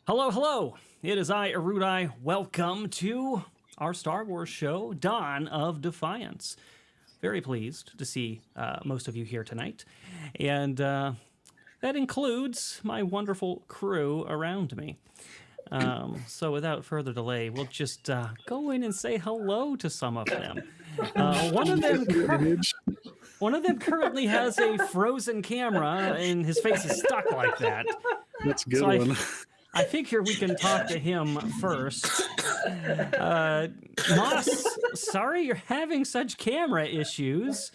Hello, hello. It is I, Erudi. Welcome to our Star Wars show, Dawn of Defiance. Very pleased to see most of you here tonight. And that includes my wonderful crew around me. So without further delay, we'll just go in and say hello to some of them. One of them currently has a frozen camera, and his face is stuck like that. That's a good one. I figure we can talk to him first. Moss, sorry you're having such camera issues.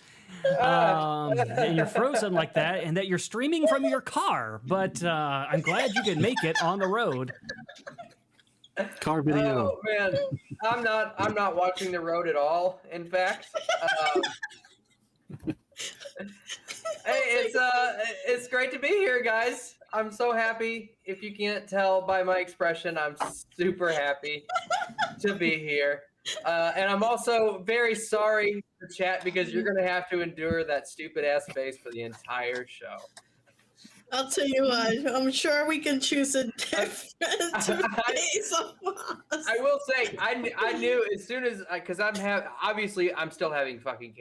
And you're frozen like that, and that you're streaming from your car. But I'm glad you can make it on the road. Car video. Oh man, I'm not watching the road at all. In fact, hey, it's great to be here, guys. I'm so happy. If you can't tell by my expression, I'm super happy to be here. And I'm also very sorry for chat because you're going to have to endure that stupid ass face for the entire show. I'll tell you what, I'm sure we can choose a different face of us. I will say, I knew as soon as, because obviously I'm still having fucking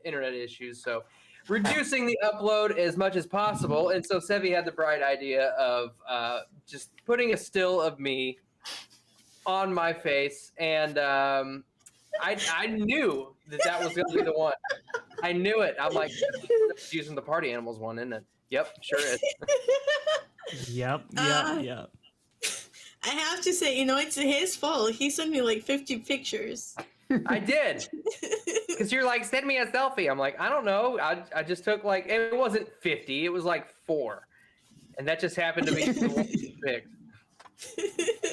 internet issues, so reducing the upload as much as possible. And so Sevvy had the bright idea of just putting a still of me on my face, and I knew that was going to be the one. I knew it. I'm like, using the party animals one, isn't it? Yep, sure is. Yep. I have to say, it's his fault. He sent me like 50 pictures. I did. Because you're like, send me a selfie. I'm like, I don't know. I just took like, it wasn't 50. It was like 4. And that just happened to be the one you picked.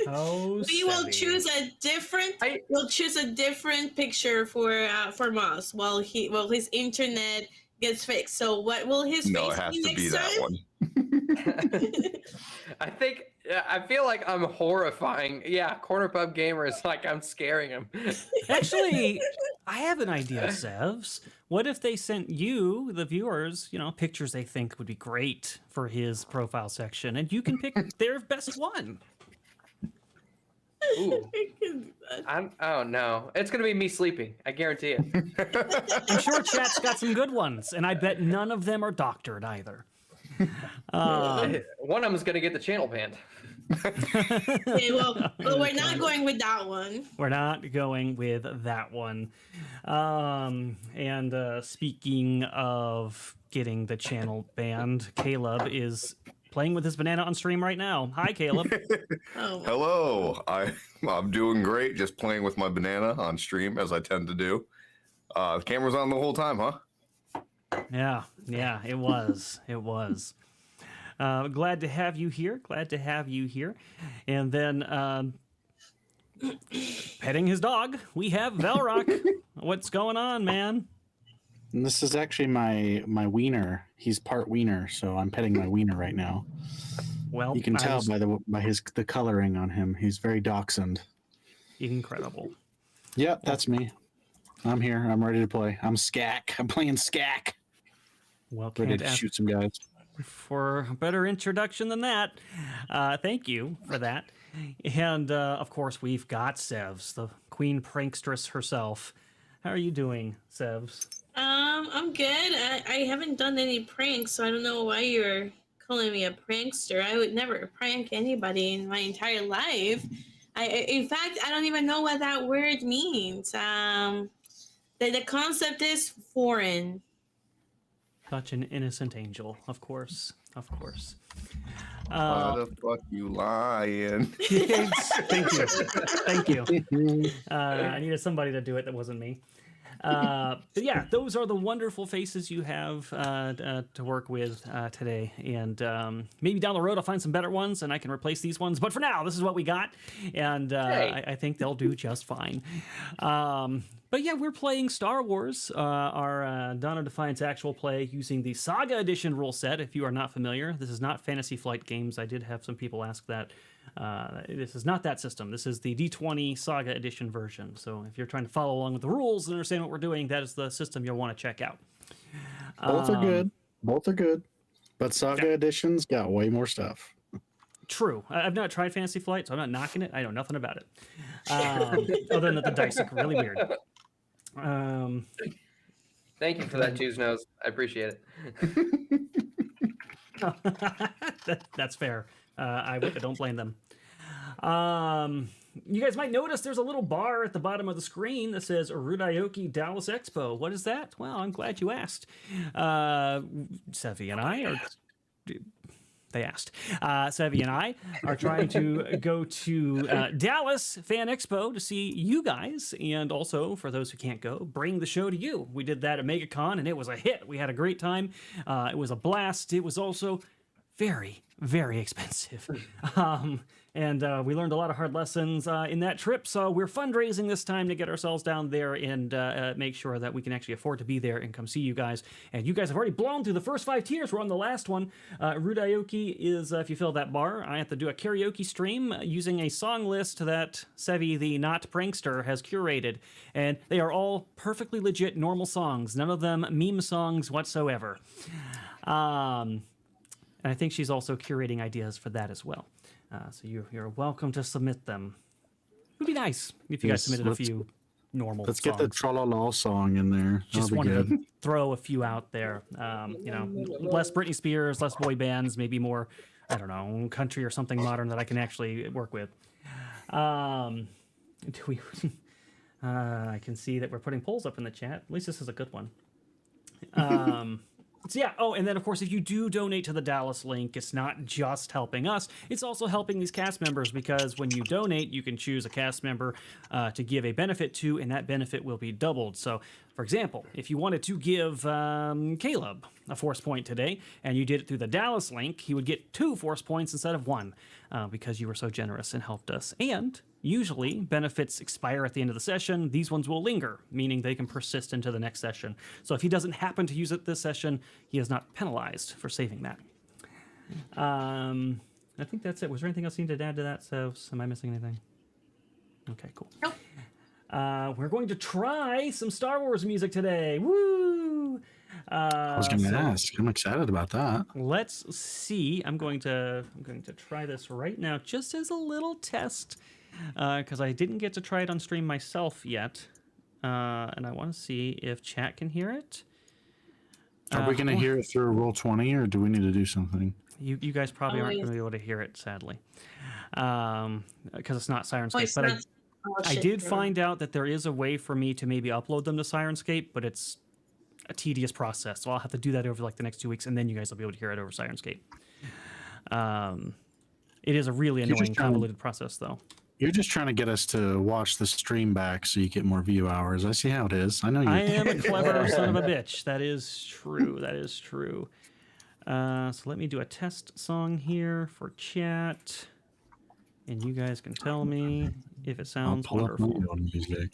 Oh, We will choose a different. We'll choose a different picture for Moss while his internet gets fixed. So what will his No, face it has be to next be time? that one. I feel like I'm horrifying. Yeah, Corner Pub Gamer is like I'm scaring him. Actually, I have an idea, Sevs. What if they sent you, the viewers, pictures they think would be great for his profile section, and you can pick their best one? Ooh. Oh no, it's gonna be me sleeping. I guarantee it. I'm sure chat's got some good ones, and I bet none of them are doctored either. One of them is gonna get the channel banned. Okay, well, we're not going with that one. We're not going with that one. And speaking of getting the channel banned, Caleb is playing with his banana on stream right now. Hi, Caleb. Oh. Hello. I'm doing great, just playing with my banana on stream, as I tend to do. The camera's on the whole time, huh? Yeah, it was. Glad to have you here. And then petting his dog, we have Velrock. What's going on, man? And this is actually my wiener. He's part wiener, so I'm petting my wiener right now. Well, you can tell by the coloring on him. He's very dachshund. Incredible. Yep, that's me. I'm here. I'm ready to play. I'm Skak. I'm playing Skak. Well, ready to shoot some guys. For a better introduction than that. Thank you for that. And, of course, we've got Sevs, the queen prankstress herself. How are you doing, Sevs? I'm good. I haven't done any pranks, so I don't know why you're calling me a prankster. I would never prank anybody in my entire life. In fact, I don't even know what that word means. The concept is foreign. Such an innocent angel, of course. Why the fuck you lying? Thank you. I needed somebody to do it that wasn't me. But yeah, those are the wonderful faces you have to work with today. And maybe down the road I'll find some better ones and I can replace these ones. But for now, this is what we got. And I think they'll do just fine. But yeah, we're playing Star Wars, our Dawn of Defiance actual play using the Saga Edition rule set. If you are not familiar, this is not Fantasy Flight Games. I did have some people ask that. This is not that system. This is the D20 Saga Edition version. So if you're trying to follow along with the rules and understand what we're doing, that is the system you'll want to check out. Both are good. But Saga Edition's got way more stuff. True. I've not tried Fantasy Flight, so I'm not knocking it. I know nothing about it. Other than that the dice look really weird. Thank you for that, Two's Nose. I appreciate it. That's fair. I don't blame them. You guys might notice there's a little bar at the bottom of the screen that says Erudi Dallas Expo. What is that? Well, I'm glad you asked. Sevvy and I are... They asked. Sevvy and I are trying to go to Dallas Fan Expo to see you guys, and also, for those who can't go, bring the show to you. We did that at MegaCon, and it was a hit. We had a great time. It was a blast. It was also very, very expensive. And we learned a lot of hard lessons in that trip. So we're fundraising this time to get ourselves down there and make sure that we can actually afford to be there and come see you guys. And you guys have already blown through the first 5 tiers. We're on the last one. Erudi is, if you fill that bar, I have to do a karaoke stream using a song list that Sevvy, the not prankster, has curated. And they are all perfectly legit normal songs. None of them meme songs whatsoever. And I think she's also curating ideas for that as well. So you're welcome to submit them. It would be nice if you guys submitted a few normal Let's songs. get the Tra-la-la song in there. Just That'll be wanted good. to throw a few out there. Less Britney Spears, less boy bands, maybe more, I don't know, country or something modern that I can actually work with. I can see that we're putting polls up in the chat. At least this is a good one. So yeah, and then of course, if you do donate to the Dallas link, it's not just helping us, it's also helping these cast members, because when you donate, you can choose a cast member to give a benefit to, and that benefit will be doubled. So, for example, if you wanted to give Caleb a force point today, and you did it through the Dallas link, he would get 2 force points instead of 1, because you were so generous and helped us. And usually, benefits expire at the end of the session. These ones will linger, meaning they can persist into the next session. So if he doesn't happen to use it this session, he is not penalized for saving that. I think that's it. Was there anything else you needed to add to that? So, am I missing anything? Okay, cool. Nope. We're going to try some Star Wars music today. Woo! I was going to ask. I'm excited about that. Let's see. I'm going to try this right now, just as a little test, because I didn't get to try it on stream myself yet, and I want to see if chat can hear it. Are we going to hear it through Roll20, or do we need to do something? You guys probably aren't going to be able to hear it, sadly, because it's not Sirenscape. But I did find out that there is a way for me to maybe upload them to Sirenscape, but it's a tedious process, so I'll have to do that over like the next 2 weeks, and then you guys will be able to hear it over Sirenscape. It is a really annoying, convoluted process, though. You're just trying to get us to watch the stream back so you get more view hours. I see how it is. I know you. I am a clever son of a bitch. That is true. That is true. So let me do a test song here for chat, and you guys can tell me if it sounds I'll pull up wonderful. my own music.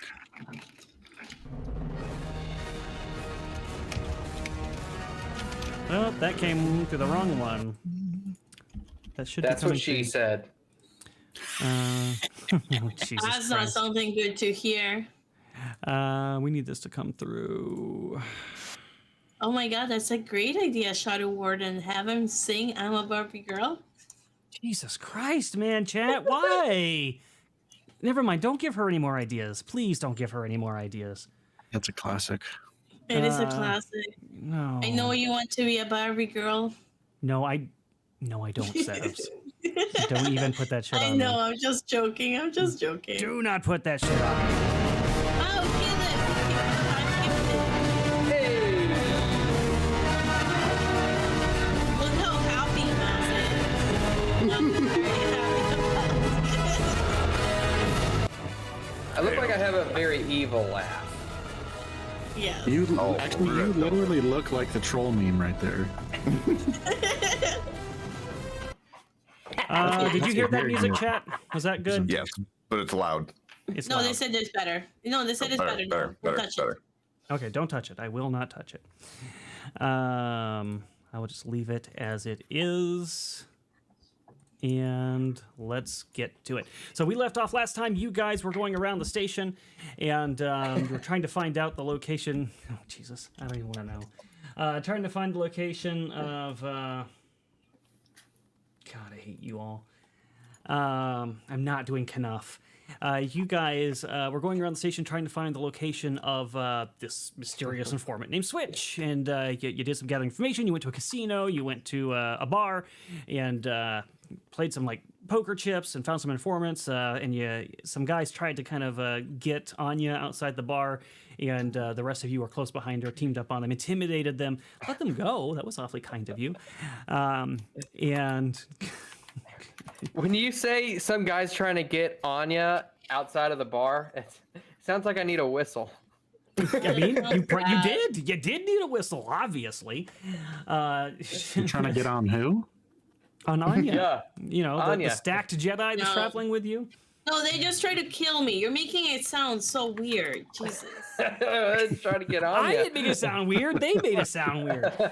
Oh, that came through the wrong one. That should. That's be what she said. Jesus That's not Christ. something good to hear. We need this to come through. Oh my god, that's a great idea, Shadow Warden. Have him sing I'm a Barbie Girl. Jesus Christ, man, chat, why? Never mind, don't give her any more ideas. Please don't give her any more ideas. That's a classic. It is a classic. No. I know you want to be a Barbie Girl. No, I don't, Sevs. Don't even put that shit on I know, me. I'm just joking. I'm just joking. Do not put that shit on me. Oh, kill it. Hey! Look how happy he was. I'm very happy about it. I look like I have a very evil laugh. Yes. You Oh, actually, you literally look like the troll meme right there. Did you hear that Very music, good. chat? Was that good? Yes, but it's loud. It's No, loud. they said it's better. No, they said it's better. No, don't touch it. Okay, don't touch it. I will not touch it. I will just leave it as it is. And let's get to it. So we left off last time. You guys were going around the station, and you were trying to find out the location. Oh, Jesus. I don't even want to know. Trying to find the location of... God, I hate you all. I'm not doing enough. You guys were going around the station trying to find the location of this mysterious informant named Switch, and you did some gathering information. You went to a casino, you went to a bar, and played some like poker chips and found some informants. And some guys tried to kind of get Anya outside the bar, and the rest of you were close behind her, teamed up on them, intimidated them, let them go. That was awfully kind of you. And When you say some guy's trying to get Anya outside of the bar, it sounds like I need a whistle. I mean, you did need a whistle, obviously. You're trying to get on who? On Anya. Yeah. You know, the Anya. stacked Jedi that's No. traveling with you. No, they just try to kill me. You're making it sound so weird. Jesus. Trying to get I Anya. didn't make it sound weird. They made it sound weird. We're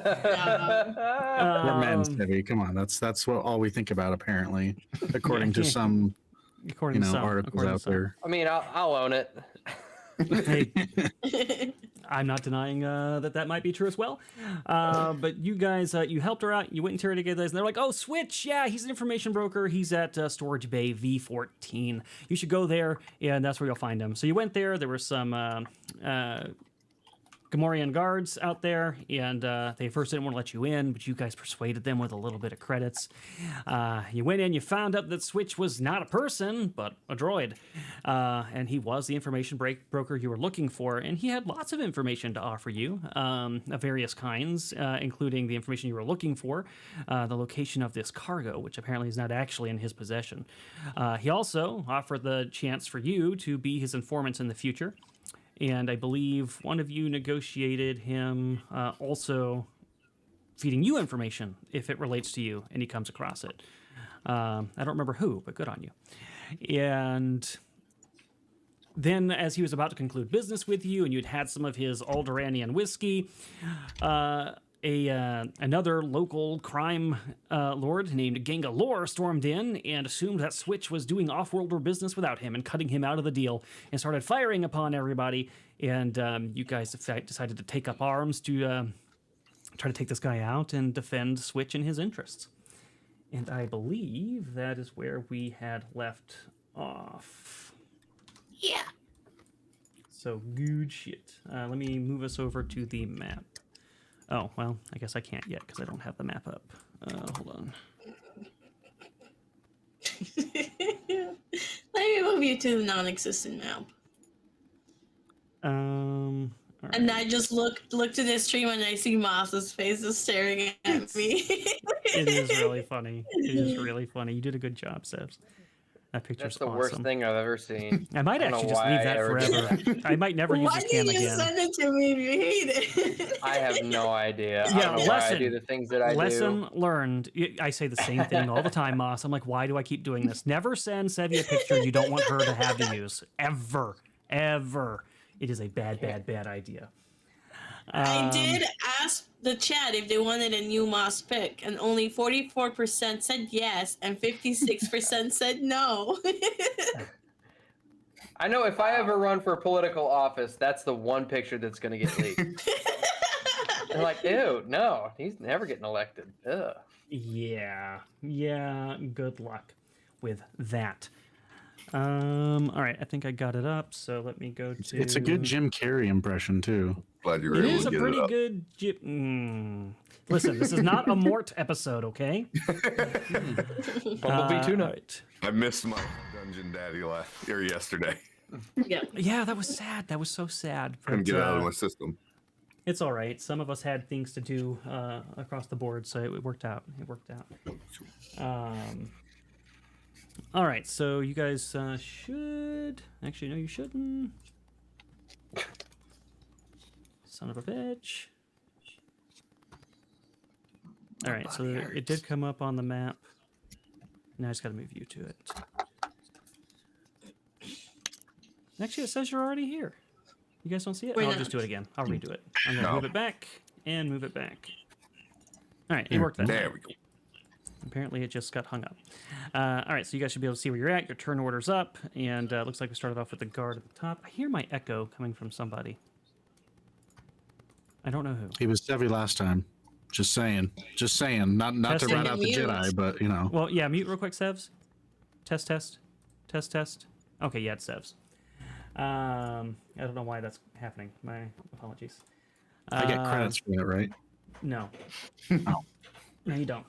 men, Um, Sevvy. Come on, that's what all we think about apparently, according to some according to some, articles according to out some. there. I mean, I'll own it. Hey, I'm not denying that might be true as well. But you guys, you helped her out. You went and interrogated guys, and they're like, "Oh, Switch, yeah, he's an information broker. He's at Storage Bay V14. You should go there, and that's where you'll find him." So you went there. There were some Gamorrean guards out there, and they first didn't want to let you in, but you guys persuaded them with a little bit of credits. You went in, you found out that Switch was not a person, but a droid, and he was the information broker you were looking for, and he had lots of information to offer you, of various kinds, including the information you were looking for, the location of this cargo, which apparently is not actually in his possession. He also offered the chance for you to be his informants in the future. And I believe one of you negotiated him also feeding you information if it relates to you and he comes across it. I don't remember who, but good on you. And then as he was about to conclude business with you and you'd had some of his Alderaanian whiskey, another local crime lord named Gangalore stormed in and assumed that Switch was doing off-worlder business without him and cutting him out of the deal and started firing upon everybody. And you guys decided to take up arms to try to take this guy out and defend Switch and his interests. And I believe that is where we had left off. Yeah. So good shit. Let me move us over to the map. Oh, well, I guess I can't yet because I don't have the map up. Hold on. Let me move you to the non-existent map. All right. And I just look to this stream and I see Moss's face is staring at me. It is really funny. It is really funny. You did a good job, Sevs. That picture's That's the awesome. worst thing I've ever seen. I might I don't actually know just why leave I that ever did forever. I might never use Why this cam did you again. send it to me if you hate it? I have no idea. I Yeah, don't know why I lesson. do the things that I Lesson do. learned. I say the same thing all the time, Moss. I'm like, why do I keep doing this? Never send Sevvy a picture you don't want her to have to use. Ever. Ever. It is a bad idea. I did ask the chat if they wanted a new Moss pick, and only 44% said yes, and 56% said no. I know if I ever run for political office, that's the one picture that's going to get leaked. They're like, ew, no, he's never getting elected. Ugh. Yeah. Good luck with that. All right. I think I got it up. So let me go to. It's a good Jim Carrey impression too. Glad you were It able is to a get pretty it up. good. Listen, this is not a Mort episode, okay? Bumblebee tuna. all right. I missed my Dungeon Daddy yesterday. Yeah. Yeah, that was sad. That was so sad. Couldn't But, get it out of my system. it's all right. Some of us had things to do across the board, so it worked out. All right, so you guys should... Actually, no, you shouldn't. Son of a bitch. All right, so it did come up on the map. Now I just got to move you to it. Actually, it says you're already here. You guys don't see it? We're I'll not. just do it again. I'll redo it. I'm going to No. move it back and move it back. All right, it worked that There time. we go. Apparently, it just got hung up. All right, so you guys should be able to see where you're at. Your turn order's up, and looks like we started off with the guard at the top. I hear my echo coming from somebody. I don't know who. He was Sevvy last time. Just saying. Not to Testing. rat out the Mute. Jedi, but you know. Well, yeah, mute real quick, Sevs. Test, test, test, test. Okay, yeah, it's Sev's. I don't know why that's happening. My apologies. I get credits for that, right? No. Oh. No, you don't.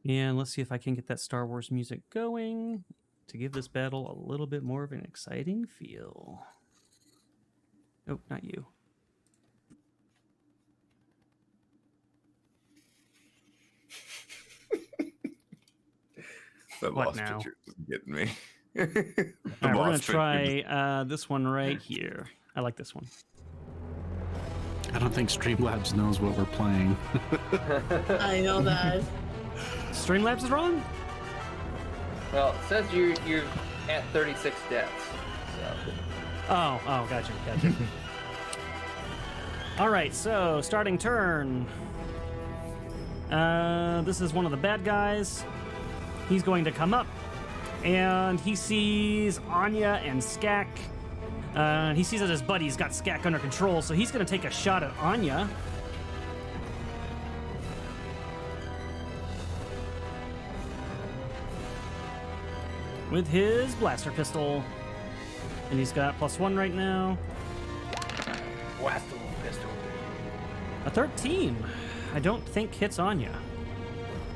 And let's see if I can get that Star Wars music going to give this battle a little bit more of an exciting feel. Oh, not you. That What lost now? picture is getting me. All right, we're going to try this one right here. I like this one. I don't think Streamlabs knows what we're playing. I know that. Streamlabs is wrong? Well, it says you're at 36 deaths. So. Oh, gotcha. All right, so starting turn. This is one of the bad guys. He's going to come up, and he sees Anya and Skak. He sees that his buddy's got Skak under control, so he's going to take a shot at Anya. With his blaster pistol. And he's got +1 right now. Blast the little pistol. A 13. I don't think hits Anya.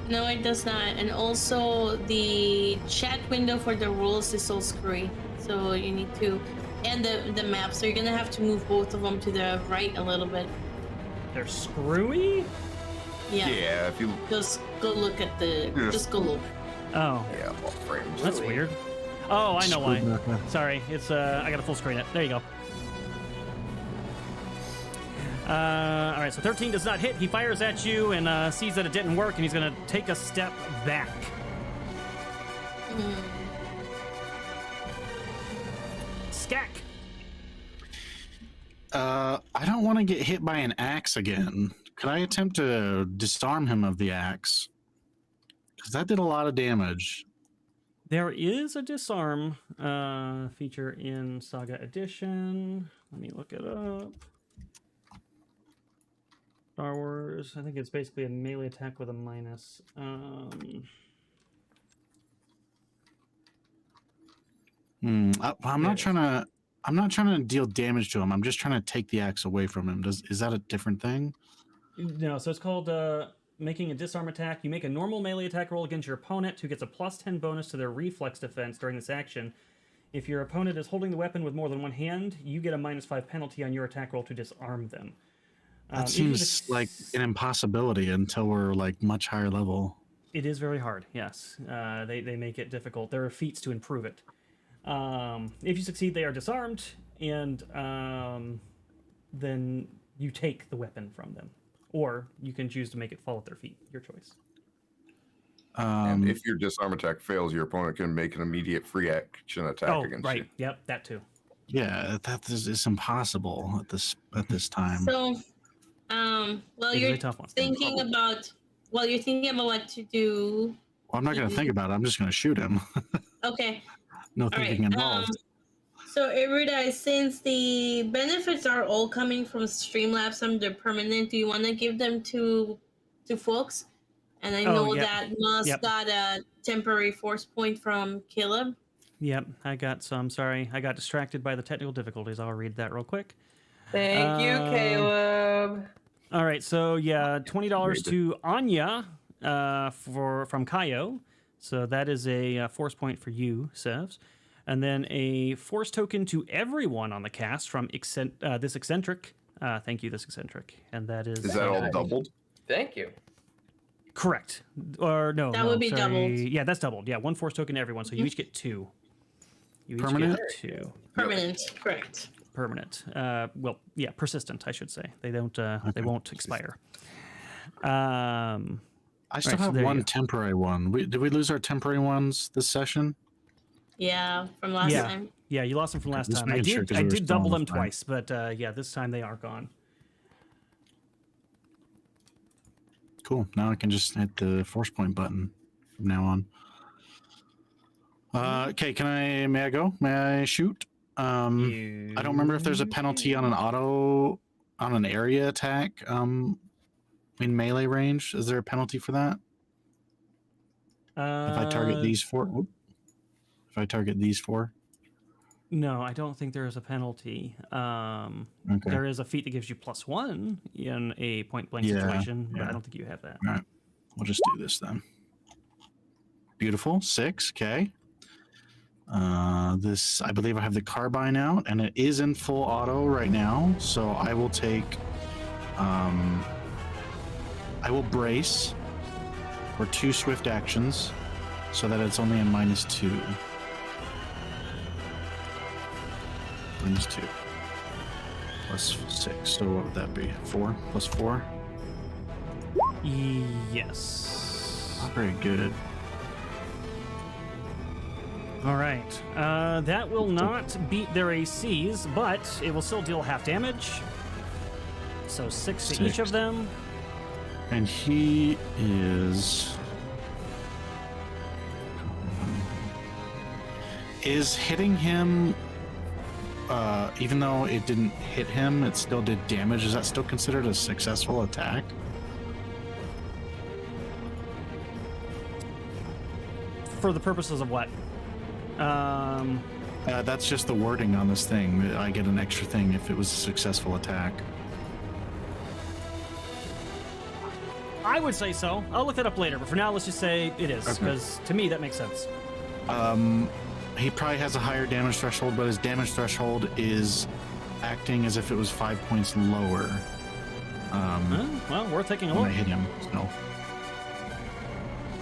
No, it does not. And also, the chat window for the rules is so screwy. So you need to, and the map. So you're gonna have to move both of them to the right a little bit. They're screwy? Yeah. Yeah, if you Just go look at the. Yes. Just go look. Oh, yeah, off frames. that's weird. Oh, I know why. Screwed. Sorry, it's I got to full screen it. There you go. All right, so 13 does not hit. He fires at you and sees that it didn't work, and he's going to take a step back. Skak. I don't want to get hit by an axe again. Could I attempt to disarm him of the axe? Because that did a lot of damage. There is a disarm feature in Saga Edition. Let me look it up. Star Wars. I think it's basically a melee attack with a minus. I'm not trying to. I'm not trying to deal damage to him. I'm just trying to take the axe away from him. Is that a different thing? No, so it's called making a disarm attack. You make a normal melee attack roll against your opponent, who gets a +10 bonus to their reflex defense during this action. If your opponent is holding the weapon with more than one hand, you get a -5 penalty on your attack roll to disarm them. That seems like an impossibility until we're like much higher level. It is very hard, yes. They make it difficult. There are feats to improve it. If you succeed, they are disarmed, and then you take the weapon from them. Or you can choose to make it fall at their feet. Your choice. And if your disarm attack fails, your opponent can make an immediate free action attack against right. you. Yep, that too. Yeah, it's impossible at this time. So, while It's a you're really tough one. thinking about what to do. Well, I'm not going to think about it. I'm just going to shoot him. Okay. No All thinking right. involved. So, Erudi, since the benefits are all coming from Streamlabs and they're permanent, do you want to give them to folks? And I know yep. that Mus got a temporary force point from Caleb. Yep, I got some. Sorry, I got distracted by the technical difficulties. I'll read that real quick. Thank you, Caleb. All right, so yeah, $20 to Anya from Kaio. So that is a force point for you, Sevs. And then a force token to everyone on the cast from this eccentric. Thank you, this eccentric. And that is... Is that all doubled? Thank you. Correct. Or no. That would be sorry. doubled. Yeah, that's doubled. Yeah, one force token to everyone. So you each get 2. You each Permanent? get 2. Permanent, correct. Permanent. Well, yeah, persistent, I should say. They don't. They won't expire. I still right, so have there you one go. temporary one. Did we lose our temporary ones this session? Yeah, from last time. Yeah, you lost them from last Just time. I making sure, did. 'cause I we were did still double on them the fight. twice, but yeah, this time they are gone. Cool. Now I can just hit the force point button from now on. Okay, may I go? May I shoot? I don't remember if there's a penalty on an area attack in melee range. Is there a penalty for that? If I target these four? If I target these four? No, I don't think there is a penalty. Okay. There is a feat that gives you +1 in a point-blank situation, but I don't think you have that. All right. We'll just do this then. Beautiful. 6. Okay. This, I believe I have the carbine out, and it is in full auto right now. So I will take, I will brace for 2 swift actions so that it's only a -2. -2. +6. So what would that be? 4 + 4? Yes. Not very good. All right. That will not beat their ACs, but it will still deal half damage. So 6 to each of them. And he is hitting him, even though it didn't hit him, it still did damage. Is that still considered a successful attack? For the purposes of what? That's just the wording on this thing. I get an extra thing if it was a successful attack. I would say so. I'll look that up later, but for now, let's just say it is, Okay. because to me, that makes sense. He probably has a higher damage threshold, but his damage threshold is acting as if it was 5 points lower. Well, worth taking a When I look. hit him. So,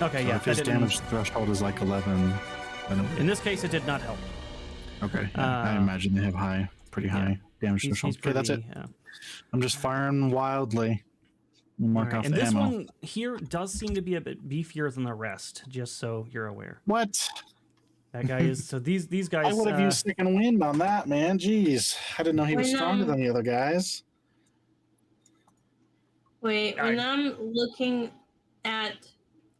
Okay, so yeah. if his that didn't- damage threshold is like 11, then it In this case, it did not help. okay. Yeah, I imagine they have pretty high damage threshold. Okay, that's it. I'm just firing wildly. Mark off And the this ammo. one here does seem to be a bit beefier than the rest, just so you're aware. What? That guy is, so these guys... I would have used second wind on that, man. Jeez. I didn't know he was When, stronger than the other guys. Wait, when I'm looking at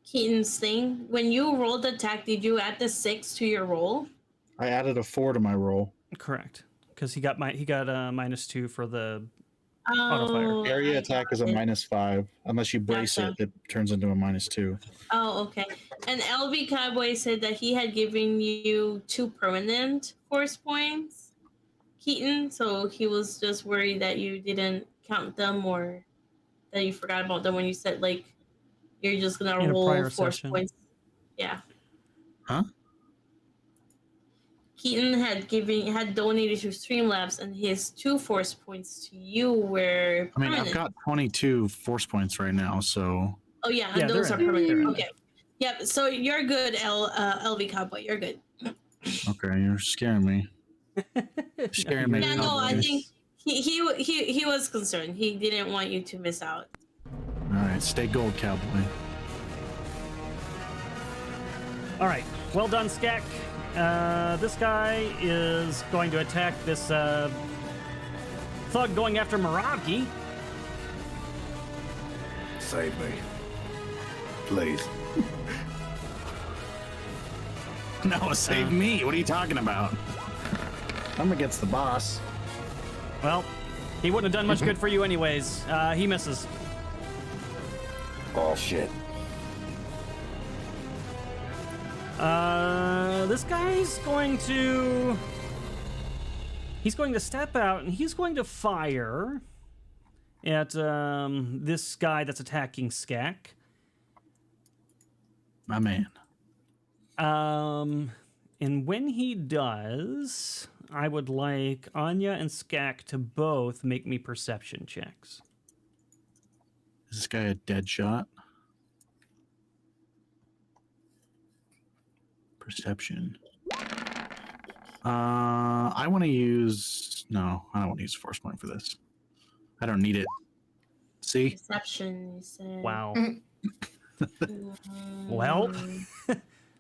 Keaton's thing, when you rolled attack, did you add the 6 to your roll? I added a 4 to my roll. Correct. Because he got -2 for the auto fire. Oh, Area I attack got is a it. -5. Unless you brace Gotcha. it, it turns into a -2. Oh, okay. And LB Cowboy said that he had given you 2 permanent force points, Keaton. So he was just worried that you didn't count them or that you forgot about them when you said like you're just gonna In a roll prior force session. points. Yeah. Huh? Keaton had donated to Streamlabs, and his 2 force points to you were I mean, permanent. I've got 22 force points right now, so Oh yeah, Yeah, and those they're are in. permanent. They're in. Okay. Yep. So you're good, LV Cowboy. You're good. okay, you're scaring me. Scaring me. Yeah, no, I Cowboys. think he was concerned. He didn't want you to miss out. All right, stay gold, cowboy. All right. Well done, Skak. This guy is going to attack this thug going after Moravki. Save me. Please. No, save me. What are you talking about? I'm against the boss. Well, he wouldn't have done much good for you anyways. He misses. Oh, shit. This guy's going to... He's going to step out, and he's going to fire at this guy that's attacking Skak. My man. And when he does, I would like Anya and Skak to both make me perception checks. Is this guy a dead shot? Perception. I want to use... No, I don't want to use a force point for this. I don't need it. See? Perception, you said. Wow. Well,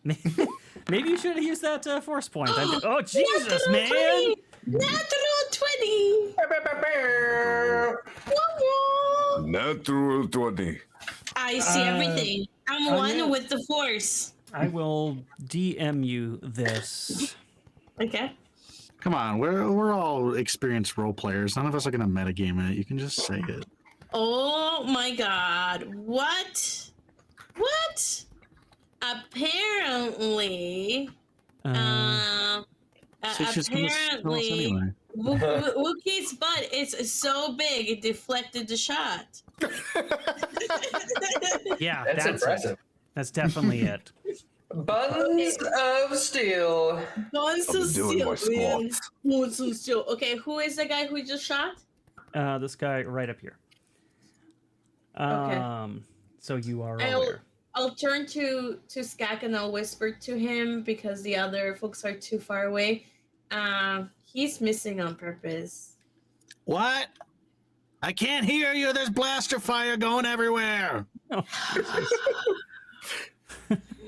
maybe you should have used that force point. Oh, Jesus, man! Natural 20! Natural 20. I see everything. I'm Anya? one with the force. I will DM you this. Okay. Come on, we're all experienced role players. None of us are gonna metagame it. You can just say it. Oh my god. What? What? Apparently, So she's gonna tell us apparently, anyway. Wookiee's butt is so big it deflected the shot. Yeah, That's impressive. That's definitely it. Buns of steel. Buns I'm of doing my steel, man. squats. Buns of steel. Okay, who is the guy who just shot? This guy right up here. So you are I'll- aware. I'll turn to Skak and I'll whisper to him because the other folks are too far away. He's missing on purpose. What? I can't hear you. There's blaster fire going everywhere. Oh,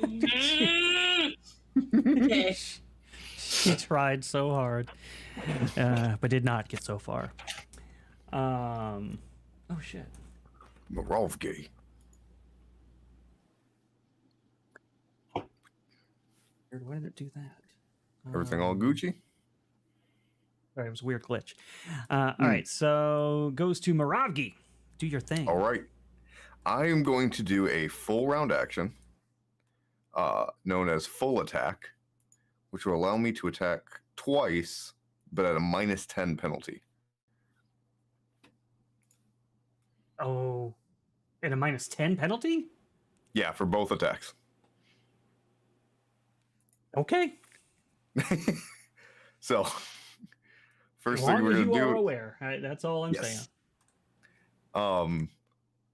Okay. he tried so hard, but did not get so far. Oh shit. Morovsky. Why did it do that? Everything all Gucci? Sorry, it was a weird glitch. All right, so goes to Moravgi. Do your thing. All right. I am going to do a full round action, known as full attack, which will allow me to attack twice, but at a -10 penalty. Oh, and a -10 penalty? Yeah, for both attacks. Okay. So, As first thing long we're as gonna you are do, aware. All right, that's all I'm saying.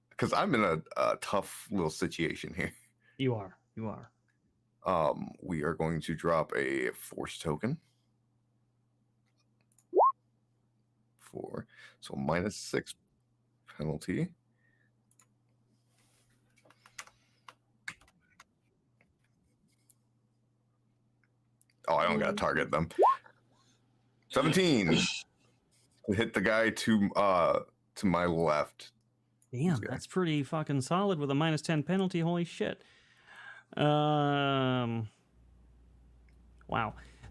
because I'm in a tough little situation here. You are. You are. We are going to drop a force token. 4, so -6 penalty. Oh, I don't got to target them. 17 to hit the guy to my left. Damn, Okay. that's pretty fucking solid with a -10 penalty. Holy shit. Wow.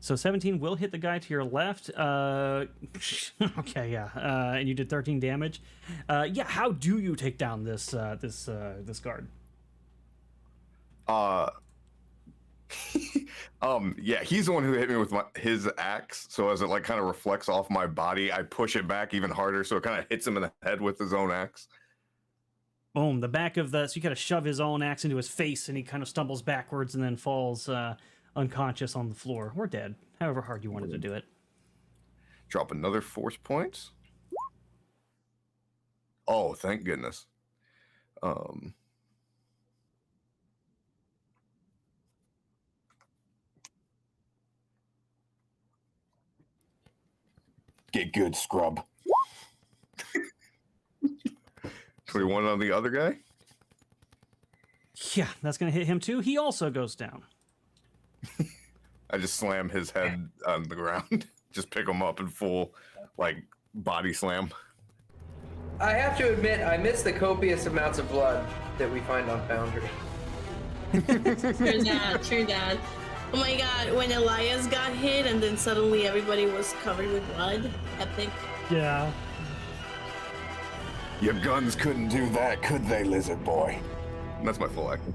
So 17 will hit the guy to your left. Okay, yeah. And you did 13 damage. Yeah. How do you take down this this guard? Yeah, he's the one who hit me with his axe. So as it like kind of reflects off my body, I push it back even harder, so it kind of hits him in the head with his own axe. Boom. The back of the so you kind of shove his own axe into his face, and he kind of stumbles backwards and then falls unconscious on the floor or dead. However hard you wanted to do it. Drop another force point. Oh, thank goodness. Get good, scrub. 21 on the other guy. Yeah, that's gonna hit him too. He also goes down. I just slam his head on the ground. Just pick him up in full, like, body slam. I have to admit, I miss the copious amounts of blood that we find on Foundry. True that, true that. Oh my god, when Elias got hit and then suddenly everybody was covered with blood. Epic. Yeah. Your guns couldn't do that, could they, lizard boy? And that's my full action.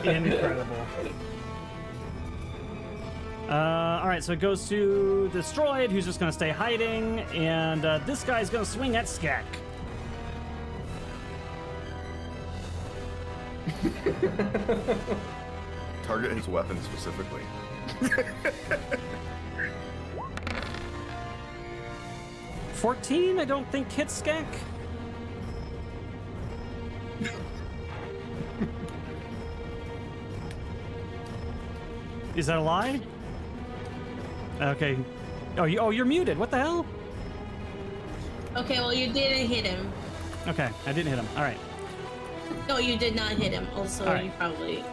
Incredible. All right, so it goes to Destroyed, who's just going to stay hiding, and this guy's going to swing at Skak. Target his weapon specifically. 14, I don't think hits Skak. Is that a lie? Okay. Oh, you're muted. What the hell? Okay, well you didn't hit him. Okay, I didn't hit him. All right. No, you did not hit him. Also, All right. you probably.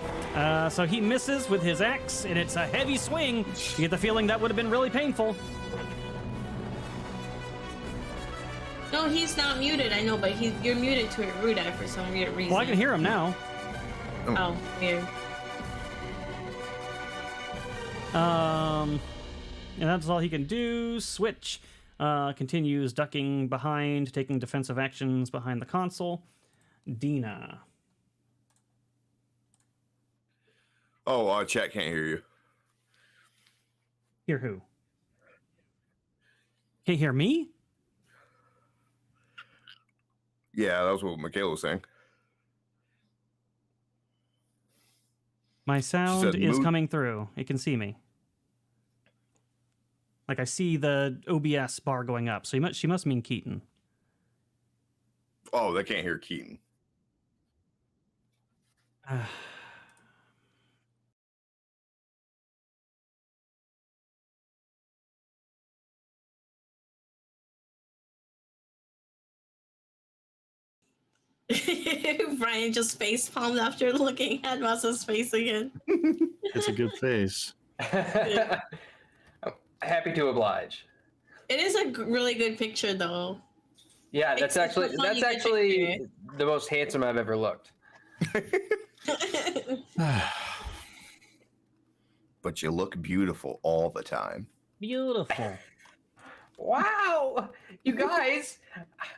So he misses with his axe, and it's a heavy swing. You get the feeling that would have been really painful. No, he's not muted. I know, but you're muted to Erudi for some weird reason. Well, I can hear him now. Oh, weird. And that's all he can do. Switch. Continues ducking behind, taking defensive actions behind the console. Dina. Oh, chat can't hear you. Hear who? Can't hear me? Yeah, that was what Michaela was saying. My sound said is coming through. It can see me. Like I see the OBS bar going up. So she must mean Keaton. Oh, they can't hear Keaton. Brian just face palmed after looking at Masa's face again. It's a good face. Happy to oblige. It is a really good picture, though. Yeah, that's actually the most handsome I've ever looked. But you look beautiful all the time. Beautiful. Wow, you guys!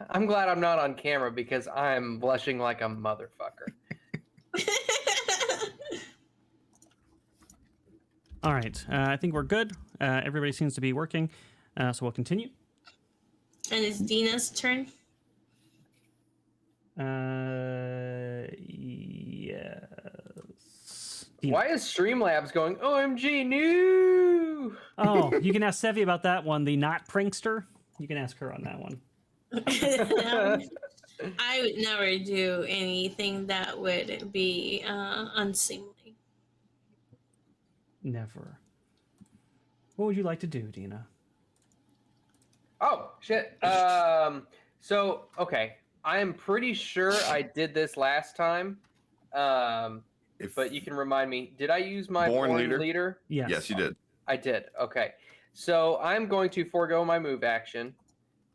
I'm glad I'm not on camera because I'm blushing like a motherfucker. All right. I think we're good. Everybody seems to be working. So we'll continue. And it's Dina's turn. Yes. Dina. Why is Streamlabs going, OMG, new? Oh, you can ask Sevvy about that one. The not prankster. You can ask her on that one. I would never do anything that would be unseemly. Never. What would you like to do, Dina? Oh, shit. So, okay. I am pretty sure I did this last time. But you can remind me. Did I use my Born Leader? Yes. Yes, you did. I did. Okay. So I'm going to forego my move action,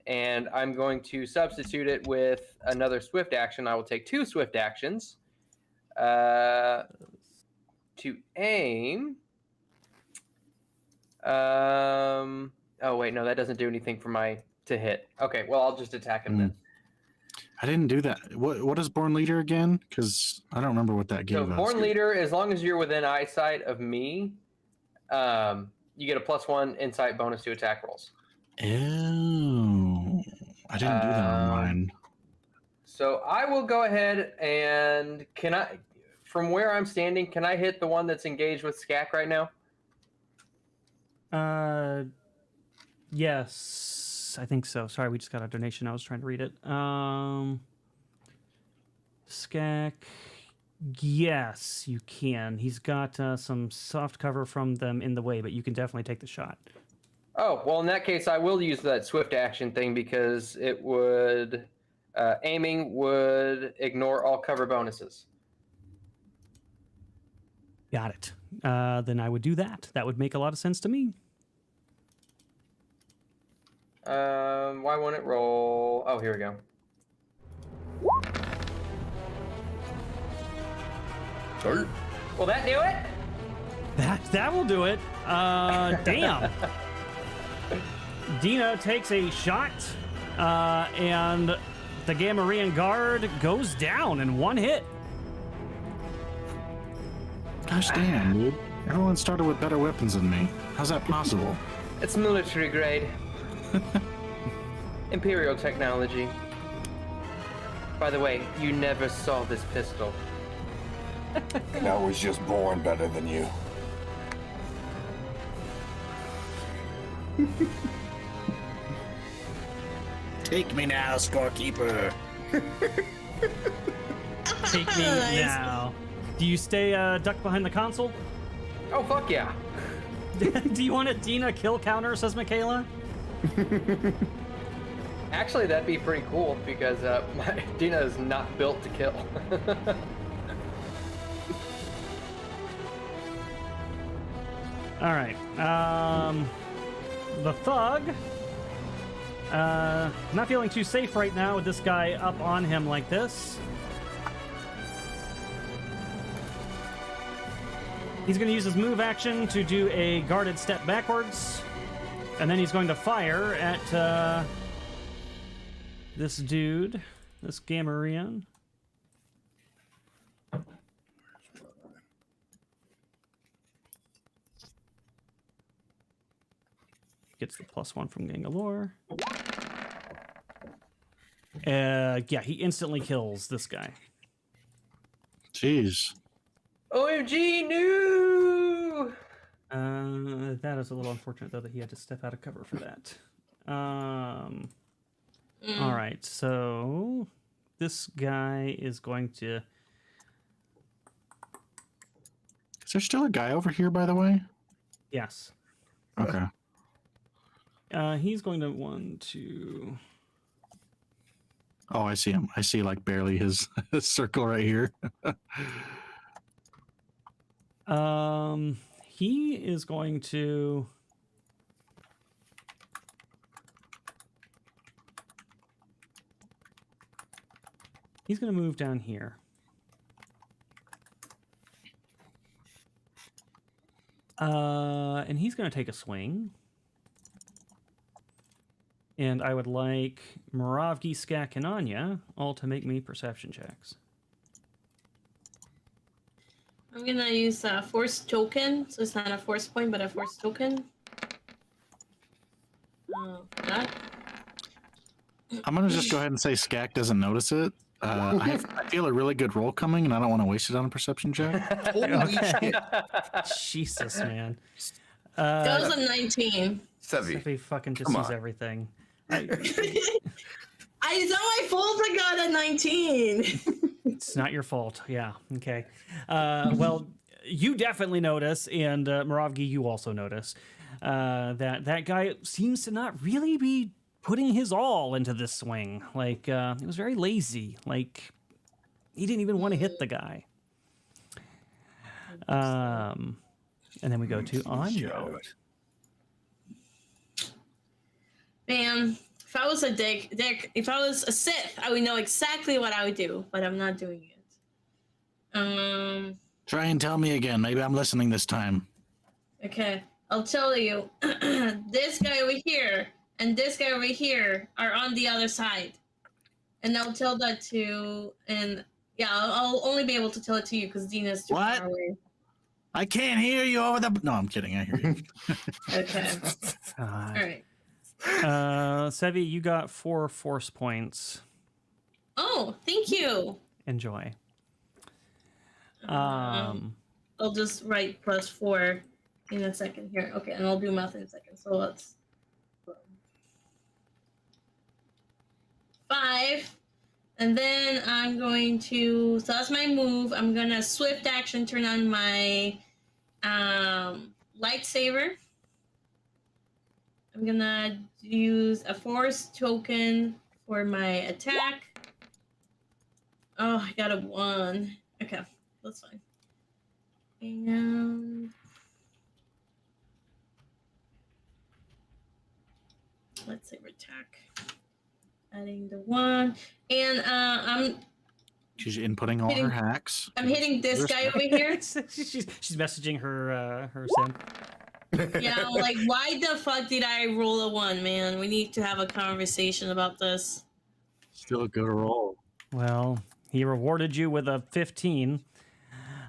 and I'm going to substitute it with another swift action. I will take 2 swift actions to aim. Oh, wait. No, that doesn't do anything for to hit. Okay. Well, I'll just attack him then. I didn't do that. What is Born Leader again? Because I don't remember what that gave us. So Born Leader, as long as you're within eyesight of me, you get a +1 insight bonus to attack rolls. Oh, I didn't do that on mine. So I will go ahead and from where I'm standing, can I hit the one that's engaged with Skak right now? Yes, I think so. Sorry, we just got a donation. I was trying to read it. Skak. Yes, you can. He's got some soft cover from them in the way, but you can definitely take the shot. Oh, well, in that case, I will use that swift action thing because it would... aiming would ignore all cover bonuses. Got it. Then I would do that. That would make a lot of sense to me. Why won't it roll? Oh, here we go. Will that do it? That will do it. Damn. Dina takes a shot, and the Gamorrean guard goes down in one hit. Gosh damn, dude. Everyone started with better weapons than me. How's that possible? It's military grade. Imperial technology. By the way, you never saw this pistol. And I was just born better than you. Take me now, scorekeeper. Take me now. Do you stay ducked behind the console? Oh, fuck yeah. Do you want a Dina kill counter, says Michaela? Actually, that'd be pretty cool because Dina is not built to kill. All right. The thug. Not feeling too safe right now with this guy up on him like this. He's going to use his move action to do a guarded step backwards. And then he's going to fire at this dude, this Gamorrean. Gets the +1 from Gangalore. Yeah, he instantly kills this guy. Jeez. OMG, no! That is a little unfortunate, though, that he had to step out of cover for that. All right, so this guy is going to... Is there still a guy over here, by the way? Yes. Okay. He's going to 1, 2... Oh, I see him. I see like barely his circle right here. He is going to... He's going to move down here. And he's going to take a swing. And I would like Moravgi, Skak, and Anya all to make me perception checks. I'm gonna use a force token, so it's not a force point, but a force token. That. I'm gonna just go ahead and say Skak doesn't notice it. I feel a really good roll coming, and I don't want to waste it on a perception check. Holy shit. Jesus, man. That was a 19. Sevvy. Fucking just Come sees on. everything. It's not my fault I got a 19. It's not your fault. Yeah. Okay. Well, you definitely notice, and Moravgi, you also notice that guy seems to not really be putting his all into this swing. Like, he was very lazy. Like, he didn't even want to hit the guy. And then we go to Anya. Man, if I was a dick, if I was a Sith, I would know exactly what I would do, but I'm not doing it. Try and tell me again. Maybe I'm listening this time. Okay, I'll tell you. This guy over here and this guy over here are on the other side, and I'll tell that to. And yeah, I'll only be able to tell it to you because Dina's too What? far away. I can't hear you over the. No, I'm kidding. I hear you. Okay. All right. Sevvy, you got 4 force points. Oh, thank you. Enjoy. I'll just write +4 in a second here. Okay, and I'll do math in a second. So let's 5, and then I'm going to. So that's my move. I'm gonna swift action turn on my lightsaber. I'm gonna use a force token for my attack. Oh, I got a 1. Okay, that's fine. And lightsaber attack. Adding the 1, and She's inputting all her hacks. I'm hitting this guy over here. she's messaging her sim. Yeah, I'm like, why the fuck did I roll a 1, man? We need to have a conversation about this. Still a good roll. Well, he rewarded you with a 15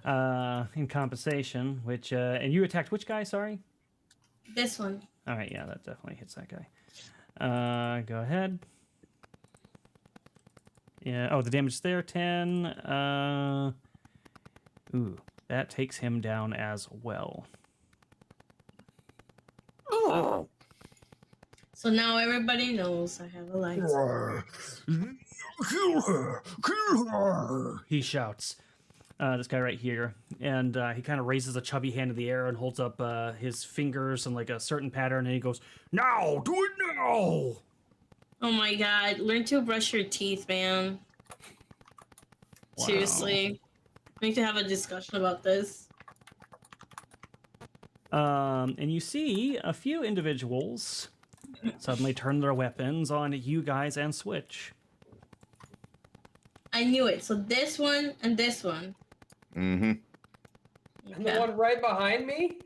in compensation, which and you attacked which guy? Sorry. This one. All right, yeah, that definitely hits that guy. Go ahead. Yeah. Oh, the damage is there. 10. Ooh, that takes him down as well. Oh. So now everybody knows I have a lightsaber. He shouts. This guy right here, and he kind of raises a chubby hand in the air and holds up his fingers in like a certain pattern, and he goes, "Now, do it now!" Oh my god, learn to brush your teeth, man. Wow. Seriously. We need to have a discussion about this. And you see a few individuals suddenly turn their weapons on you guys and switch. I knew it. So this one and this one. Mm-hmm. And the one right behind me?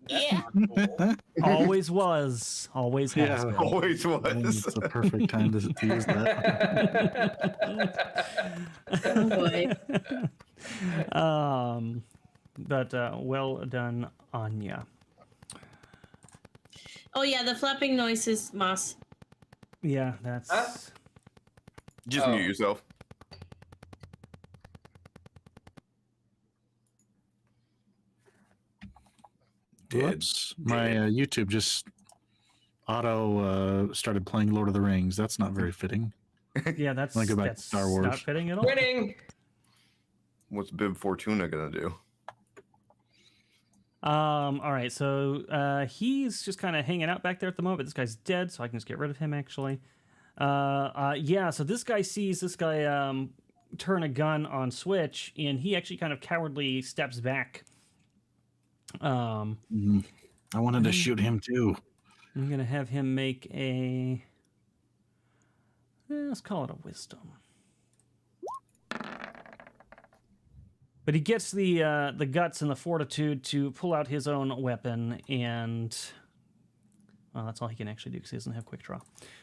That's Yeah. not cool. Always was. Always has Yeah. been. Always I think was. it's the perfect time to use that. Oh boy. But well done, Anya. Oh yeah, the flapping noise is Moss. Yeah, that's. Huh? Just Oh. mute yourself. Whoops. My YouTube just auto started playing Lord of the Rings. That's not very fitting. Yeah, that's. Wanna go back to That's Star Wars? not fitting at all. Winning. What's Bib Fortuna gonna do? All right, so he's just kind of hanging out back there at the moment. This guy's dead, so I can just get rid of him. Actually, yeah. So this guy sees this guy turn a gun on Switch, and he actually kind of cowardly steps back. Mhm. I wanted to shoot him too. I'm gonna have him make a. Let's call it a wisdom. But he gets the guts and the fortitude to pull out his own weapon, and well, that's all he can actually do because he doesn't have quick draw.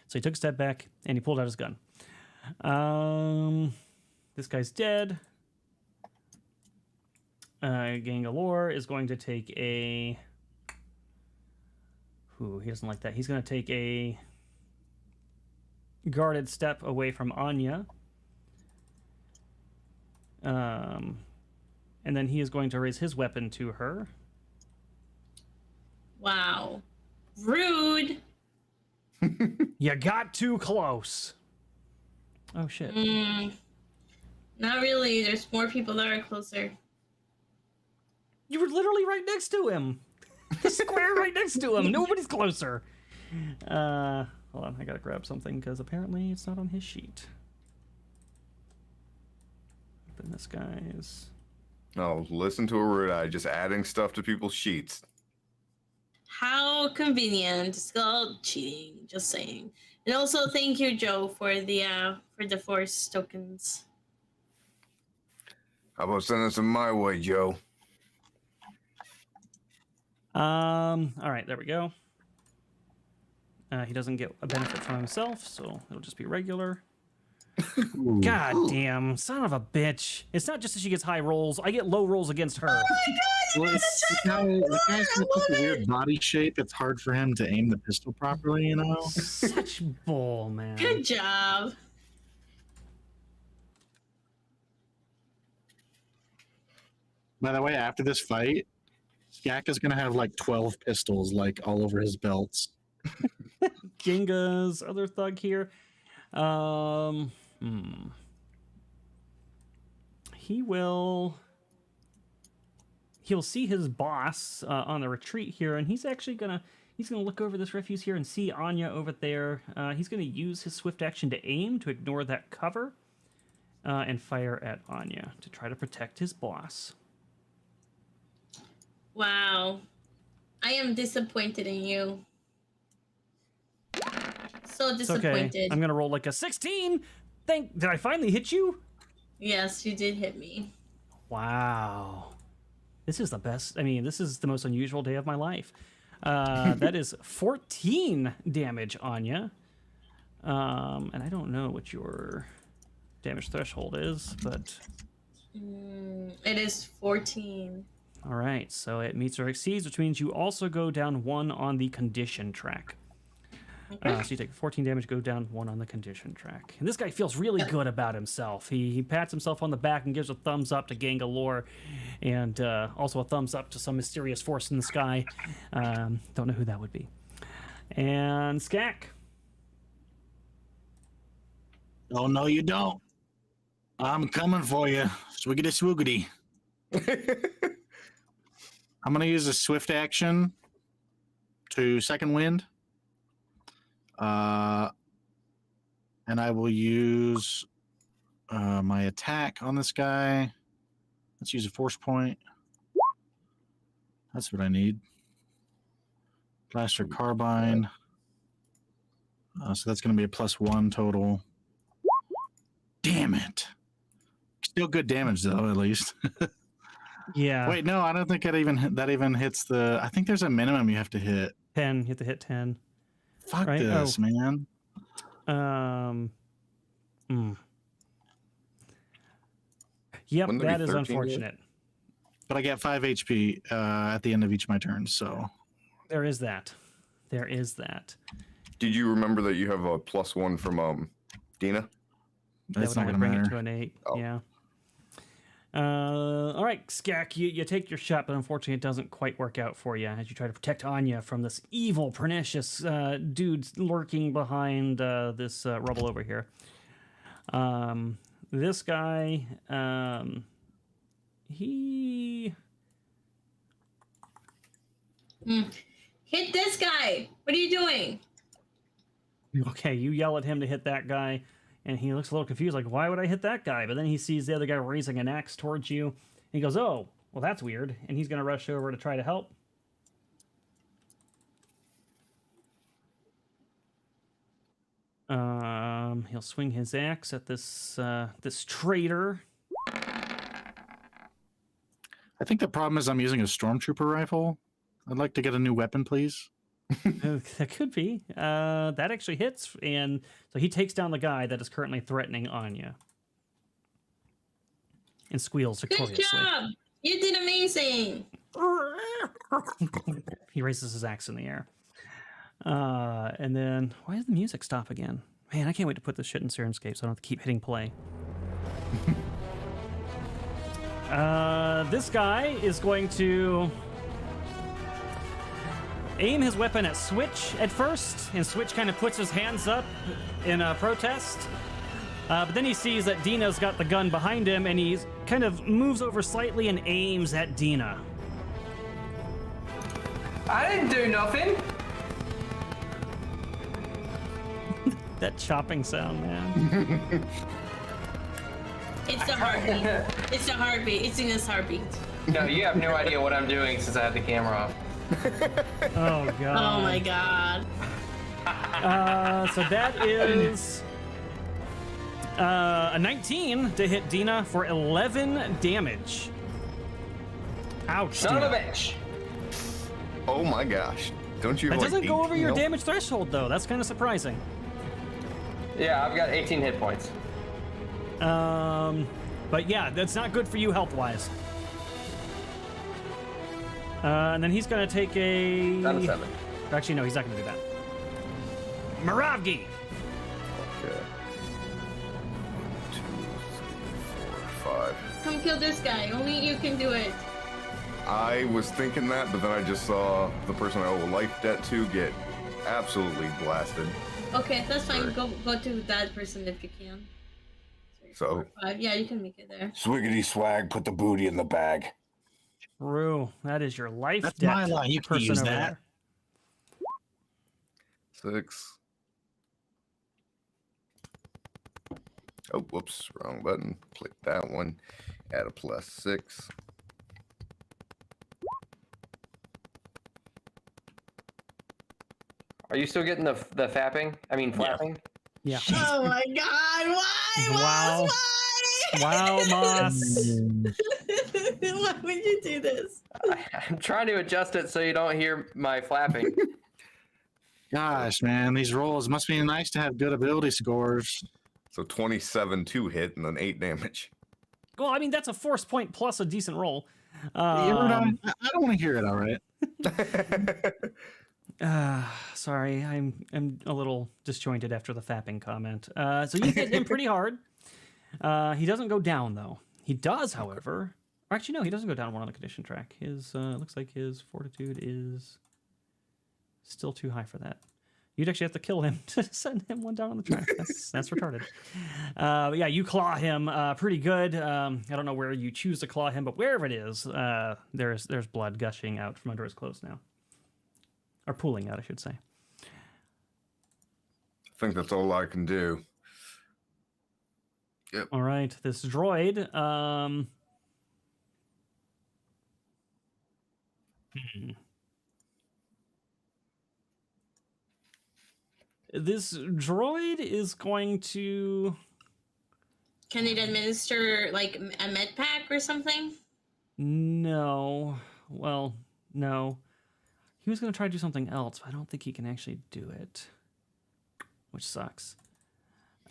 So he took a step back and he pulled out his gun. This guy's dead. Gangalore is going to take a. Ooh, he doesn't like that. He's going to take a guarded step away from Anya. And then he is going to raise his weapon to her. Wow. Rude. You got too close. Oh, shit. Not really. There's more people that are closer. You were literally right next to him. The square right next to him. Nobody's closer. Hold on. I got to grab something because apparently it's not on his sheet. Open this guy's. Oh, listen to Erudi just adding stuff to people's sheets. How convenient. It's called cheating. Just saying. And also, thank you, Joe, for the force tokens. How about sending some my way, Joe? All right, there we go. He doesn't get a benefit from himself, so it'll just be regular. Ooh. God damn, son of a bitch. It's not just that she gets high rolls. I get low rolls against her. Well, the guy's got such a weird body shape. It's hard for him to aim the pistol properly, you know? Such bull, man. Good job. By the way, after this fight, Yak is gonna have like 12 pistols like all over his belts. Jenga's other thug here. He'll see his boss on the retreat here, and he's actually gonna look over this refuse here and see Anya over there. He's gonna use his swift action to aim to ignore that cover and fire at Anya to try to protect his boss. Wow. I am disappointed in you. So It's disappointed. okay. I'm gonna roll like a 16. Did I finally hit you? Yes, you did hit me. Wow. This is the best. I mean, this is the most unusual day of my life. That is 14 damage, Anya. And I don't know what your damage threshold is, but... It is 14. All right, so it meets or exceeds, which means you also go down 1 on the condition track. So you take 14 damage, go down 1 on the condition track. And this guy feels really good about himself. He pats himself on the back and gives a thumbs up to Gangalore, and also a thumbs up to some mysterious force in the sky. Don't know who that would be. And Skak. Oh, no, you don't. I'm coming for you. Swiggity swoogity. I'm going to use a swift action to second wind. And I will use my attack on this guy. Let's use a force point. That's what I need. Blaster carbine. So that's going to be a +1 total. Damn it. Still good damage, though, at least. Yeah. Wait, no, I don't think that even hits the. I think there's a minimum you have to hit. 10. You have to hit 10. Fuck Right? this, man. Yep, Wouldn't there that be is 13 unfortunate. But I get 5 HP at the end of each of my turns, so. There is that. There is that. Did you remember that you have a +1 from Dina? That's That not would going to only bring it matter. to an 8. Oh. Yeah. All right, Skak, you take your shot, but unfortunately it doesn't quite work out for you as you try to protect Anya from this evil, pernicious dude lurking behind this rubble over here. This guy, he... Hit this guy. What are you doing? Okay, you yell at him to hit that guy, and he looks a little confused, like, why would I hit that guy? But then he sees the other guy raising an axe towards you, and he goes, oh, well, that's weird, and he's going to rush over to try to help. He'll swing his axe at this this traitor. I think the problem is I'm using a stormtrooper rifle. I'd like to get a new weapon, please. That could be. That actually hits, and so he takes down the guy that is currently threatening Anya. And squeals Good victoriously. job. You did amazing. He raises his axe in the air. And then, why does the music stop again? Man, I can't wait to put this shit in Sirenscape so I don't have to keep hitting play. This guy is going to aim his weapon at Switch at first, and Switch kind of puts his hands up in a protest. But then he sees that Dina's got the gun behind him, and he kind of moves over slightly and aims at Dina. I didn't do nothing. That chopping sound, man. It's the heartbeat. It's the heartbeat. It's in his heartbeat. No, you have no idea what I'm doing since I have the camera off. Oh, God. Oh my god. So that is a 19 to hit Dina for 11 damage. Ouch, Son of a Dina. bitch. Oh my gosh! Don't you? That have doesn't go over 18 your health? damage threshold, though. That's kind of surprising. Yeah, I've got 18 hit points. But yeah, that's not good for you health-wise. And then he's going to take a... Down to 7. Actually, no, he's not going to do that. Maravgi! Okay. 1, 2, 3, 4, 5. Come kill this guy. Only you can do it. I was thinking that, but then I just saw the person I owe a life debt to get absolutely blasted. Okay, that's fine. Sure. Go to that person if you can. 3, So- 4, 5. Yeah, you can make it there. Swiggity swag, put the booty in the bag. True. That is your life That's debt my line. You can person use over that. there. 6. Oh, whoops, wrong button. Click that one. Add a +6. Are you still getting the fapping? I mean, flapping? Yeah. Oh my god, why? Wow. Why? Wow, Moss. Why would you do this? I'm trying to adjust it so you don't hear my flapping. Gosh, man, these rolls must be nice to have good ability scores. So 27 to hit and then 8 damage. Well, I mean, that's a force point plus a decent roll. I don't want to hear it, all right? Sorry, I'm a little disjointed after the fapping comment. So you hit him pretty hard. He doesn't go down, though. He does, however... Or actually, no, he doesn't go down one on the condition track. His looks like his fortitude is still too high for that. You'd actually have to kill him to send him one down on the track. That's retarded. But yeah, you claw him pretty good. I don't know where you choose to claw him, but wherever it is, there's blood gushing out from under his clothes now. Or pooling out, I should say. I think that's all I can do. Yep. All right, this droid. This droid is going to... Can it administer like a med pack or something? No. Well, no. He was going to try to do something else, but I don't think he can actually do it, which sucks.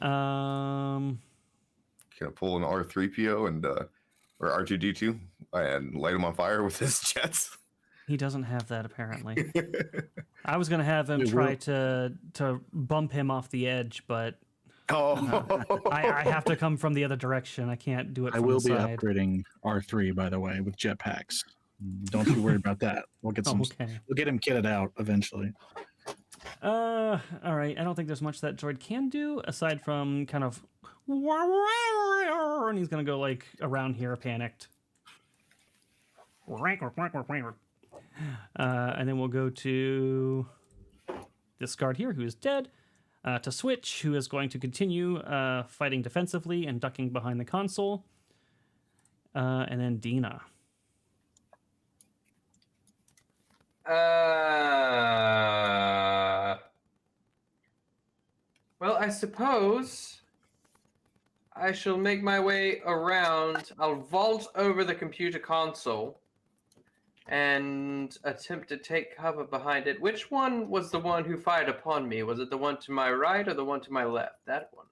Can I pull an R3PO and or R2D2 and light him on fire with his jets? He doesn't have that apparently. I was going to have him We try will- to bump him off the edge, but Oh, I have to come from the other direction. I can't do it I from will the be side. upgrading R3, by the way, with jetpacks. Don't you worry about that. We'll get some. Okay. We'll get him kitted out eventually. All right. I don't think there's much that droid can do aside from kind of, and he's gonna go like around here, panicked. And then we'll go to this guard here, who is dead. To Switch, who is going to continue fighting defensively and ducking behind the console. And then Dina. Well, I suppose I shall make my way around. I'll vault over the computer console and attempt to take cover behind it. Which one was the one who fired upon me? Was it the one to my right or the one to my left? That one.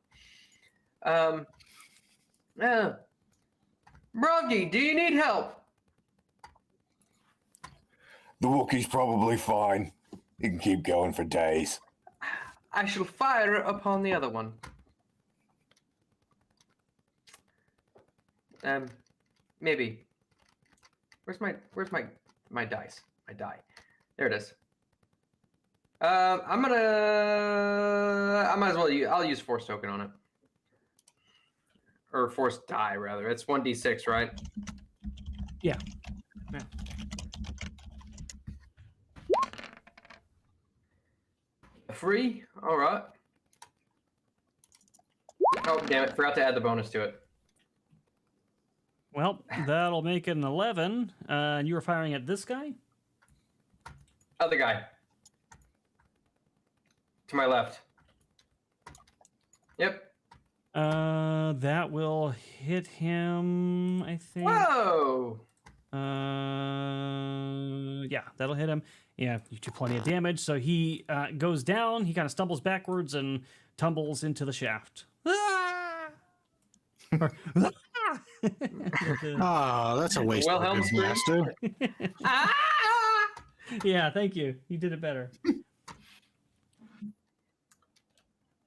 Broggy, do you need help? The Wookiee's probably fine. He can keep going for days. I shall fire upon the other one. Maybe. Where's my dice? My die. There it is. I might as well I'll use force token on it. Or force die rather. It's 1d6, right? Yeah. Free? Alright. Oh, damn it. Forgot to add the bonus to it. Well, that'll make it an 11. And you were firing at this guy? Other guy. To my left. Yep. That will hit him, I think. Whoa! Yeah, that'll hit him. Yeah, you do plenty of damage. So he goes down. He kind of stumbles backwards and tumbles into the shaft. Ah, that's a waste of a Wilhelm good scream. master. Ah! Yeah, thank you. You did it better.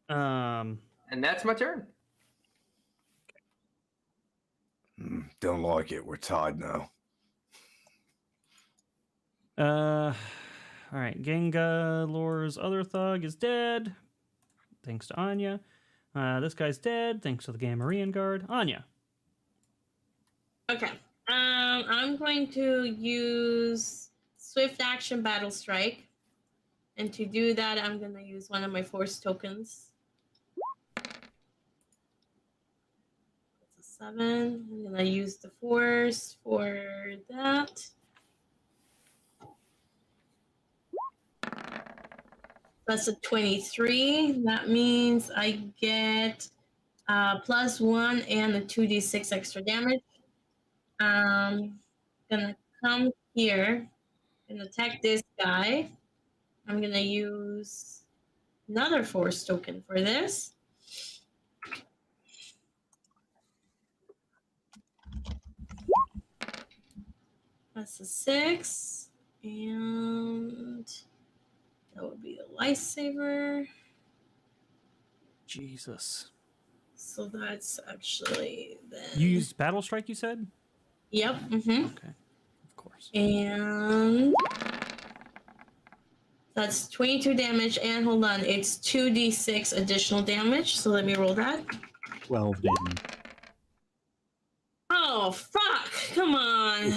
And that's my turn. Don't like it. We're tied now. All right. Gengalor's other thug is dead. Thanks to Anya. This guy's dead. Thanks to the Gamorrean guard. Anya. Okay. I'm going to use Swift Action Battle Strike. And to do that, I'm going to use one of my Force tokens. That's a 7. I'm going to use the Force for that. That's a 23. That means I get +1 and a 2d6 extra damage. Gonna come here and attack this guy. I'm gonna use another Force token for this. That's a 6, and that would be a lifesaver. Jesus. So that's actually then. You used Battle Strike, you said? Yep. Mm-hmm. Okay. Of course. And that's 22 damage. And hold on, it's 2d6 additional damage. So let me roll that. 12 damage. Oh, fuck. Come on.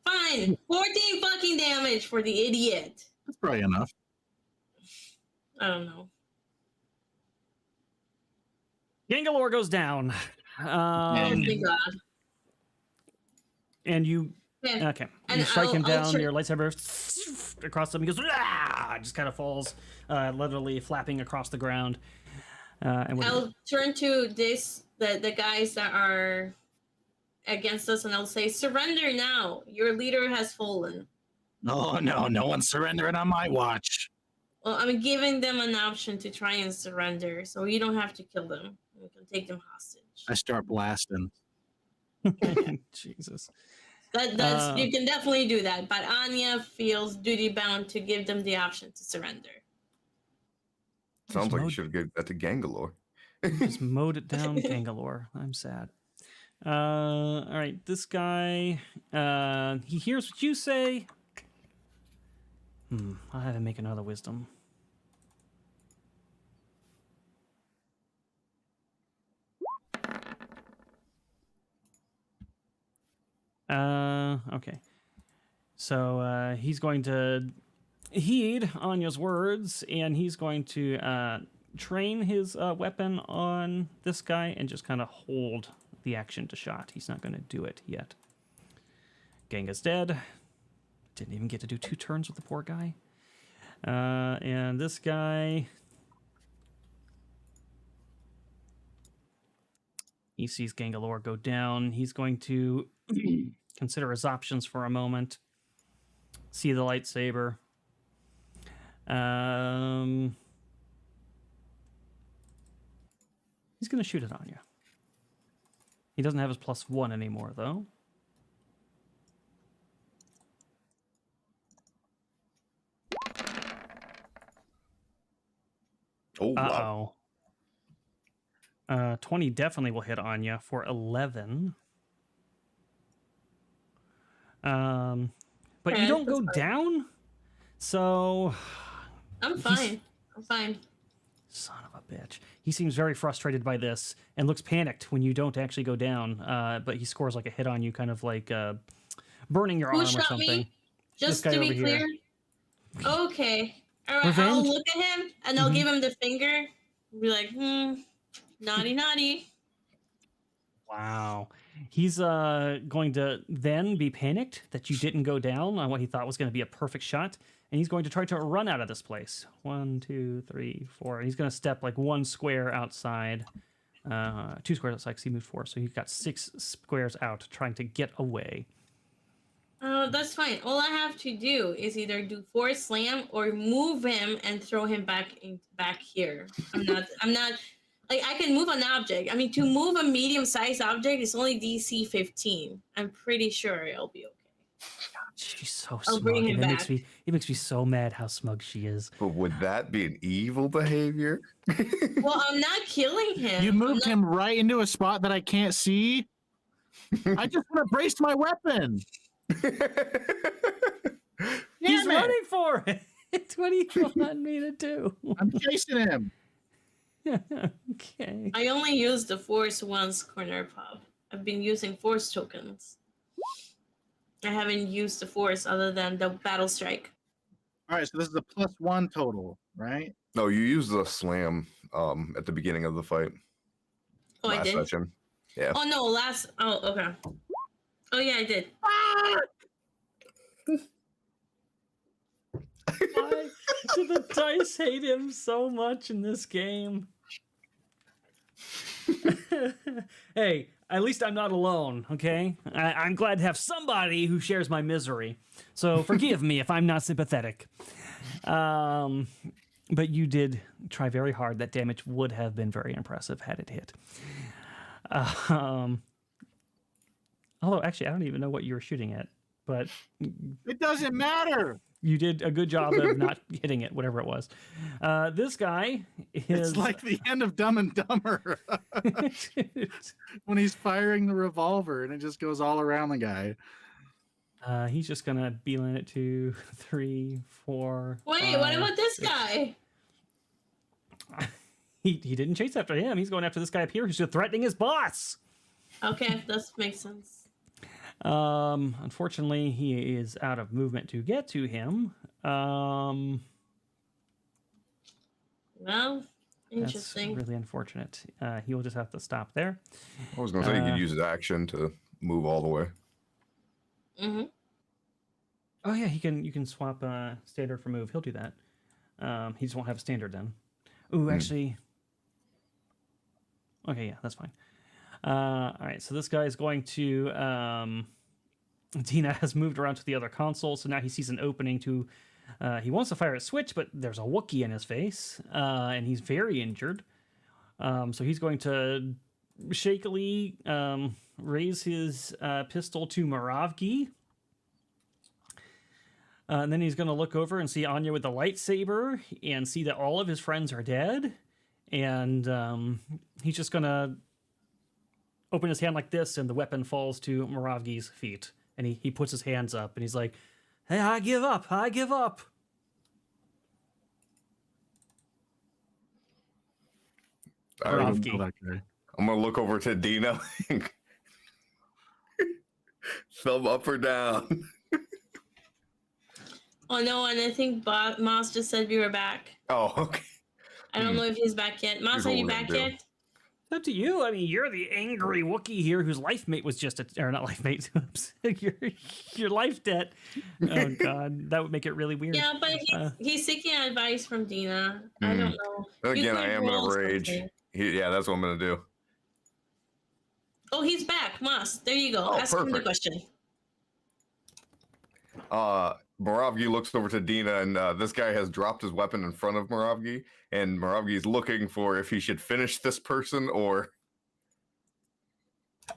Fine. 14 fucking damage for the idiot. That's probably enough. I don't know. Gangalore goes down. Oh, thank God. And you... Yeah. Okay. And You strike him I'll down, your lightsaber across him. He goes... "Ah!" Just kind of falls, literally flapping across the ground. And what do you do? I'll turn to the guys that are against us, and I'll say, "Surrender now. Your leader has fallen." No, no one's surrendering on my watch. Well, I'm giving them an option to try and surrender, so you don't have to kill them. We can take them hostage. I start blasting. Jesus. That's you can definitely do that, but Anya feels duty bound to give them the option to surrender. Sounds like you should have given that to Gangalore. Just mowed it down, Gangalore. I'm sad. All right, this guy, he hears what you say. I'll have him make another wisdom. Okay. So, he's going to heed Anya's words, and he's going to, train his, weapon on this guy and just kind of hold the action to shot. He's not going to do it yet. Genga's dead. Didn't even get to do 2 turns with the poor guy. And this guy... He sees Gangalore go down. He's going to consider his options for a moment. See the lightsaber. He's going to shoot it on you. He doesn't have his +1 anymore, though. Oh, wow. Uh-oh. 20 definitely will hit Anya for 11. But you don't go down? So... I'm fine. I'm fine. Son of a bitch. He seems very frustrated by this and looks panicked when you don't actually go down. But he scores like a hit on you, kind of like burning your arm or something. Me? Just to be clear? Okay. All right, Revenge? I'll look at him and I'll give him the finger. Be like, naughty, naughty. Wow. He's going to then be panicked that you didn't go down on what he thought was going to be a perfect shot. And he's going to try to run out of this place. 1, 2, 3, 4. And he's going to step like 1 square outside. 2 squares outside because he moved 4. So he's got 6 squares out trying to get away. That's fine. All I have to do is either do force slam or move him and throw him back here. I'm not like I can move an object. I mean, to move a medium-sized object is only DC 15. I'm pretty sure it'll be okay. She's so I'll smug. bring him back. It makes me so mad how smug she is. But would that be an evil behavior? Well, I'm not killing him. You moved him right into a spot that I can't see. I just want to brace my weapon. He's running for it. It's what he wanted me to do. I'm chasing him. Okay. I only used the force once, corner pop. I've been using force tokens. I haven't used the force other than the battle strike. All right, so this is a +1 total, right? No, you used the slam at the beginning of the fight. Oh, I did? Session. Yeah. Oh, no, Oh, okay. Oh, yeah, I did. Why do the dice hate him so much in this game? Hey, at least I'm not alone, okay? I'm glad to have somebody who shares my misery. So forgive me if I'm not sympathetic. But you did try very hard. That damage would have been very impressive had it hit. Although, actually, I don't even know what you were shooting at. But it doesn't matter. You did a good job of not hitting it, whatever it was. This guy is... It's like the end of Dumb and Dumber. When he's firing the revolver and it just goes all around the guy. He's just going to beeline it 2, 3, 4... Wait, 5, what about this 6. guy? He didn't chase after him. He's going after this guy up here who's threatening his boss. Okay, that makes sense. Unfortunately, he is out of movement to get to him. Well, interesting. That's really unfortunate. He will just have to stop there. I was going to say you could use his action to move all the way. Mm-hmm. Oh yeah, you can swap standard for move. He'll do that. He just won't have a standard then. Ooh, actually. Okay, yeah, that's fine. All right, so this guy is going to. Dina has moved around to the other console, so now he sees an opening to. He wants to fire a switch, but there's a Wookiee in his face, and he's very injured. So he's going to shakily raise his pistol to Moravgi. And then he's going to look over and see Anya with the lightsaber and see that all of his friends are dead. And he's just going to open his hand like this, and the weapon falls to Moravgi's feet. And he puts his hands up, and he's like, "Hey, I give up. I give up." Moravgi. I'm going to look over to Dina. Thumb up or down? Oh no, and I think Moss just said we were back. Oh, okay. I don't know if he's back yet. Moss, are you back yet? It's up to you. I mean, you're the angry Wookiee here whose life mate was just or not life mate. Oops. your life debt. Oh god, that would make it really weird. Yeah, but he's seeking advice from Dina. I don't know. Again, I am in a rage. Something. Yeah, that's what I'm going to do. Oh, he's back, Moss. There you go. Oh, Ask him the perfect. question. Moravgi looks over to Dina, and this guy has dropped his weapon in front of Moravgi, and Moravgi's looking for if he should finish this person or...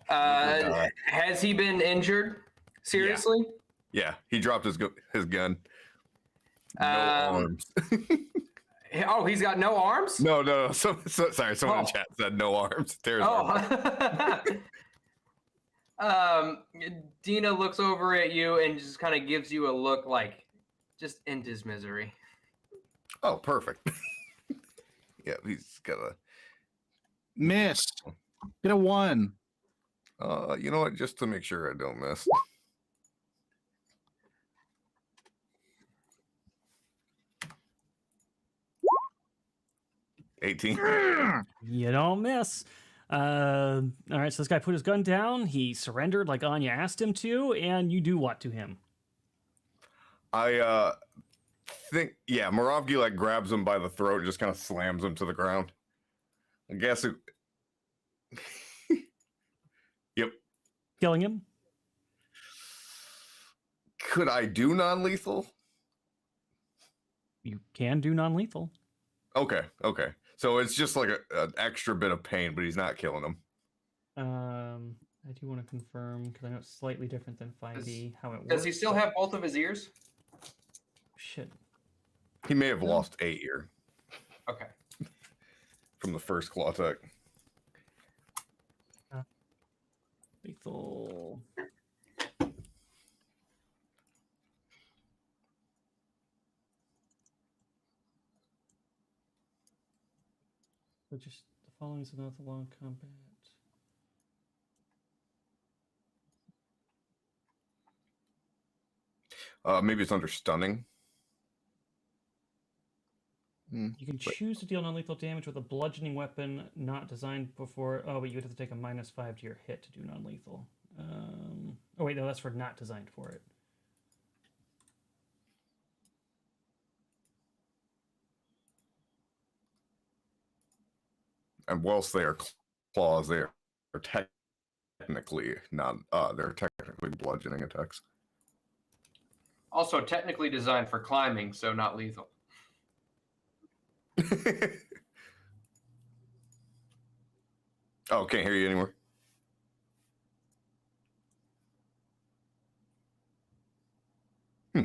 Has he been injured? Seriously? Yeah, he dropped his gun. No arms. Oh, he's got no arms? No. Sorry, someone in chat said no arms. There's arms. Dina looks over at you and just kind of gives you a look like, just end his misery. Oh, perfect. Yeah, he's got a... Miss. Get a 1. You know what? Just to make sure I don't miss. $18. You don't miss. All right, so this guy put his gun down. He surrendered like Anya asked him to, and you do what to him? I think, yeah, Moravgi like grabs him by the throat and just kind of slams him to the ground. I guess it... Yep. Killing him? Could I do non-lethal? You can do non-lethal. Okay. So it's just like an extra bit of pain, but he's not killing him. I do want to confirm, because I know it's slightly different than 5e, how it works. Does he still have both of his ears? Shit. He may have lost a ear Okay. from the first claw attack. Lethal. So just the following is not the long combat. Maybe it's under stunning. You can choose to deal non-lethal damage with a bludgeoning weapon not designed before. Oh, but you would have to take a -5 to your hit to do non-lethal. Oh wait, no, that's for not designed for it. And whilst they are claws, they are technically not. They're technically bludgeoning attacks. Also technically designed for climbing, so not lethal. Oh, can't hear you anymore. Yeah,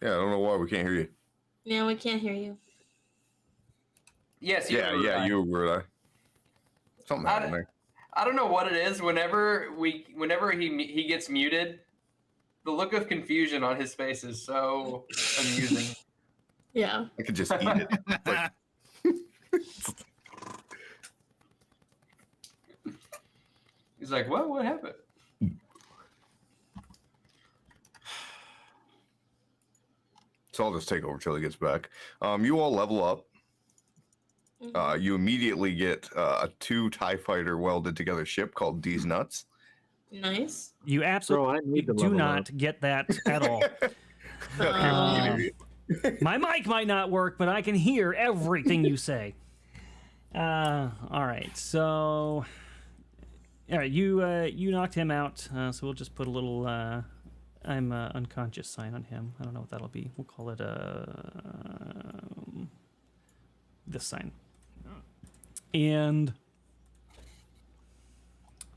I don't know why we can't hear you. Yeah, we can't hear you. Yes. Yeah, you were. Something happened there. I don't know what it is. Whenever he gets muted, the look of confusion on his face is so amusing. Yeah. I could just eat it. Like... He's like, "What? What happened?" So I'll just take over till he gets back. You all level up. You immediately get a 2 TIE fighter welded together ship called D's Nuts. Nice. You absolutely do not get that at all. My mic might not work, but I can hear everything you say. All right, so All right, you knocked him out, so we'll just put a little I'm unconscious sign on him. I don't know what that'll be. We'll call it this sign. And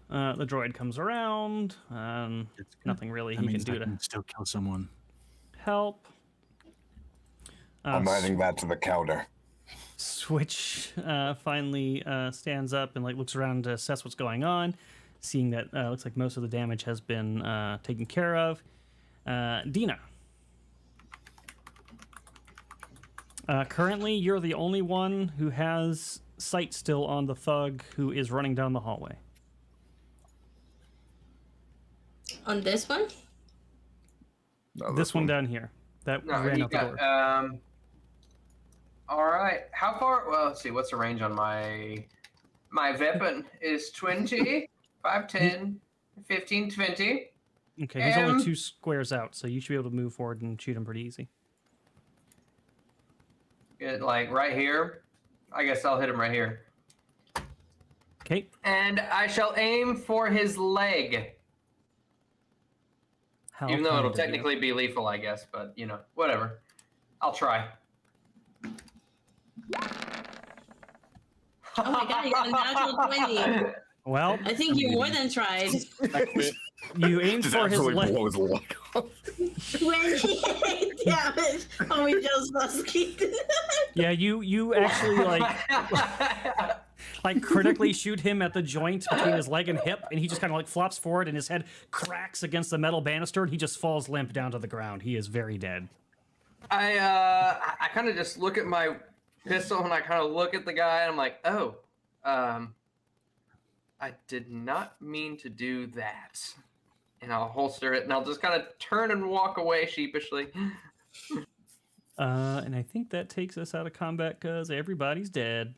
the droid comes around. Nothing really he can do to still kill someone. help. I'm adding that to the counter. Switch finally stands up and looks around to assess what's going on, seeing that looks like most of the damage has been taken care of. Dina. Currently, you're the only one who has sight still on the thug who is running down the hallway. On this one? No, This one down here. That ran out the door. All right. How far? Well, let's see. What's the range on my weapon? Is 20, 5, 10, 15, 20. Okay, he's only 2 squares out, so you should be able to move forward and shoot him pretty easy. Get right here. I guess I'll hit him right here. Okay. And I shall aim for his leg. How Even though it'll kind of you. technically be lethal, I guess. But, whatever. I'll try. Oh my god, you got a natural 20. Well, I think you more than tried. you aimed Just for his absolutely leg. blow his leg off. 28 damage. Oh, we just lost Keith. Yeah, you actually like critically shoot him at the joint between his leg and hip, and he just kind of flops forward, and his head cracks against the metal banister, and he just falls limp down to the ground. He is very dead. I kind of just look at my pistol and I kind of look at the guy and I'm like, oh, I did not mean to do that. And I'll holster it and I'll just kind of turn and walk away sheepishly. And I think that takes us out of combat because everybody's dead.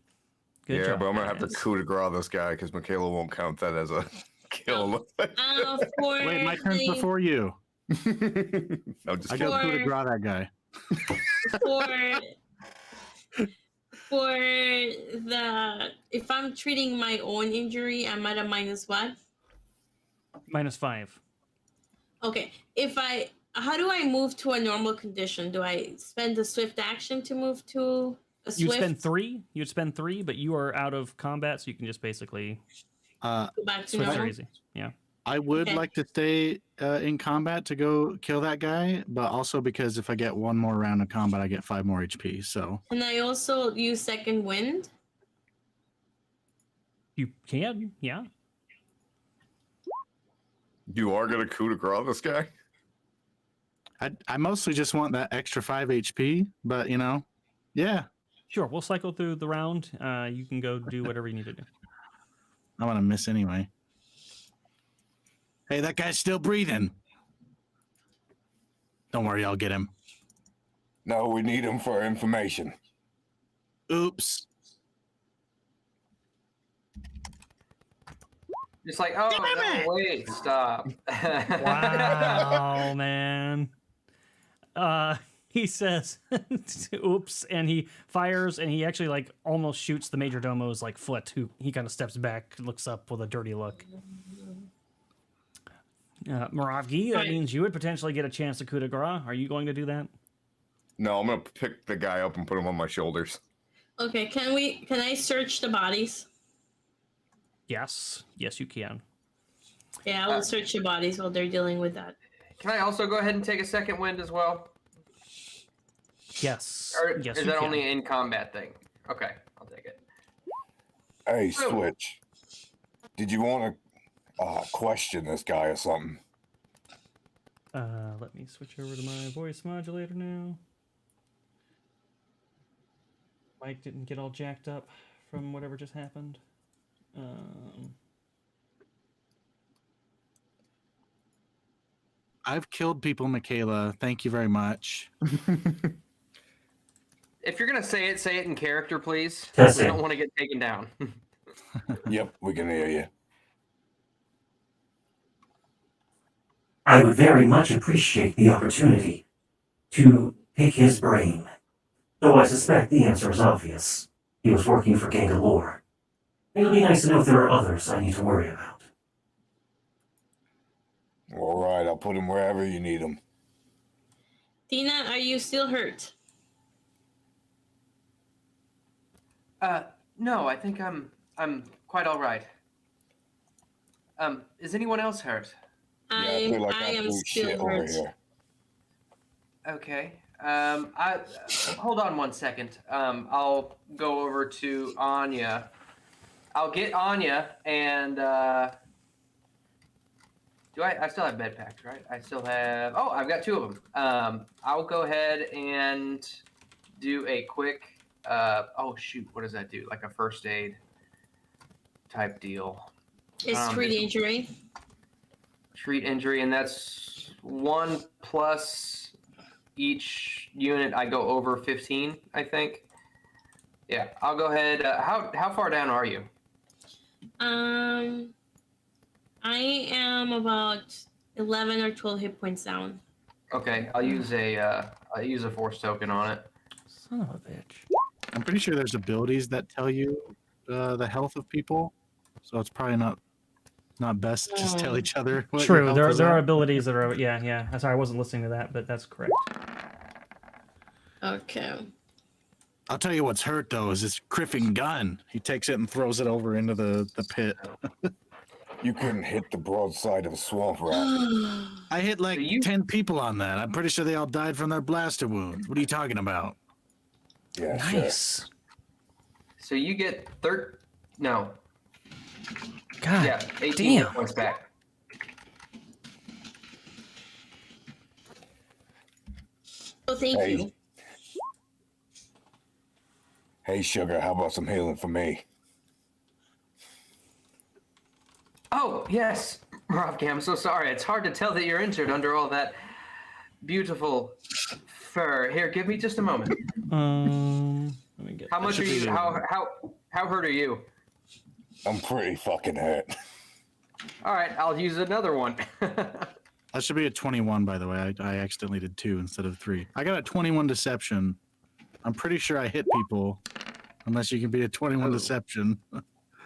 Good Yeah, job, but I'm gonna have to guys. coup de grace this guy because Michaela won't count that as a kill. Wait, my turn's before you. I'm just I kidding. got coup de grace that guy. For the if I'm treating my own injury, I'm at a minus what? -5. Okay. How do I move to a normal condition? Do I spend a swift action to move to a You'd swift? spend 3. You'd spend 3, but you are out of combat, so you can just basically Go back to switch normal? very easy. Yeah. I would Okay. like to stay in combat to go kill that guy, but also because if I get one more round of combat, I get 5 more HP. So And I also use second wind. You can, yeah. You are gonna coup de grace this guy? I mostly just want that extra 5 HP, but yeah, Sure, we'll cycle through the round. You can go do whatever you need to do. I'm gonna miss anyway. Hey, that guy's still breathing. Don't worry, I'll get him. No, we need him for information. Oops. Just like, oh, no, wait, stop. Wow, man. He says, oops, and he fires, and he actually almost shoots the major domo's foot, who he kind of steps back, looks up with a dirty look. Moravgi, that Right. means you would potentially get a chance to coup de grace. Are you going to do that? No, I'm gonna pick the guy up and put him on my shoulders. Okay, can I search the bodies? Yes. Yes, you can. Yeah, I will search the bodies while they're dealing with that. Can I also go ahead and take a second wind as well? Yes. Or Yes, is you that can. only an in combat thing? Okay, I'll take it. Hey, Oh. Switch. Did you want to question this guy or something? Let me switch over to my voice modulator now. Mike didn't get all jacked up from whatever just happened. I've killed people, Michaela. Thank you very much. If you're gonna say it in character, please. Testing. We don't want to get taken down. Yep, we can hear you. I would very much appreciate the opportunity to pick his brain. Though I suspect the answer is obvious. He was working for Gangalore. It'll be nice to know if there are others I need to worry about. All right, I'll put him wherever you need him. Tina, are you still hurt? No, I think I'm quite all right. Is anyone else hurt? I feel like I am absolute still shit over hurt. here. Okay. I hold on one second. I'll go over to Anya. I'll get Anya and do I still have med packs, right? I still have. Oh, I've got 2 of them. I'll go ahead and do a quick. Oh shoot, what does that do? Like a first aid type deal. It's treat injury. Treat injury, and that's 1 plus each unit. I go over 15, I think. Yeah, I'll go ahead. How far down are you? I am about 11 or 12 hit points down. Okay, I'll use a force token on it. Son of a bitch. I'm pretty sure there's abilities that tell you the health of people, so it's probably not best to just tell each other. What your True. health There is are at. abilities that are yeah. I'm sorry, I wasn't listening to that, but that's correct. Okay. I'll tell you what's hurt though is this criffing gun. He takes it and throws it over into the pit. You couldn't hit the broadside of a swamp rat. I hit like So you- 10 people on that. I'm pretty sure they all died from their blaster wounds. What are you talking about? Yeah, sure. Nice. So you get no. God. Yeah, 18 hit damn. points back. Oh, thank Hey. you. Hey, Sugar, how about some healing for me? Oh, yes, Rovka, I'm so sorry. It's hard to tell that you're injured under all that beautiful fur. Here, give me just a moment. Let me get. How much are you? How hurt are you? I'm pretty fucking hurt. All right, I'll use another one. That should be a 21, by the way. I accidentally did 2 instead of 3. I got a 21 deception. I'm pretty sure I hit people, unless you can be a 21 Oh. deception.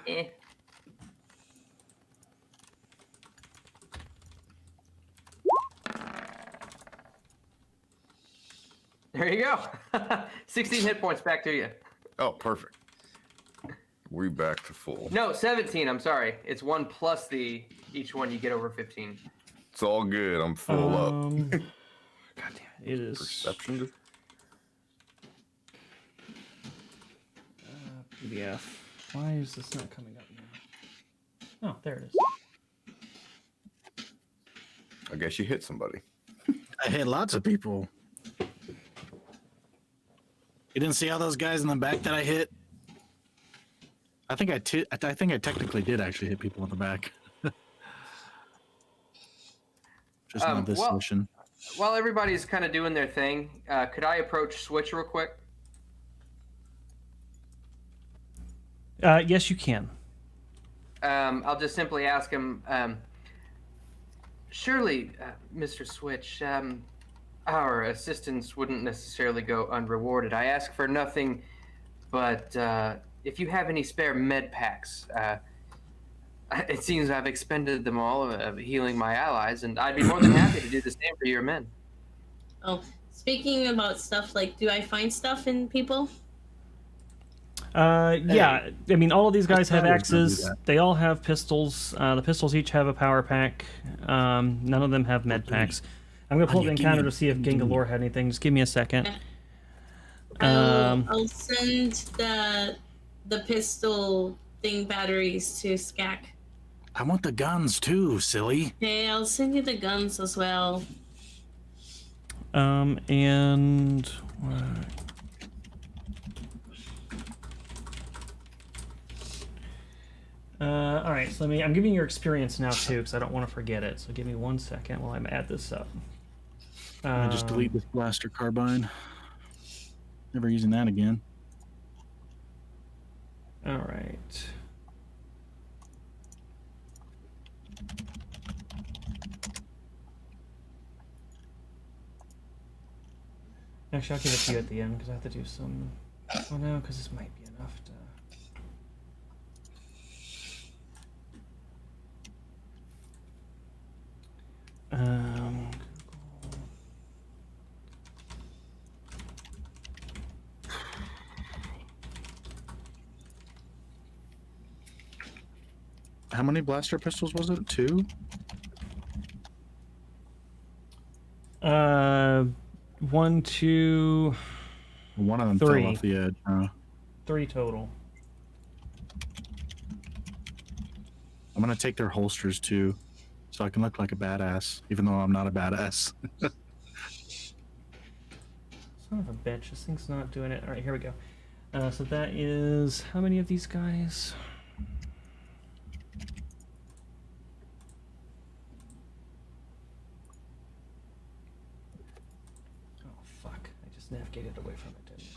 Eh. There you go. 16 hit points back to you. Oh, perfect. We back to full. No, 17. I'm sorry. It's 1 plus each one you get over 15. It's all good. I'm full up. God damn it! It is. Perception. PDF. Why is this not coming up now? Oh, there it is. I guess you hit somebody. I hit lots of people. You didn't see all those guys in the back that I hit? I think I technically did actually hit people in the back. Just not this mission. While everybody's kind of doing their thing, could I approach Switch real quick? Yes, you can. I'll just simply ask him, surely, Mr. Switch, our assistance wouldn't necessarily go unrewarded. I ask for nothing but if you have any spare med packs. It seems I've expended them all healing my allies, and I'd be more than happy to do the same for your men. Oh, speaking about stuff, like, do I find stuff in people? Yeah, I mean, all of these guys have thought I was gonna do axes. that. They all have pistols. The pistols each have a power pack. None of them have med packs. I'm gonna pull up the encounter to see if Gingalore had anything. Just give me a second. I'll send the pistol thing batteries to Skak. I want the guns too, silly. Okay, I'll send you the guns as well. And all right. So I'm giving you your experience now too, because I don't want to forget it. So give me 1 second while I add this up. I just delete this blaster carbine. Never using that again. All right. Actually, I'll give it to you at the end because I have to do some. Oh no, because this might be enough to. Um, How many blaster pistols was it? 2? One, two, One of them 3. fell off the edge. 3 total. I'm gonna take their holsters too, so I can look like a badass, even though I'm not a badass. Son of a bitch, this thing's not doing it. All right, here we go. So that is how many of these guys? Oh fuck! I just navigated away from it, didn't I?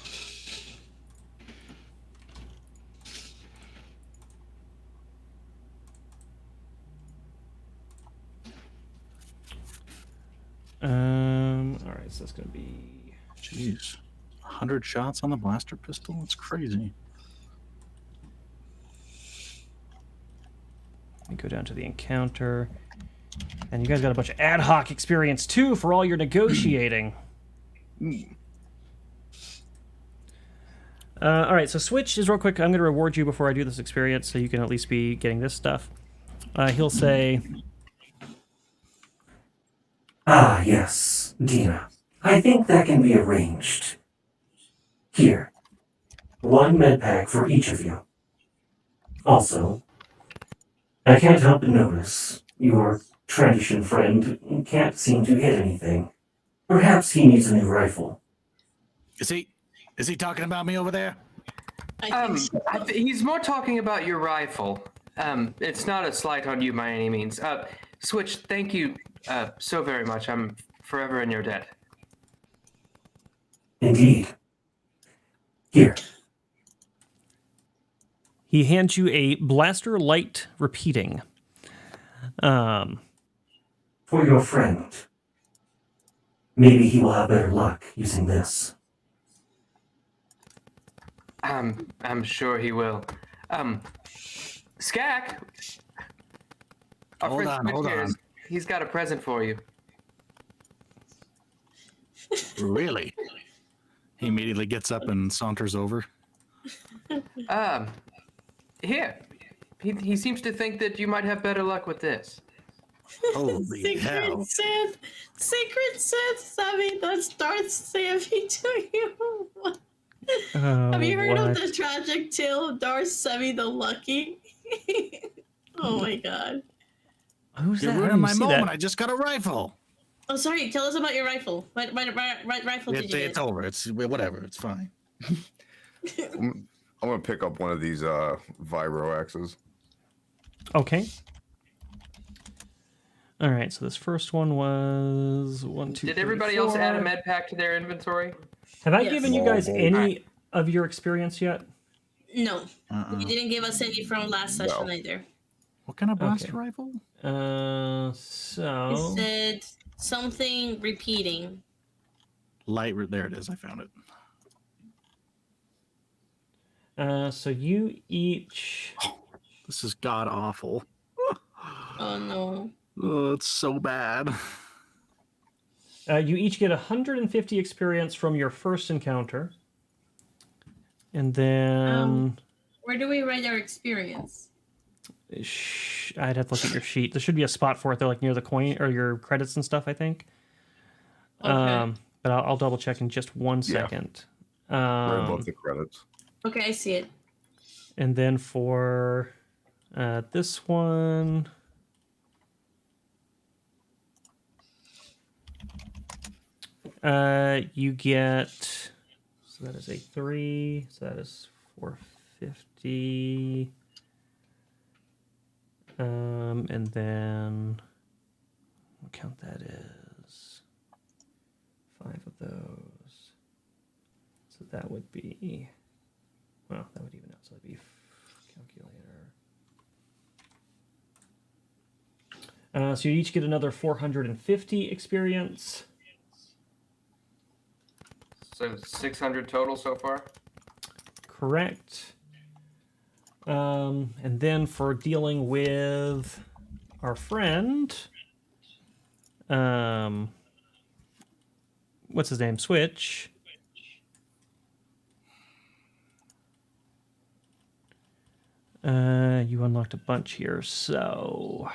All right, so that's gonna be. Jeez, 100 shots on the blaster pistol? That's crazy. Let me go down to the encounter, and you guys got a bunch of ad hoc experience too for all your negotiating. All right, so switch is real quick. I'm going to reward you before I do this experience, so you can at least be getting this stuff. He'll say, Ah, yes, Dina. I think that can be arranged. Here. 1 med pack for each of you. Also, I can't help but notice your tradition friend can't seem to hit anything. Perhaps he needs a new rifle. Is he talking about me over there? I think so. He's more talking about your rifle. It's not a slight on you by any means. Switch, thank you so very much. I'm forever in your debt. Indeed. Here. he hands you a blaster light repeating. For your friend. Maybe he will have better luck using this. I'm sure he will. Skak! Our Hold friend on, Switch hold here on. He's got a present for you. Really? He immediately gets up and saunters over. Here. He seems to think that you might have better luck with this. Holy hell. Secret Sith, Sevvy, that's Darth Sevvy to you. Have you heard of the tragic tale of Darth Sevvy the Lucky? Oh my god. Who's You're that? ruining my see moment. that? I just got a rifle. Oh, sorry. Tell us about your rifle. What rifle did you get? It's over. It's whatever. It's fine. I'm gonna pick up one of these vibro axes. Okay. All right, so this first one was 1, 2, Did 3, everybody else add a 4. med pack to their inventory? Have I Yes. given you guys any Alright. of your experience yet? No, you didn't give us any from last session either. What kind of blaster Okay. rifle? So It said something repeating. There it is. I found it. so you each. This is god awful. Oh no. Oh, it's so bad. You each get 150 experience from your first encounter. And then... Where do we write our experience? I'd have to look at your sheet. There should be a spot for it, though, like near the coin or your credits and stuff, I think. Okay. But I'll double check in just 1 second. Right above the credits. Okay, I see it. And then for this one... you get, so that is a 3, so that is 450. And then what count that is 5 of those. So that would be, well, that would even out. So that'd be calculator. So you each get another 450 experience. So 600 total so far? Correct. And then for dealing with our friend, what's his name? Switch. You unlocked a bunch here, so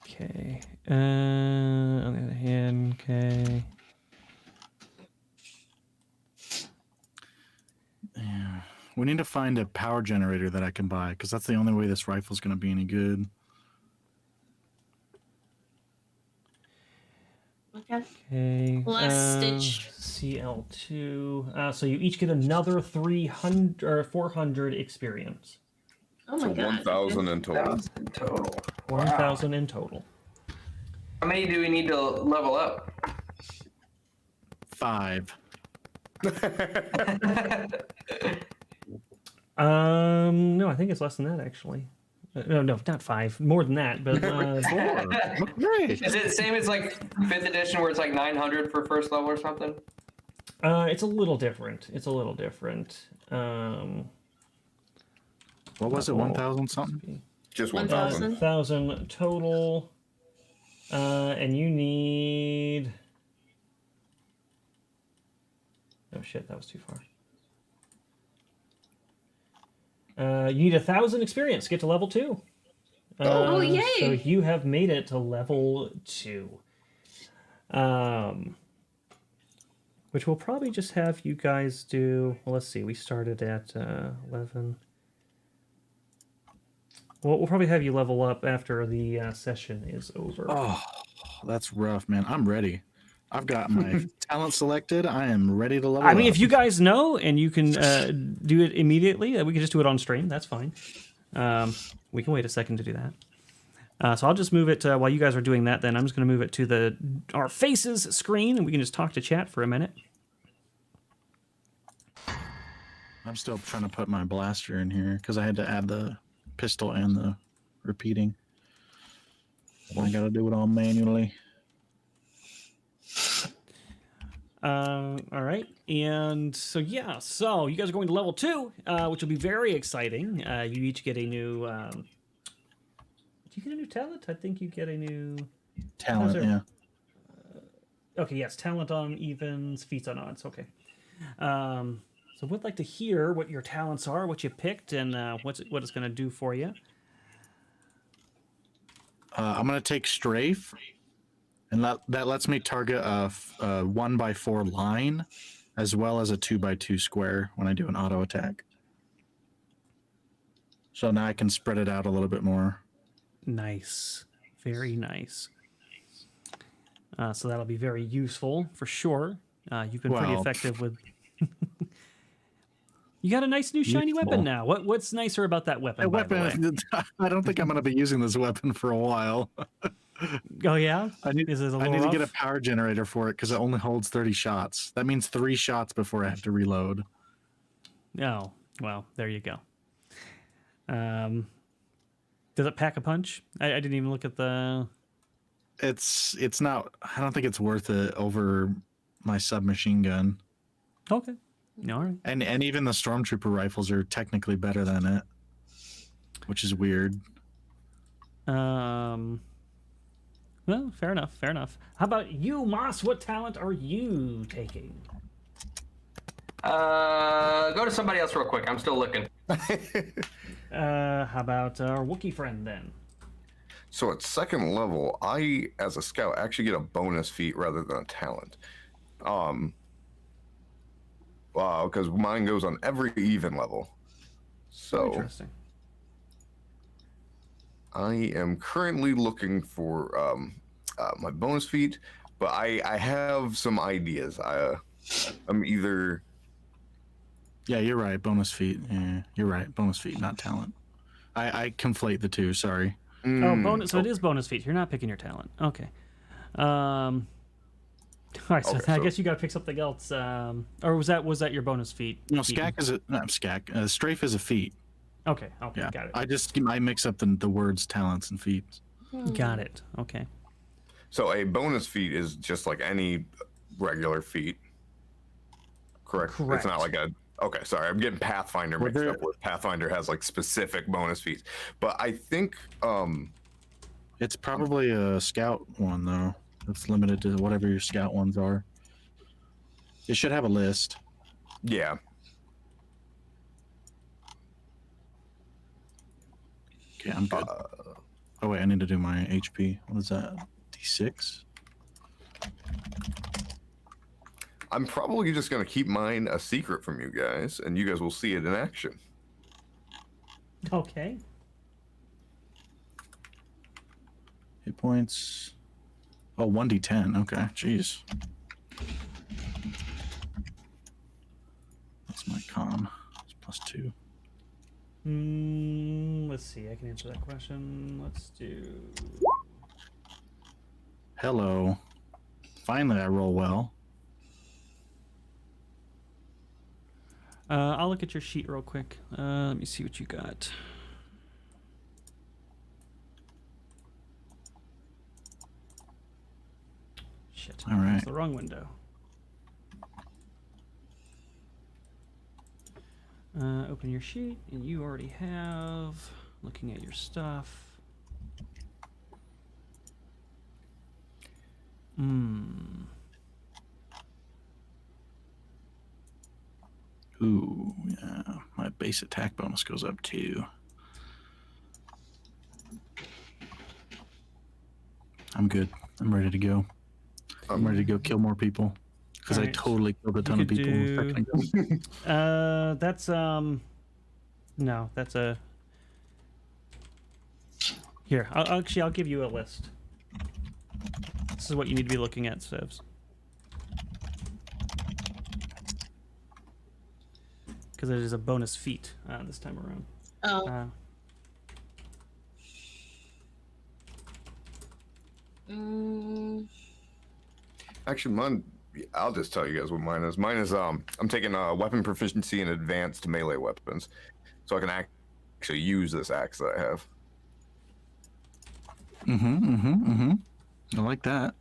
okay. On the other hand, okay. Yeah. We need to find a power generator that I can buy, because that's the only way this rifle's going to be any good. Okay. Okay. Last stitch. CL2. So you each get another 300 or 400 experience. Oh my So god. 1,000 in total. Total. 1,000 in total. How many do we need to level up? 5. No, I think it's less than that actually. No, not 5. More than that, but 4. Great. Is it the same as like 5th edition where it's like 900 for first level or something? it's a little different. What was it? 1,000 something? Just 1,000. 1,000. 1,000 total. And you need. Oh shit, that was too far. You need 1,000 experience to get to level 2. Oh, yay! So you have made it to level 2. Which we'll probably just have you guys do. Well, let's see. We started at 11. Well, we'll probably have you level up after the session is over. Oh, that's rough, man. I'm ready. I've got my talent selected. I am ready to level I mean, up. if you guys know and you can do it immediately, we can just do it on stream. That's fine. We can wait a second to do that. So I'll just move it while you guys are doing that. Then I'm just going to move it to our faces screen, and we can just talk to chat for a minute. I'm still trying to put my blaster in here because I had to add the pistol and the repeating. I got to do it all manually. All right, and so yeah, so you guys are going to level 2, which will be very exciting. You each get a new. Do you get a new talent? I think you get a new Talent, there- yeah. Okay, yes, talent on evens, feats on odds. Okay. So we'd like to hear what your talents are, what you picked, and what it's going to do for you. I'm going to take strafe, and that lets me target a 1x4 line, as well as a 2x2 square when I do an auto attack. So now I can spread it out a little bit more. Nice, very nice. So that'll be very useful for sure. You've been pretty Well, effective with. You got a nice new shiny Useful. weapon now. What's nicer about that weapon? A by the way? weapon. I don't think I'm going to be using this weapon for a while. Oh yeah. I need Is it a I little need to get a rough? power generator for it because it only holds 30 shots. That means 3 shots before I have to reload. Oh well, there you go. Does it pack a punch? I didn't even look at the. It's not. I don't think it's worth it over my submachine gun. Okay. All right. And even the stormtrooper rifles are technically better than it, which is weird. Well, fair enough. Fair enough. How about you, Moss? What talent are you taking? Go to somebody else real quick. I'm still looking. How about our Wookiee friend then? So at 2nd level, I, as a scout, actually get a bonus feat rather than a talent. Wow, because mine goes on every even level. So Interesting. I am currently looking for my bonus feat, but I have some ideas. I'm either... Yeah, you're right. Bonus feat. Yeah, you're right. Bonus feat, not talent. I conflate the two. Sorry. Oh, bonus. So it is bonus feat. You're not picking your talent. Okay. All right. So Okay, I so- guess you got to pick something else. Or was that your bonus feat? No, scac is a not scac. Strafe is a feat. Okay. Okay. Yeah, Got it. I mix up the words talents and feats. Got it. Okay. So a bonus feat is just like any regular feat. Correct? Correct. It's not like a... Okay, sorry. I'm getting Pathfinder Were mixed there- up with Pathfinder has like specific bonus feats. But I think... Yeah, It's probably a scout one though. It's limited to whatever your scout ones are. It should have a list. Yeah. Okay, I'm good. Oh wait, I need to do my HP. What is that? D6? I'm probably just going to keep mine a secret from you guys, and you guys will see it in action. Okay. Hit points. Oh, 1d10. Okay, jeez. That's my con. It's +2. Let's see. I can answer that question. Let's do. Hello. Finally, I roll well. I'll look at your sheet real quick. Let me see what you got. Shit. All right. It's the wrong window. Open your sheet, and you already have. Looking at your stuff. Ooh, yeah. My base attack bonus goes up too. I'm good. I'm ready to go. I'm ready to go kill more people. Because I Alright. totally killed a ton of could people. do- a second ago. That's no, that's a. Here, I'll give you a list. This is what you need to be looking at, Sevs. Because it is a bonus feat this time around. Oh. Actually, mine, I'll just tell you guys what mine is. Mine is, I'm taking weapon proficiency and advanced melee weapons. So I can actually use this axe that I have. I like that.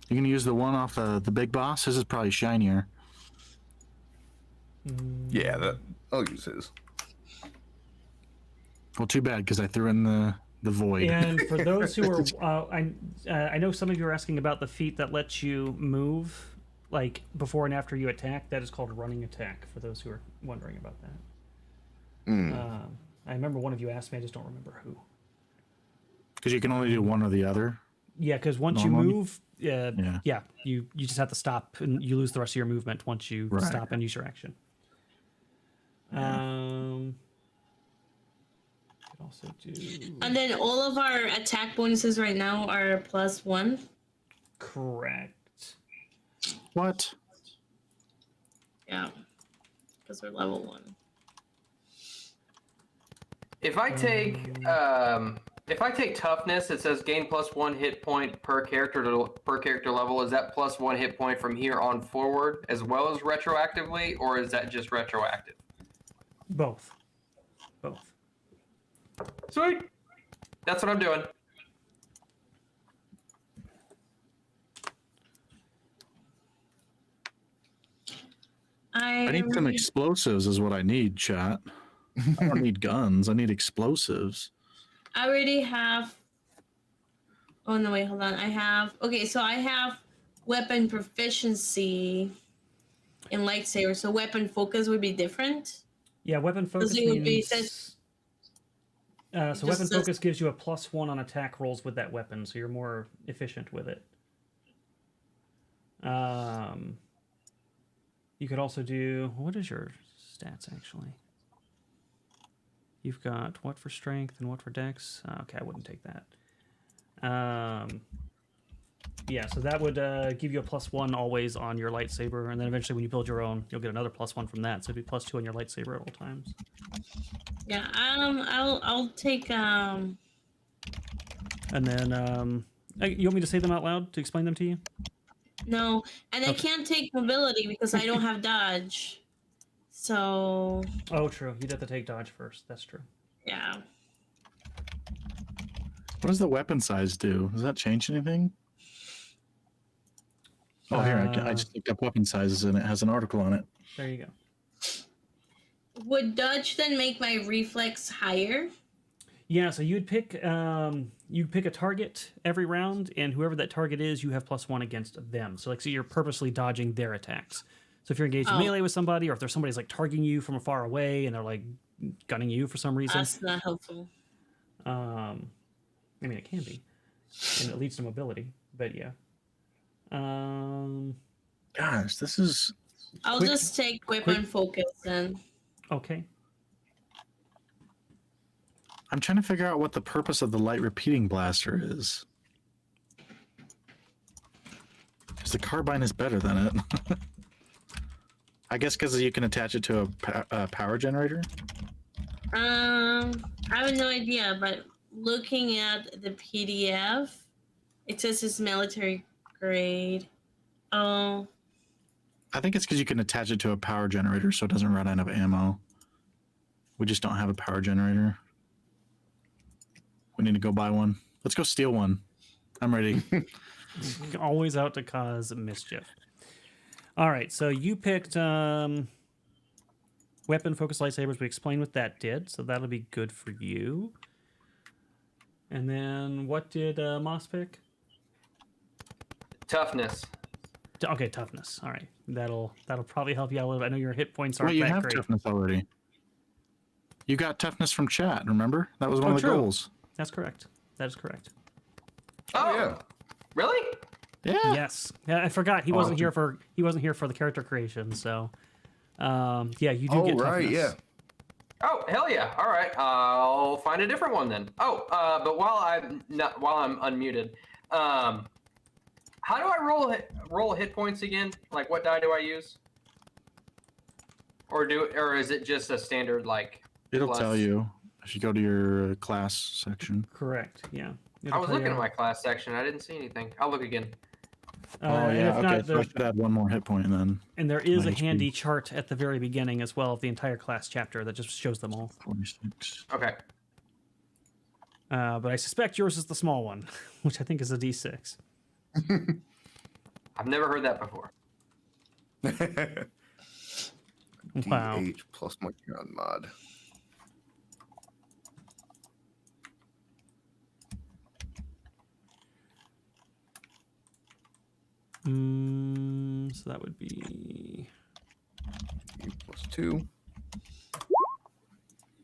You're gonna use the one off the big boss? This is probably shinier. Yeah, I'll use his. Well, too bad, because I threw in the void. And for those who are, I know some of you are asking about the feat that lets you move, like before and after you attack. That is called running attack. For those who are wondering about that. I remember one of you asked me. I just don't remember who. Because you can only do one or the other. Yeah, because once Normally? you move, you just have to stop, and you lose the rest of your movement once you Right. stop and use your action. Could also do And then all of our attack bonuses right now are +1. correct. What? Yeah. Because we're level 1. If I take toughness, it says gain +1 hit point per character level. Is that +1 hit point from here on forward as well as retroactively, or is that just retroactive? Both. Sweet. That's what I'm doing. I need some explosives is what I need, chat. I don't need guns. I need explosives. I already have. Oh no! Wait, hold on. I have. Okay, so I have weapon proficiency in lightsaber. So weapon focus would be different. Yeah, weapon focus it would be means. So just weapon says- focus gives you a +1 on attack rolls with that weapon, so you're more efficient with it. You could also do. What is your stats actually? You've got what for strength and what for dex? Okay, I wouldn't take that. Yeah, so that would give you a +1 always on your lightsaber, and then eventually when you build your own, you'll get another +1 from that. So it'd be +2 on your lightsaber at all times. Yeah. I'll take. And then, you want me to say them out loud to explain them to you? No, and I Okay. can't take mobility because I don't have dodge. So Oh, true. You'd have to take dodge first. That's true. yeah. What does the weapon size do? Does that change anything? Oh, here, I just looked up weapon sizes and it has an article on it. There you go. Would dodge then make my reflex higher? Yeah, so you'd pick a target every round, and whoever that target is, you have +1 against them. So so you're purposely dodging their attacks. So if you're engaged in melee with somebody, or if there's somebody's like targeting you from far away and they're like gunning you for some reason, That's not helpful. I mean it can be, and it leads to mobility. But yeah, Gosh, this is I'll Quick- just take weapon focus then. okay. I'm trying to figure out what the purpose of the light repeating blaster is. Because the carbine is better than it. I guess because you can attach it to a power generator. I have no idea, but looking at the PDF, it says it's military grade. Oh, I think it's because you can attach it to a power generator so it doesn't run out of ammo. We just don't have a power generator. We need to go buy one. Let's go steal one. I'm ready. Always out to cause mischief. All right, so you picked weapon focus lightsabers. We explained what that did, so that'll be good for you. And then what did Moss pick? Toughness. Okay, toughness. All right, that'll probably help you out a little bit. I know your hit points aren't Wait, you that have great. toughness already. You got toughness from chat, remember? That was one of the true. goals. That's correct. That is correct. Oh, yeah. Really? Yeah. Yes. Yeah, I forgot he wasn't here for the character creation. So, yeah, you do Oh, get right, toughness. yeah. Oh, hell yeah! All right, I'll find a different one then. Oh, but while I'm unmuted, how do I roll hit points again? Like, what die do I use? Or is it just a standard like? It'll plus? tell you if you go to your class section. Correct. Yeah. I was looking at my class section. I didn't see anything. I'll look again. Oh, and yeah. if Okay, not, so I should add one more hit point then. and there is my a HP. handy chart at the very beginning as well of the entire class chapter that just shows them all. 46. Okay. But I suspect yours is the small one, which I think is a D6. I've never heard that before. Wow. DH plus my gun mod. So that would be Plus 2.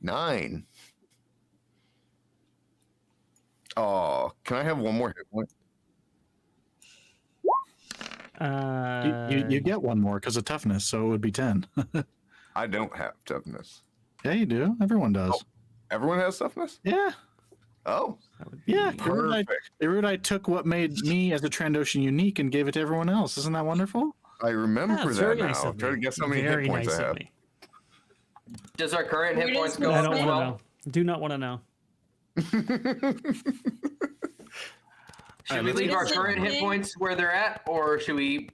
9. Oh, can I have one more hit point? You get one more because of toughness, so it would be 10. I don't have toughness. Yeah, you do. Everyone does. Oh. Everyone has toughness? Yeah. Oh, that would be, Yeah. perfect. Erudi took what made me as a Trandoshan unique and gave it to everyone else. Isn't that wonderful? I remember That's that very now. nice of Try to me. guess how many Very hit points nice I of have. me. Does our current hit Where points does go this I up don't as want to well? know. Do not want to know. Should we let's leave get our some current hit thing. points where they're at, or should we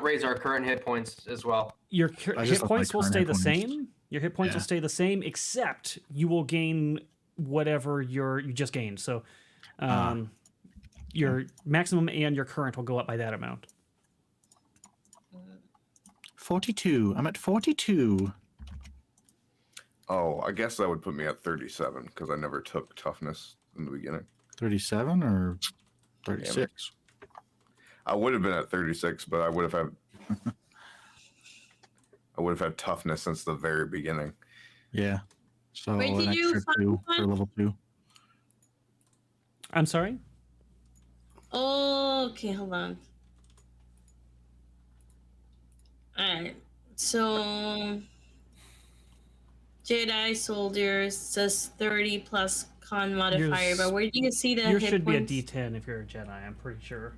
raise our current hit points as well? Your I just hit love points my will current stay hit the points. same. Your hit points will Yeah. stay the same, except you will gain whatever you just gained. So, your maximum and your current will go up by that amount. 42. I'm at 42. Oh, I guess that would put me at 37 because I never took toughness in the beginning. 37 or 36? I would have been at 36, but I would have had toughness since the very beginning. Yeah. So Wait, an did you extra find 2 for one? level 2. I'm sorry. Okay, hold on. Alright, so Jedi soldiers says 30 plus con modifier, Yours- but where do you see the Yours hit should points? be a D10 if you're a Jedi. I'm pretty sure.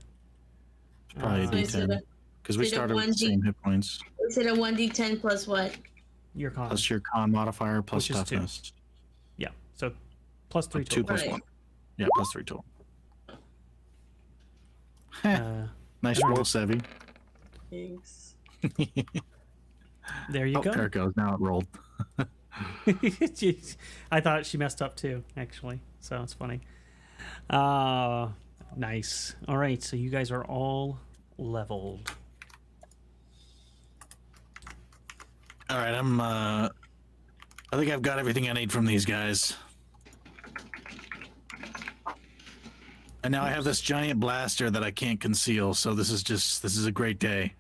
Probably a So is it D10. a, Because we is it a started with the 1D? same hit points. is it a 1d10 plus what? Your con. Plus your con modifier plus Which is 2. toughness. Yeah. So plus 3 2 total. plus Right. 1. Yeah, plus 3 total. Nice I don't roll, Sevvy. Thanks. there you Oh, go. there it goes. Now it rolled. Jeez. I thought she messed up too, actually. So it's funny. Nice. All right, so you guys are all leveled. All right, I think I've got everything I need from these guys. And now I have this giant blaster that I can't conceal, so this is a great day.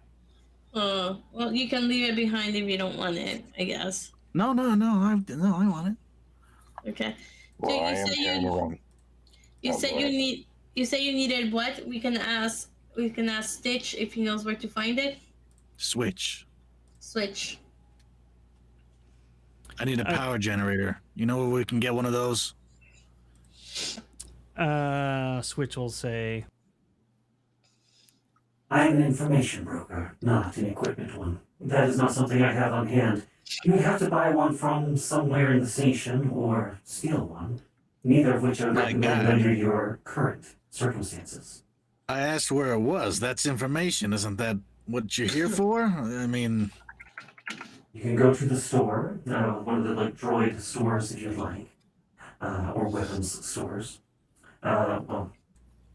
Well, you can leave it behind if you don't want it, I guess. No, I want it. Okay. Well, So I am carrying around. you Oh, said go you ahead. needed what? We can ask Stitch if he knows where to find it. Switch. Switch. I need a power generator. You know where we can get one of those? Switch will say, I am an information broker, not an equipment one. That is not something I have on hand. You would have to buy one from somewhere in the station or steal one, neither of which I would My recommend God. under your current circumstances. I asked where it was. That's information. Isn't that what you're here for? I mean, You can go to the store, one of the droid stores if you'd like, or weapons stores. Well,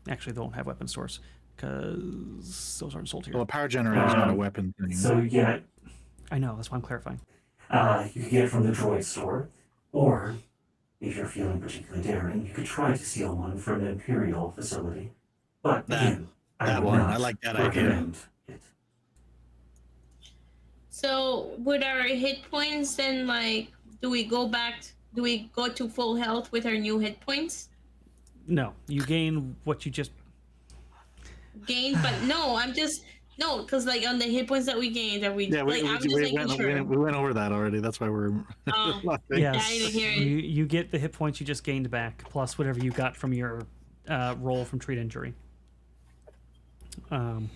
actually, they won't have weapon stores because those aren't sold here. well, a power generator is not a weapon thing. so yeah, I know, that's why I'm clarifying. you can get it from the droid store, or if you're feeling particularly daring, you could try to steal one from an Imperial facility. But again, that would one, not I like that idea. recommend it. So would our hit points then do we go to full health with our new hit points? No, you gain what you just. Gained, but no, because on the hit points that we gained, are we? Yeah, I'm just making sure. we went over that already. That's why we're. Oh. laughing. Yes, I didn't hear it. you get the hit points you just gained back, plus whatever you got from your roll from treat injury,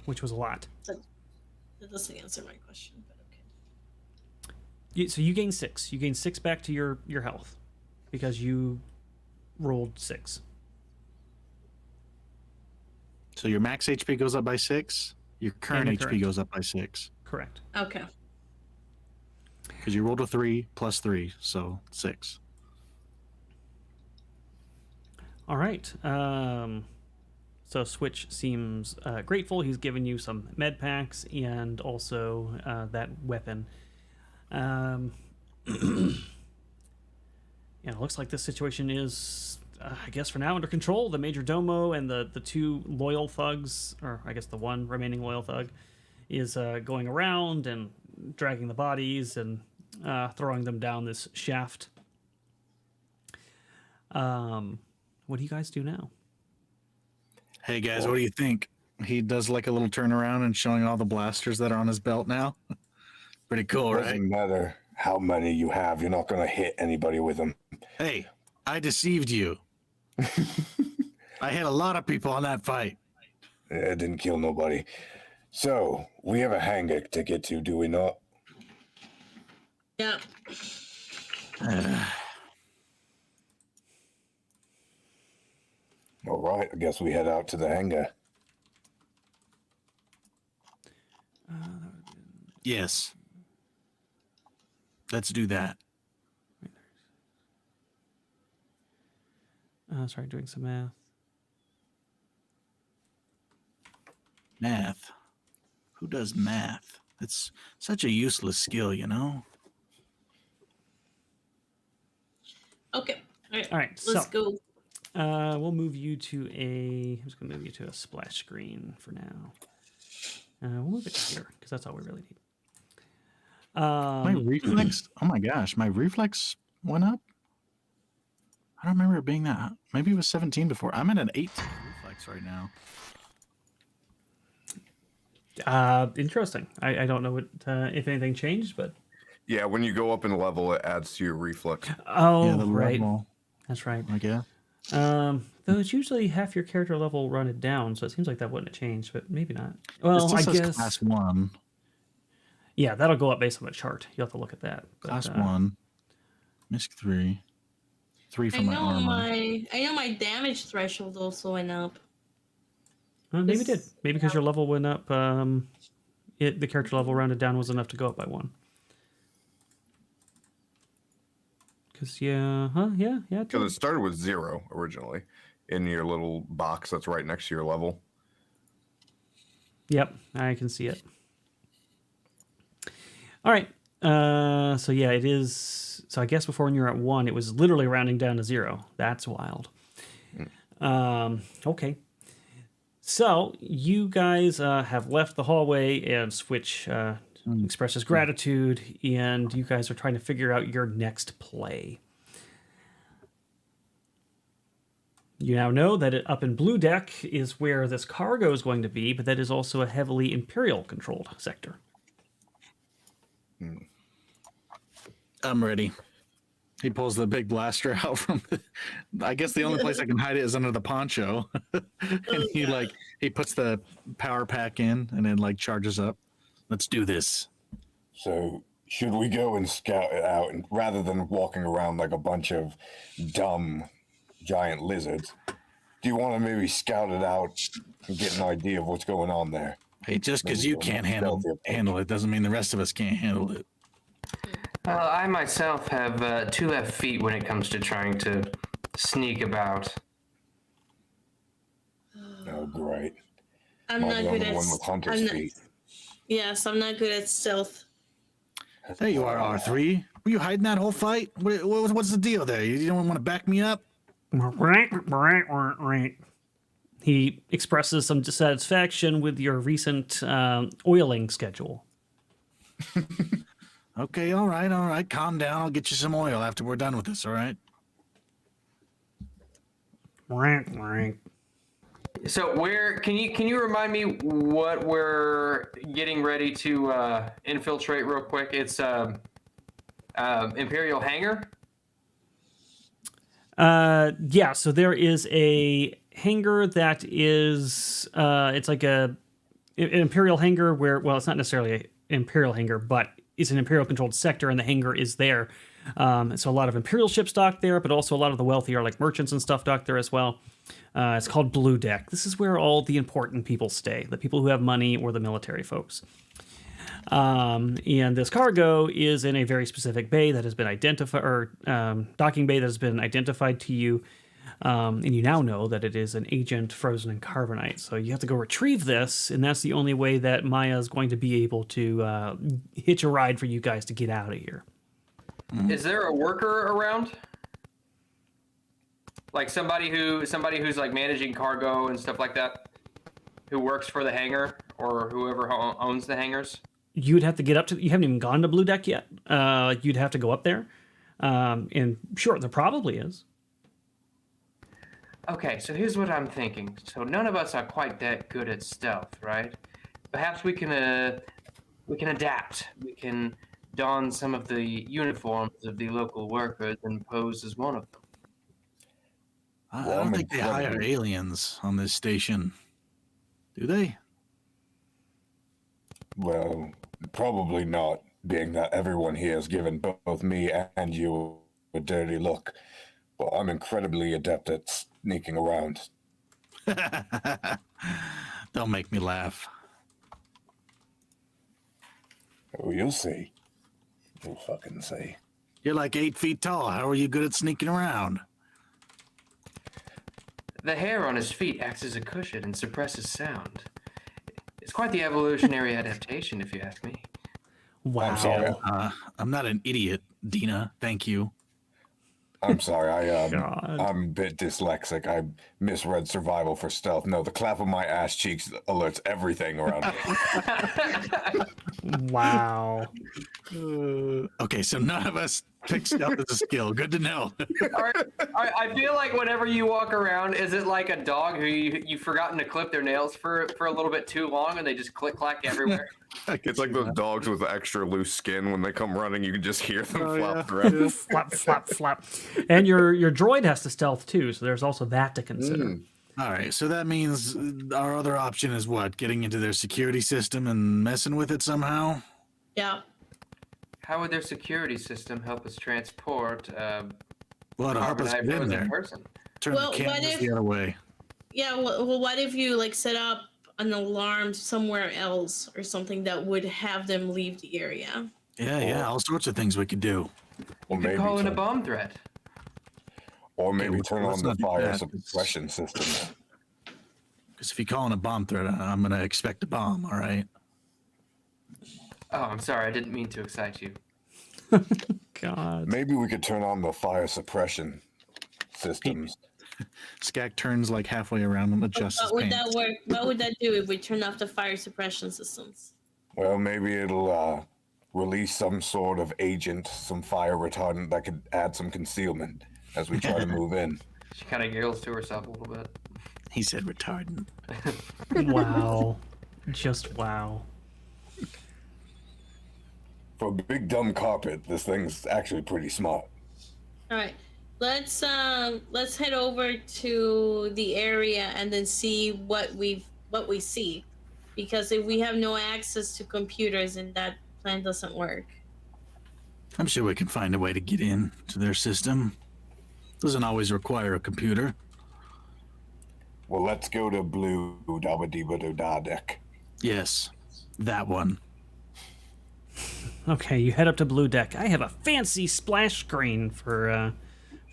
which was a lot. That doesn't answer my question, but okay. So you gain 6. You gain 6 back to your health because you rolled 6. So your max HP goes up by 6. Your current your HP current. goes up by 6 Correct. Okay. because you rolled a 3 plus 3, so 6. All right. So Switch seems grateful. He's given you some med packs and also that weapon. Yeah, it looks like this situation is, I guess, for now under control. The Major Domo and the 2 loyal thugs, or I guess the 1 remaining loyal thug, is going around and dragging the bodies and throwing them down this shaft. What do you guys do now? Hey guys, what do you think? He does like a little turnaround and showing all the blasters that are on his belt now. Pretty cool, right? Doesn't matter how many you have. You're not going to hit anybody with them. Hey, I deceived you. I hit a lot of people on that fight. It didn't kill nobody. So, we have a hangar to get to, do we not? Yeah. All right, I guess we head out to the hangar. Yes. Let's do that. Sorry, doing some math. Math. Who does math? It's such a useless skill, you know? Okay. All right, Let's so go. we'll move you to I'm just gonna move you to a splash screen for now. We'll move it to here because that's all we really need. My reflex? Oh my gosh, my reflex went up? I don't remember it being that. Maybe it was 17 before. I'm at an 18 reflex right now. Interesting. I don't know what if anything changed, but Yeah, when you go up in level, it adds to your reflex. oh, the right, level, that's right. I guess. Though it's usually half your character level run it down, so it seems like that wouldn't have changed, but maybe not. Well, It I still says guess class 1. yeah, that'll go up based on the chart. You'll have to look at that. But, Class 1. Misc 3. 3 I for my know armor. I know my damage threshold also went up. maybe it did. This- Maybe because your level went up. The character level rounded down was enough to go up by 1. Because yeah, it Because did. it started with 0 originally in your little box that's right next to your level. Yep, I can see it. All right. So yeah, it is. So I guess before when you're at 1, it was literally rounding down to 0. That's wild. Okay. So you guys have left the hallway, and Switch expresses gratitude, and you guys are trying to figure out your next play. You now know that up in Blue Deck is where this cargo is going to be, but that is also a heavily Imperial-controlled sector. I'm ready. He pulls the big blaster out from I guess the only place I can hide it is under the poncho. And he puts the power pack in and then like charges up. Let's do this. So should we go and scout it out, and rather than walking around like a bunch of dumb giant lizards, do you want to maybe scout it out and get an idea of what's going on there? Hey, just because you can't handle it doesn't mean the rest of us can't handle it. I myself have 2 left feet when it comes to trying to sneak about. Oh, great. I'm Am I not the good only at. one with hunter's feet? Yes, I'm not good at stealth. There you are, R3. Were you hiding that whole fight? What's the deal there? You don't want to back me up? He expresses some dissatisfaction with your recent oiling schedule. Okay, all right. Calm down. I'll get you some oil after we're done with this, all right? So where can you remind me what we're getting ready to infiltrate real quick? It's Imperial hangar. Yeah, so there is a hangar that is it's like an Imperial hangar where, well, it's not necessarily an Imperial hangar, but it's an Imperial controlled sector, and the hangar is there. So a lot of Imperial ships docked there, but also a lot of the wealthier like merchants and stuff docked there as well. It's called Blue Deck. This is where all the important people stay, the people who have money or the military folks. And this cargo is in a very specific bay that has been identified, or docking bay that has been identified to you. And you now know that it is an agent frozen in carbonite. So you have to go retrieve this, and that's the only way that Maya is going to be able to hitch a ride for you guys to get out of here. Is there a worker around? Like somebody who's like managing cargo and stuff like that, who works for the hangar or whoever owns the hangars? You'd have to get up to. You haven't even gone to Blue Deck yet. You'd have to go up there, and sure, there probably is. Okay, so here's what I'm thinking. So none of us are quite that good at stealth, right? Perhaps we can adapt. We can don some of the uniforms of the local workers and pose as one of them. I don't think they hire aliens on this station. Do they? Well, probably not, being that everyone here has given both me and you a dirty look. But I'm incredibly adept at sneaking around. Don't make me laugh. Oh, you'll see. You'll fucking see. You're like 8 feet tall. How are you good at sneaking around? The hair on his feet acts as a cushion and suppresses sound. It's quite the evolutionary adaptation, if you ask me. Wow. I'm sorry. I'm not an idiot, Dina. Thank you. I'm sorry. God. I'm a bit dyslexic. I misread survival for stealth. No, the clap of my ass cheeks alerts everything around me. Wow. Okay, so none of us pick stealth as a skill. Good to know. All right, I feel like whenever you walk around, is it like a dog who you've forgotten to clip their nails for a little bit too long and they just click clack everywhere? It's like those dogs with extra loose skin. When they come running, you can just hear them flop around. Flap, flap, flap. And your droid has to stealth too, so there's also that to consider. All right, so that means our other option is what? Getting into their security system and messing with it somehow? Yeah. How would their security system help us transport Well, to help us get in there. person? Turn Well, the what cameras if- the other way. Yeah, well, what if you like set up an alarm somewhere else or something that would have them leave the area? Yeah, all sorts of things we could do. Or You could call in a bomb threat. Or maybe well, turn let's on the not do fire that. suppression system. Because if you call in a bomb threat, I'm going to expect a bomb, all right? Oh, I'm sorry. I didn't mean to excite you. God. Maybe we could turn on the fire suppression systems. Skak turns like halfway around and adjusts his What would pants. that work? What would that do if we turn off the fire suppression systems? Well, maybe it'll release some sort of agent, some fire retardant that could add some concealment as we try to move in. She kind of giggles to herself a little bit. He said retardant. Wow. Just wow. For a big dumb carpet, this thing's actually pretty smart. All right, let's head over to the area and then see what we see, because if we have no access to computers, then that plan doesn't work. I'm sure we can find a way to get in to their system. Doesn't always require a computer. Well, let's go to Blue Dabba deck. Yes, that one. Okay, you head up to Blue Deck. I have a fancy splash screen for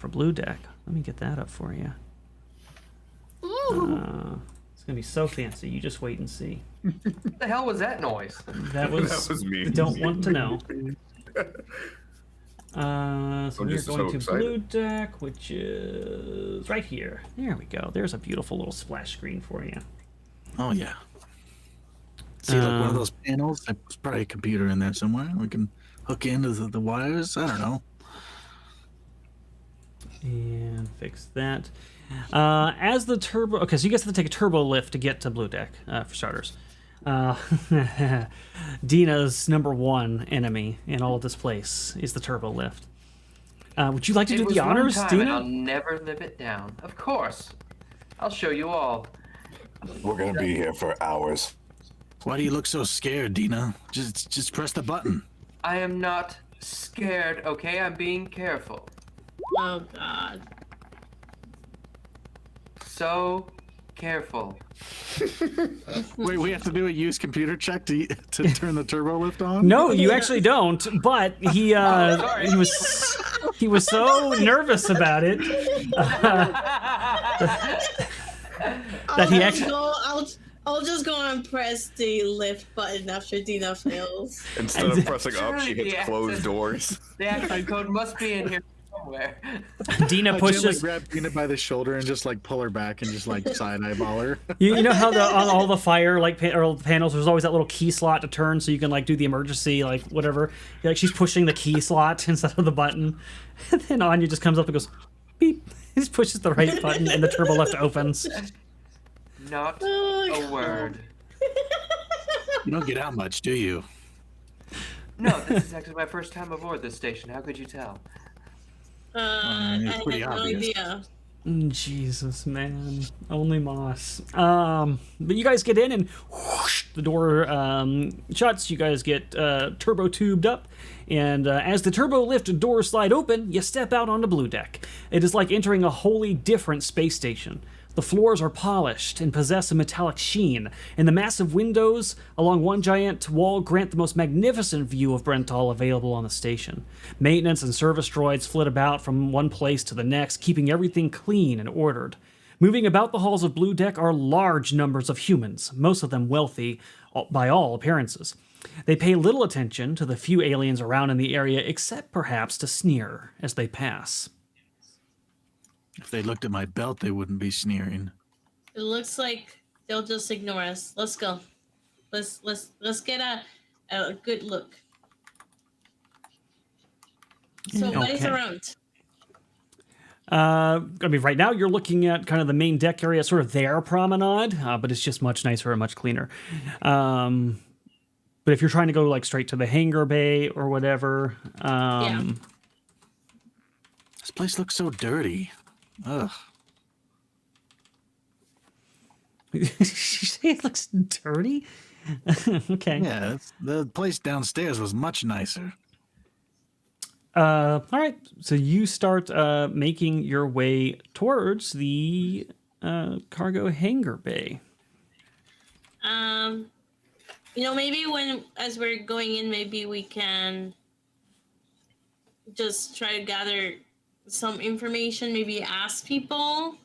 Blue Deck. Let me get that up for you. It's gonna be so fancy. You just wait and see. What the hell was that noise? That was, That was me. Don't want to know. So we're just going so to Blue excited. Deck, which is right here. There we go. There's a beautiful little splash screen for you. Oh yeah. See, like one of those panels. There's probably a computer in there somewhere. We can hook into the wires. I don't know. And fix that. As the turbo... Okay, so you guys have to take a turbo lift to get to Blue Deck, for starters. Dina's number one enemy in all of this place is the turbo lift. Would you like to It do was the one honors, time, and I'll Dina? never live it down. Of course. I'll show you all. We're gonna be here for hours. Why do you look so scared, Dina? Just press the button. I am not scared, okay? I'm being careful. Oh God. So careful. Wait, we have to do a use computer check to turn the turbo lift on? No, you actually don't. But he sorry. he was so nervous about it that he actually. I'll just go and press the lift button after Dina fails. Instead of pressing up, she Surely hits the closed access- doors. The access code must be in here somewhere. Dina I pushes. gently grab Dina by the shoulder and just like pull her back and just like side eyeball her. You know how on all the fire or the panels, there's always that little key slot to turn, so you can like do the emergency, like whatever. Like she's pushing the key slot instead of the button, and then Anya just comes up and goes, beep. He just pushes the right button, and the turbo lift opens. Not Oh, a God. word. You don't get out much, do you? No, this is actually my first time aboard this station. How could you tell? it's I pretty had no obvious. idea. Jesus, man. Only Moss. But you guys get in and whoosh, the door shuts. You guys get turbo tubed up. And as the turbo lift doors slide open, you step out onto Blue Deck. It is like entering a wholly different space station. The floors are polished and possess a metallic sheen, and the massive windows along one giant wall grant the most magnificent view of Brental available on the station. Maintenance and service droids flit about from one place to the next, keeping everything clean and ordered. Moving about the halls of Blue Deck are large numbers of humans, most of them wealthy by all appearances. They pay little attention to the few aliens around in the area, except perhaps to sneer as they pass. If they looked at my belt, they wouldn't be sneering. It looks like they'll just ignore us. Let's go. Let's get a good look. So what is Okay. around? I mean, right now you're looking at kind of the main deck area, sort of their promenade, but it's just much nicer and much cleaner. But if you're trying to go like straight to the hangar bay or whatever, This place looks so dirty. Ugh. you say it looks dirty? Okay. Yeah, the place downstairs was much nicer. All right. So you start making your way towards the cargo hangar bay. Maybe as we're going in, maybe we can just try to gather some information, maybe ask people.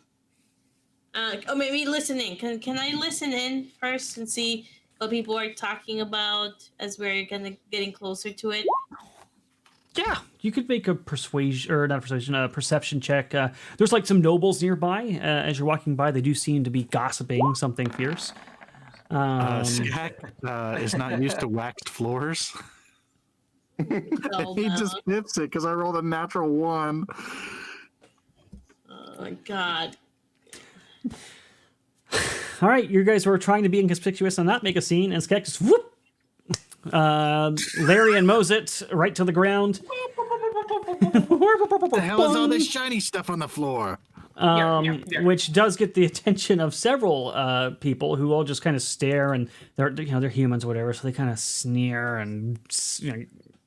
Maybe listen in. Can I listen in first and see what people are talking about as we're getting closer to it? Yeah, you could make a persuasion or not a persuasion, a perception check. There's like some nobles nearby. As you're walking by, they do seem to be gossiping something fierce. Skak is not used to waxed floors. Oh, He no. just pips it because I rolled a natural 1. Oh my god. All right, you guys were trying to be inconspicuous and not make a scene, and Skak just whoop. Larry and Mozit right to the ground. What the hell is all this shiny stuff on the floor? Which does get the attention of several people who all just kind of stare, and they're humans or whatever, so they kind of sneer and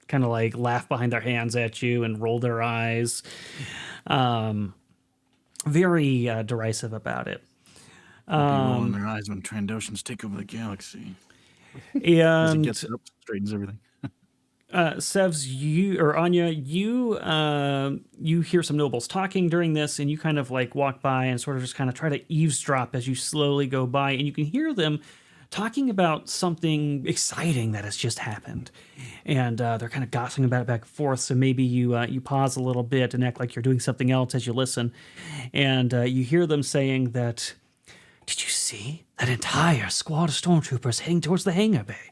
kind of like laugh behind their hands at you and roll their eyes. Very derisive about it. Rolling their eyes when Trandoshans take over the galaxy. And Gets up, straightens everything. Sevs, you or Anya, you hear some nobles talking during this, and you kind of like walk by and sort of just kind of try to eavesdrop as you slowly go by, and you can hear them talking about something exciting that has just happened, and they're kind of gossiping about it back and forth. So maybe you pause a little bit and act like you're doing something else as you listen, and you hear them saying that, "Did you see that entire squad of stormtroopers heading towards the hangar bay?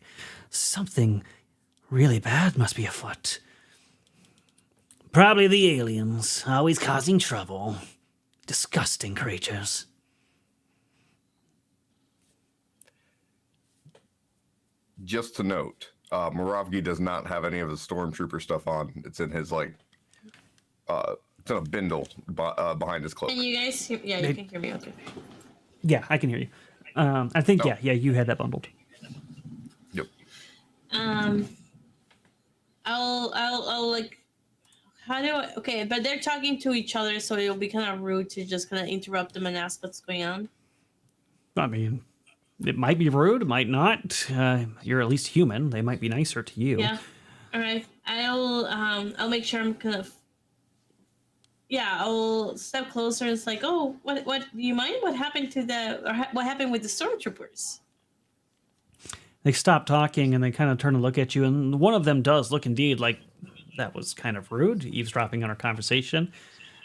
Something really bad must be afoot. Probably the aliens, always causing trouble. Disgusting creatures." Just to note, Moravgi does not have any of the stormtrooper stuff on. It's in his it's in a bindle behind his cloak. Can you guys hear? Yeah, you can hear me. Okay. Yeah, I can hear you. I think yeah, you had that bundled. Yep. I'll like. How do I? Okay, but they're talking to each other, so it'll be kind of rude to just kind of interrupt them and ask what's going on. I mean, it might be rude, it might not. You're at least human. They might be nicer to you. Yeah. All right. I'll make sure I'm kind of. Yeah, I'll step closer. It's like, oh, what? Do you mind? What happened to what happened with the stormtroopers? They stop talking and they kind of turn and look at you, and one of them does look indeed like that was kind of rude, eavesdropping on our conversation.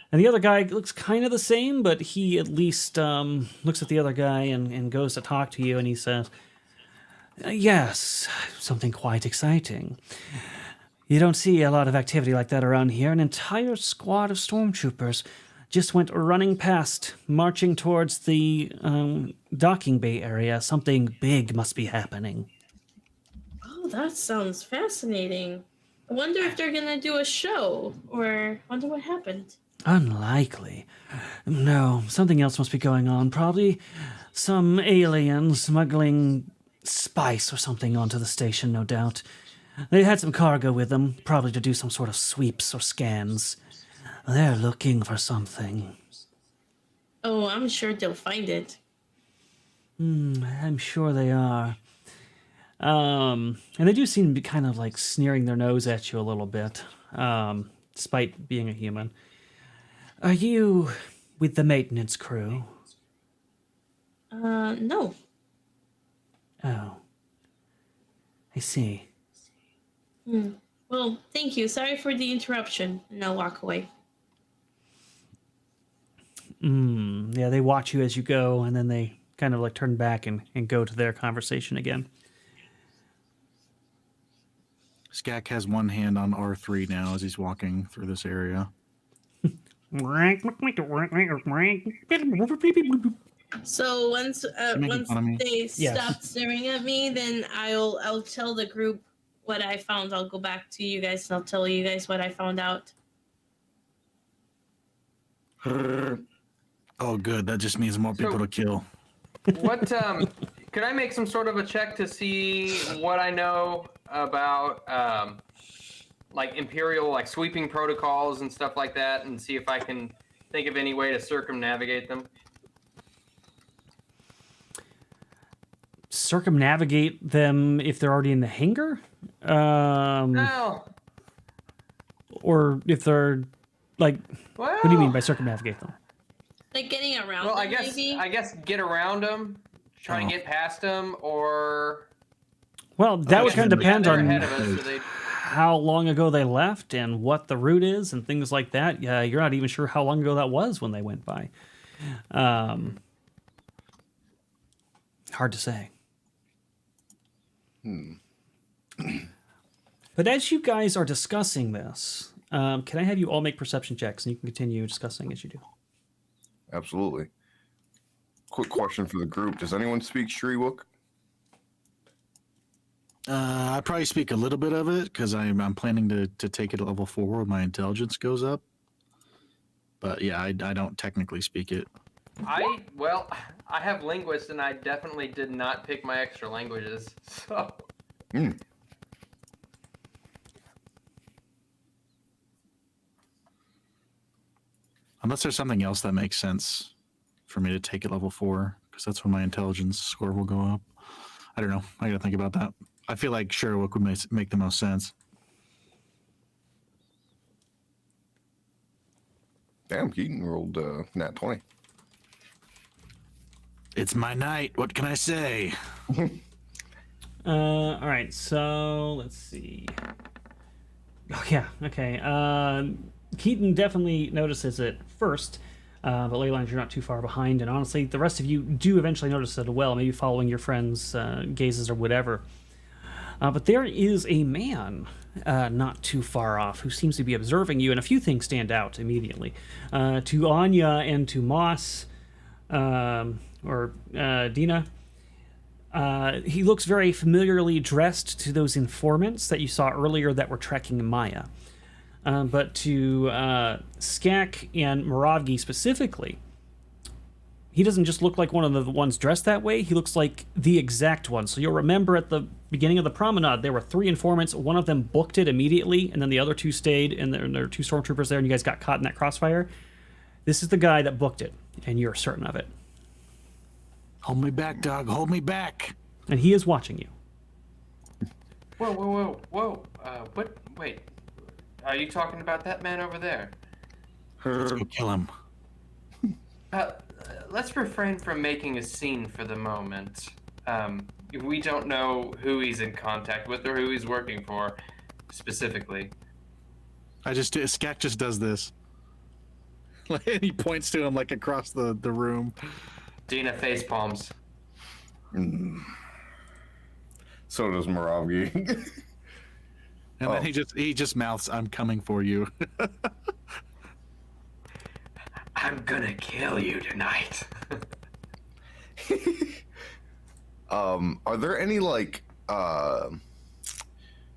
And the other guy looks kind of the same, but he at least looks at the other guy and goes to talk to you, and he says, "Yes, something quite exciting. You don't see a lot of activity like that around here. An entire squad of stormtroopers just went running past, marching towards the docking bay area. Something big must be happening." Oh, that sounds fascinating. I wonder if they're gonna do a show, or wonder what happened. Unlikely. No, something else must be going on. Probably some aliens smuggling spice or something onto the station, no doubt. They had some cargo with them, probably to do some sort of sweeps or scans. They're looking for something. Oh, I'm sure they'll find it. I'm sure they are. And they do seem to be kind of like sneering their nose at you a little bit, despite being a human. Are you with the maintenance crew? No. Oh. I see. Well, thank you. Sorry for the interruption. And I'll walk away. Yeah, they watch you as you go, and then they kind of like turn back and go to their conversation again. Skak has one hand on R3 now as he's walking through this area. So once making fun of me? they Yes. stop staring at me, then I'll tell the group what I found. I'll go back to you guys and I'll tell you guys what I found out. Oh, good. That just means more people to kill. What could I make some sort of a check to see what I know about like Imperial like sweeping protocols and stuff like that, and see if I can think of any way to circumnavigate them? Circumnavigate them if they're already in the hangar? No. Or if they're like, Well, what do you mean by circumnavigate them? Like getting around Well, them, maybe? I guess get around them, try to get past them, or Well, that would Okay. kind of depend they're on. ahead of us, so they. how long ago they left and what the route is and things like that. Yeah, you're not even sure how long ago that was when they went by. Hard to say. But as you guys are discussing this, can I have you all make perception checks and you can continue discussing as you do? Absolutely. Quick question for the group. Does anyone speak Shriwook? I probably speak a little bit of it because I'm planning to take it to level 4 when my intelligence goes up. But yeah, I don't technically speak it. I have linguist, and I definitely did not pick my extra languages. So. Unless there's something else that makes sense for me to take it level 4, because that's when my intelligence score will go up. I don't know. I gotta think about that. I feel like Sherwook would make the most sense. Damn, Keaton rolled nat 20. It's my night. What can I say? All right, so let's see. Oh yeah, okay. Keaton definitely notices it first, but Laylines, you're not too far behind, and honestly, the rest of you do eventually notice it as well, maybe following your friends' gazes or whatever. But there is a man not too far off who seems to be observing you, and a few things stand out immediately. To Anya and to Moss, or Dina, he looks very familiarly dressed to those informants that you saw earlier that were tracking Maya. But to Skak and Moravgi specifically, he doesn't just look like one of the ones dressed that way, he looks like the exact one. So you'll remember at the beginning of the promenade, there were 3 informants, one of them booked it immediately, and then the other 2 stayed, and there were 2 stormtroopers there, and you guys got caught in that crossfire. This is the guy that booked it, and you're certain of it. Hold me back, dog. Hold me back. And he is watching you. Whoa. What? Wait. Are you talking about that man over there? Let's go kill him. Let's refrain from making a scene for the moment. We don't know who he's in contact with or who he's working for, specifically. Skak just does this. And he points to him like across the room. Dina face palms. So does Moravgi. And then he just mouths, "I'm coming for you." I'm gonna kill you tonight. Are there any like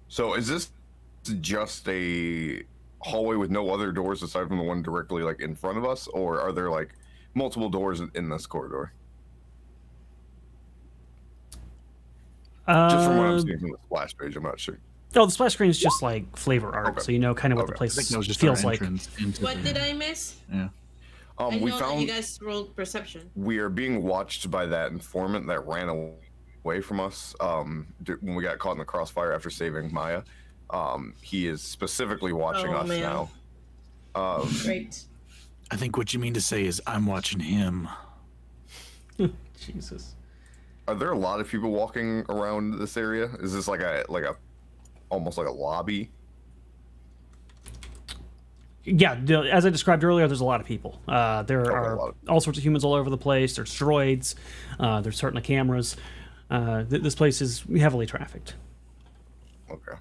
so is this just a hallway with no other doors aside from the one directly like in front of us, or are there like multiple doors in this corridor? Just from what I'm seeing from the splash page, I'm not sure. Oh, the splash screen is just like flavor art, Okay. so you know kind of what the place feels like. What did I miss? Yeah. I We know that found you guys rolled perception. we are being watched by that informant that ran away from us when we got caught in the crossfire after saving Maya. He is specifically watching us man. now. Great. I think what you mean to say is I'm watching him. Jesus. Are there a lot of people walking around this area? Is this like a almost like a lobby? Yeah, as I described earlier, there's a lot of people. There are all sorts of humans all over the place. There's droids. There's certainly cameras. This place is heavily trafficked. Okay.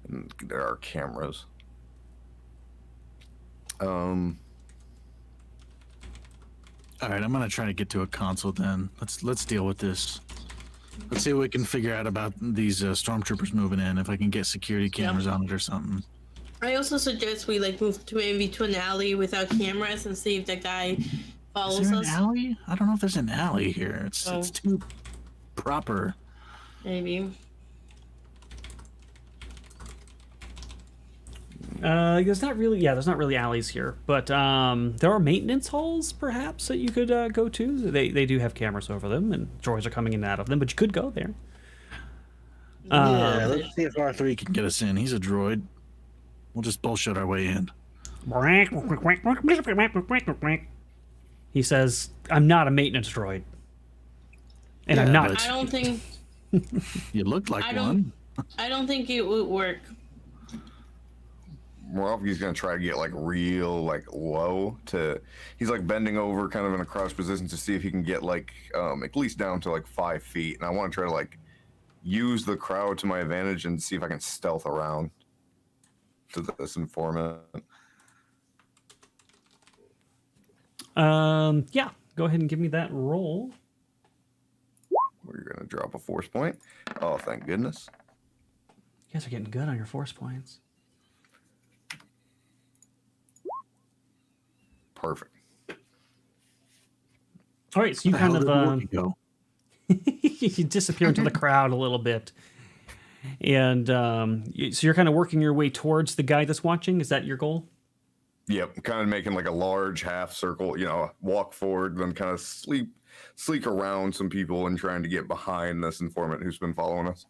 And there are cameras. All right, I'm gonna try to get to a console then. Let's deal with this. Let's see what we can figure out about these stormtroopers moving in. If I can get security cameras on it or something. I also suggest we like move to maybe to an alley without cameras and see if that guy follows Is there us. an alley? I don't know if there's an alley here. It's too proper. Maybe. There's not really alleys here, but there are maintenance halls perhaps that you could go to. They do have cameras over them, and droids are coming in and out of them, but you could go there. Yeah, let's see if R3 can get us in. He's a droid. We'll just bullshit our way in. He says, "I'm not a maintenance droid, and I'm not." I don't think. You look like I one. I don't think it would work. Moravki's gonna try to get like real like low to. He's like bending over, kind of in a crouched position to see if he can get like at least down to like 5 feet. And I want to try to like use the crowd to my advantage and see if I can stealth around to this informant. Yeah. Go ahead and give me that roll. We're gonna drop a force point. Oh, thank goodness. You guys are getting good on your force points. Perfect. All right, so you Where the kind hell of did Morty go? you disappear into the crowd a little bit, and so you're kind of working your way towards the guy that's watching. Is that your goal? Yep, kind of making like a large half circle, you know, walk forward, then kind of sleek around some people and trying to get behind this informant who's been following us.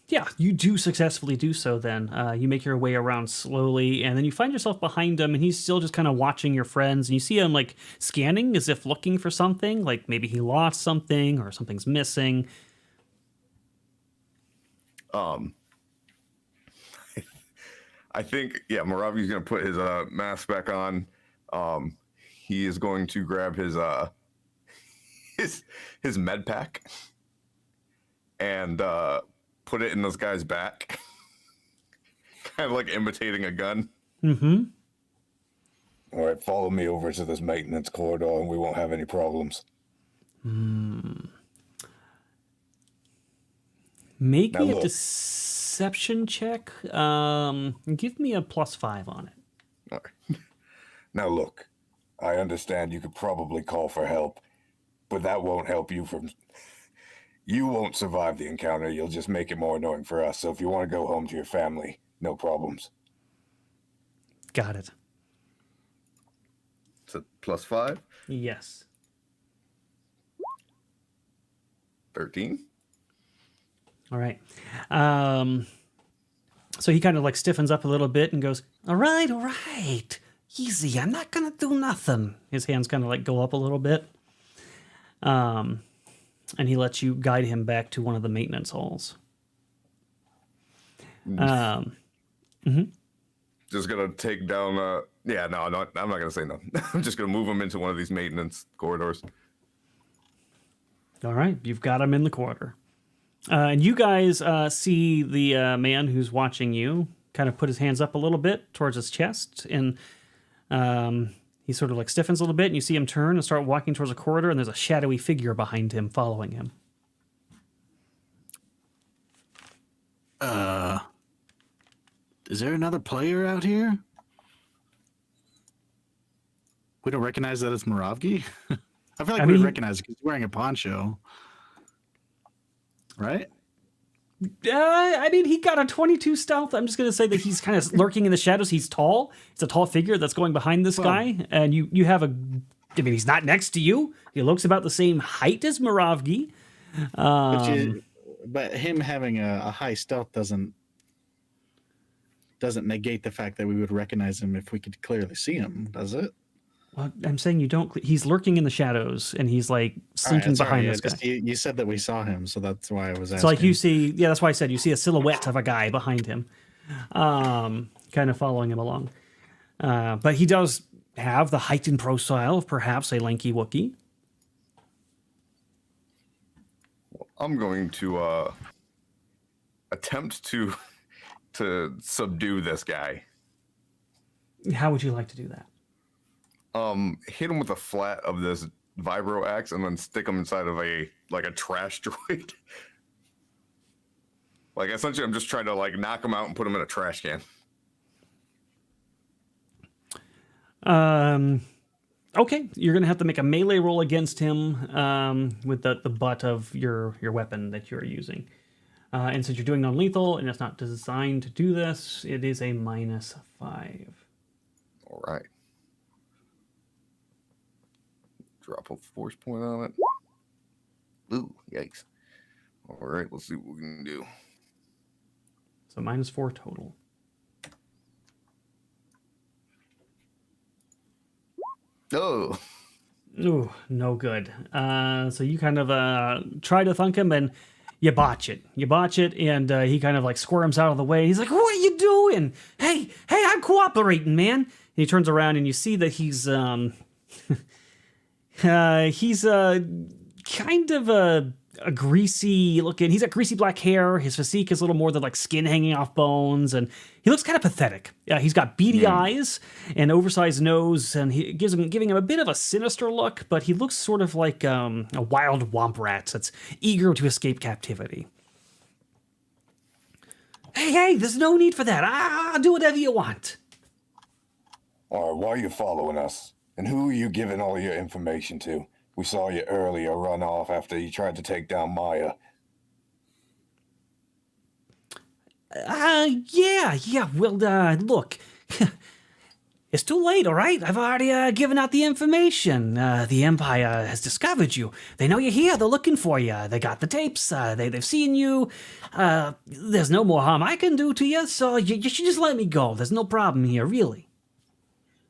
Yeah, you do successfully do so then. You make your way around slowly, and then you find yourself behind him, and he's still just kind of watching your friends, and you see him, like, scanning as if looking for something, like maybe he lost something or something's missing. I think, yeah, Moravki's going to put his mask back on. He is going to grab his med pack and put it in this guy's back, kind of like imitating a gun. Mm-hmm. All right, follow me over to this maintenance corridor and we won't have any problems. Make Now me a look. deception check. Give me a +5 on it. All right. Now look, I understand you could probably call for help, but that won't help you from... You won't survive the encounter, you'll just make it more annoying for us. So if you want to go home to your family, no problems. Got it. It's a +5, Yes. 13. All right. So he kind of like stiffens up a little bit and goes, all right. Easy. I'm not going to do nothing. His hands kind of like go up a little bit. And he lets you guide him back to one of the maintenance halls. Just gonna take down. Yeah, no, I'm not gonna say no. I'm just gonna move him into one of these maintenance corridors. All right. You've got him in the corridor. And you guys see the man who's watching you kind of put his hands up a little bit towards his chest. And he sort of like stiffens a little bit. And you see him turn and start walking towards a corridor. And there's a shadowy figure behind him following him. Is there another player out here? We don't recognize that it's Moravki? I feel like we would recognize it because he's wearing a poncho. Right? I mean, he got a 22 stealth. I'm just going to say that he's kind of lurking in the shadows. He's tall. It's a tall figure that's going behind this guy. And you have a... I mean, he's not next to you. He looks about the same height as Moravki. But him having a high stealth doesn't negate the fact that we would recognize him if we could clearly see him, does it? Well, I'm saying you don't... He's lurking in the shadows, and he's like sneaking behind this guy. You said that we saw him, so that's why I was asking. So like you see... Yeah, that's why I said you see a silhouette of a guy behind him. Kind of following him along. But he does have the heightened profile of perhaps a lanky Wookiee. I'm going to attempt to subdue this guy. How would you like to do that? Hit him with a flat of this vibro axe and then stick him inside of a trash droid. Like essentially I'm just trying to like knock him out and put him in a trash can. Okay, you're gonna have to make a melee roll against him with the butt of your weapon that you're using. And since you're doing non-lethal and it's not designed to do this, it is a -5. All right. Drop a force point on it. Ooh, yikes. All right, let's see what we can do. So -4 total. Oh. Ooh, no good. So you kind of try to thunk him, and You botch it. And he kind of like squirms out of the way. He's like, "What are you doing? Hey, I'm cooperating, man." And he turns around and you see that he's he's kind of a greasy looking. He's got greasy black hair. His physique is a little more than like skin hanging off bones, and he looks kind of pathetic. He's got beady eyes and oversized nose, and he giving him a bit of a sinister look. But he looks sort of like a wild womp rat that's eager to escape captivity. Hey, there's no need for that. I'll do whatever you want. All right, why are you following us? And who are you giving all your information to? We saw you earlier run off after you tried to take down Maya. Yeah. Well, look, it's too late, all right? I've already given out the information. The Empire has discovered you. They know you're here. They're looking for you. They got the tapes. They've seen you. There's no more harm I can do to you, so you should just let me go. There's no problem here, really.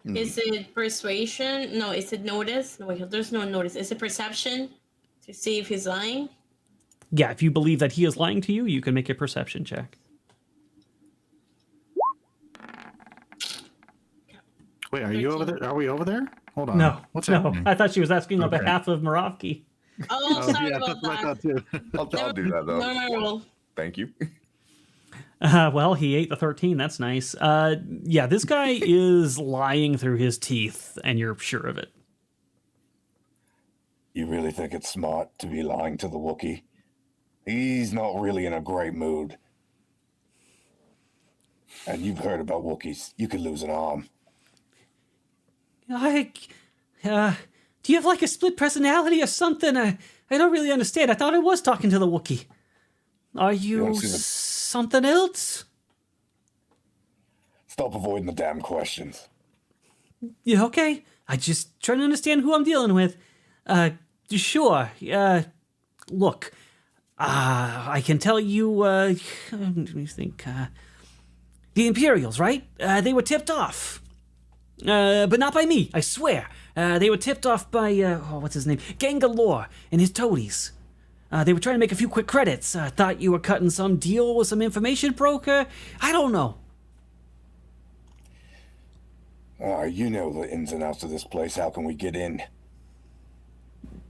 Is it persuasion? No, is it notice? No, wait, there's no notice. Is it perception to see if he's lying? Yeah, if you believe that he is lying to you, you can make a perception check. Wait, are you over there? Are we over there? Hold on. No, What's no. happening? I thought she was asking on Okay. behalf of Moravki. Oh, sorry yeah, about that's what I that. thought too. I'll do that though. Normal. Thank you. Well, he ate the 13. That's nice. Yeah, this guy is lying through his teeth, and you're sure of it. You really think it's smart to be lying to the Wookiee? He's not really in a great mood. And you've heard about Wookiees. You could lose an arm. Do you have like a split personality or something? I don't really understand. I thought I was talking to the Wookiee. Are you wanna see the- something else? Stop avoiding the damn questions. Yeah, okay. I just trying to understand who I'm dealing with. Sure. Look, I can tell you, let me think, the Imperials, right? They were tipped off. But not by me, I swear. They were tipped off by, what's his name? Gangalore and his toadies. They were trying to make a few quick credits. Thought you were cutting some deal with some information broker. I don't know. You know the ins and outs of this place. How can we get in?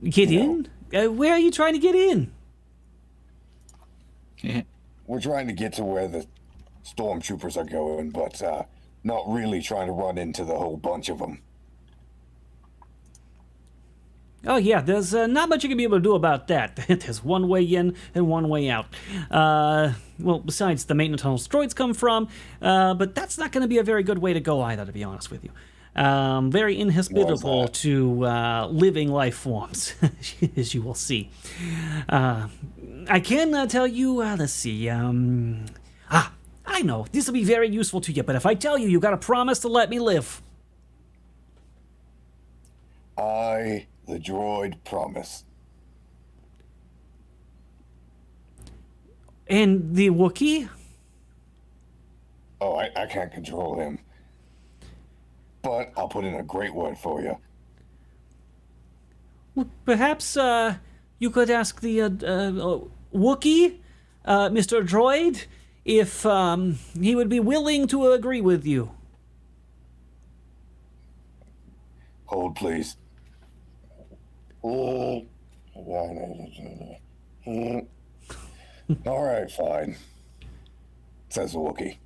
Get in? Where are you trying to get in? We're trying to get to where the stormtroopers are going, but not really trying to run into the whole bunch of them. Oh yeah, there's not much you can be able to do about that. There's one way in and one way out. Well, besides the maintenance tunnels droids come from, but that's not going to be a very good way to go either, to be honest with you. Very inhospitable to living life forms, as you will see. I can tell you, let's see, I know, this will be very useful to you, but if I tell you, you got to promise to let me live. The droid, promise. And the Wookiee? Oh, I can't control him. But I'll put in a great word for you. Well, perhaps you could ask the Wookiee, Mr. Droid, if he would be willing to agree with you. Hold, please. All right, fine. Says the Wookiee.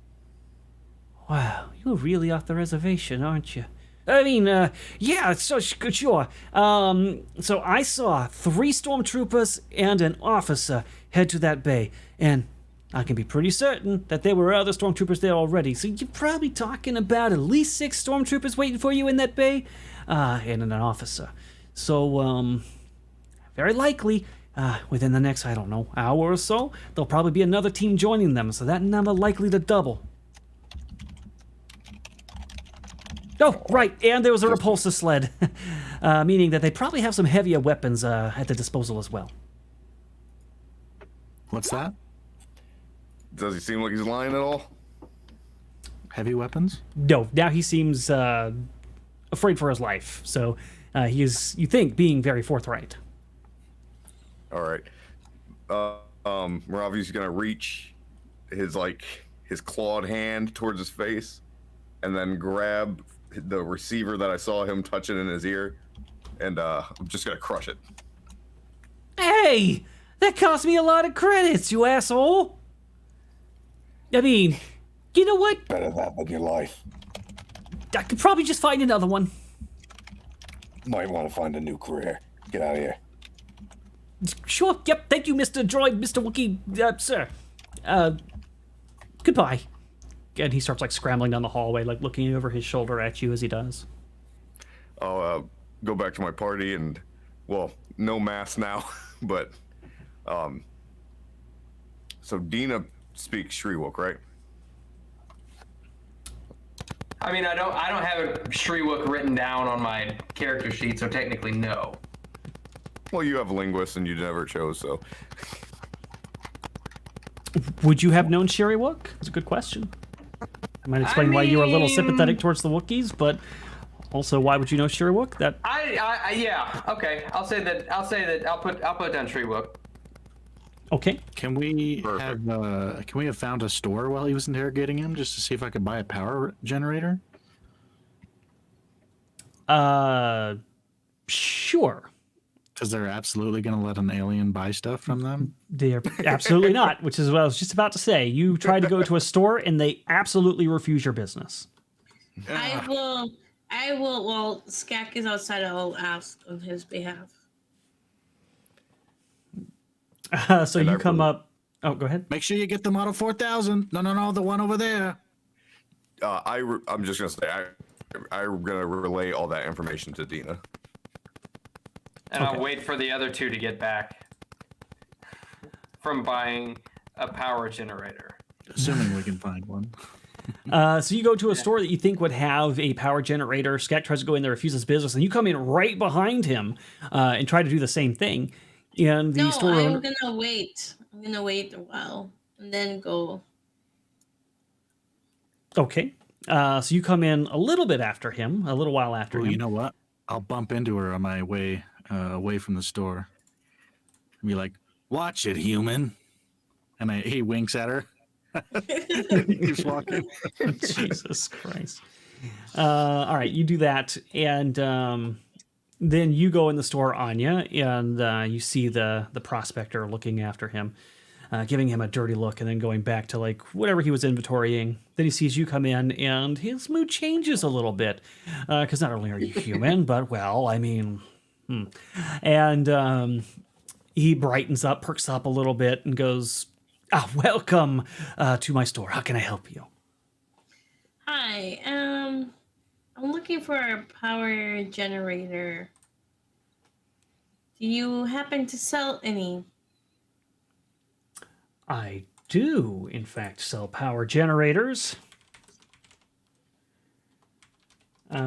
Wow, you're really off the reservation, aren't you? I mean, yeah, so sure. So I saw 3 stormtroopers and an officer head to that bay, and I can be pretty certain that there were other stormtroopers there already. So you're probably talking about at least 6 stormtroopers waiting for you in that bay, and an officer. So, very likely, within the next, I don't know, hour or so, there'll probably be another team joining them, so that number likely to double. Oh, right, and there was a repulsor sled, meaning that they probably have some heavier weapons at their disposal as well. What's that? Does he seem like he's lying at all? Heavy weapons? No, now he seems afraid for his life, so he is, you think, being very forthright. All right. Ravi's gonna reach his clawed hand towards his face, and then grab the receiver that I saw him touching in his ear, and I'm just gonna crush it. Hey, that cost me a lot of credits, you asshole. I mean, you know what? Better that than your life. I could probably just find another one. Might want to find a new career. Get out of here. Sure, yep, thank you, Mr. Droid, Mr. Wookiee, sir. Goodbye. And he starts, like, scrambling down the hallway, like, looking over his shoulder at you as he does. I'll go back to my party and, well, no mask now, but, so Dina speaks Shriwook, right? I mean, I don't have a Shriwook written down on my character sheet, so technically no. Well, you have linguists and you never chose, so. Would you have known Shriwook? That's a good question. I might explain why you were a little sympathetic towards the Wookiees, but also why would you know Shriwook? That yeah, okay. I'll say that. I'll put down Shriwook. Okay. Can we have found a store while he was interrogating him just to see if I could buy a power generator? Sure. Because they're absolutely going to let an alien buy stuff from them? They're absolutely not, which is what I was just about to say. You try to go to a store and they absolutely refuse your business. I will, while Skak is outside, I will ask on his behalf. So you come up. Oh, go ahead. Make sure you get the Model 4000. No, the one over there. I'm just going to say, I'm going to relay all that information to Dina. And I'll wait for the other two to get back from buying a power generator. Assuming we can find one. So you go to a store that you think would have a power generator. Skak tries to go in there, refuses business, and you come in right behind him and try to do the same thing. And the store owner... I'm gonna wait. I'm gonna wait a while and then go. Okay. So you come in a little bit after him, a little while after him. You know what? I'll bump into her on my way away from the store. And be like, "Watch it, human." And he winks at her. He keeps walking. Jesus Christ. All right, you do that, and then you go in the store, Anya, and you see the prospector looking after him, giving him a dirty look, and then going back to like whatever he was inventorying. Then he sees you come in, and his mood changes a little bit, because not only are you human, but well, I mean, and he brightens up, perks up a little bit, and goes, welcome to my store. How can I help you? Hi, I'm looking for a power generator. Do you happen to sell any? I do, in fact, sell power generators. I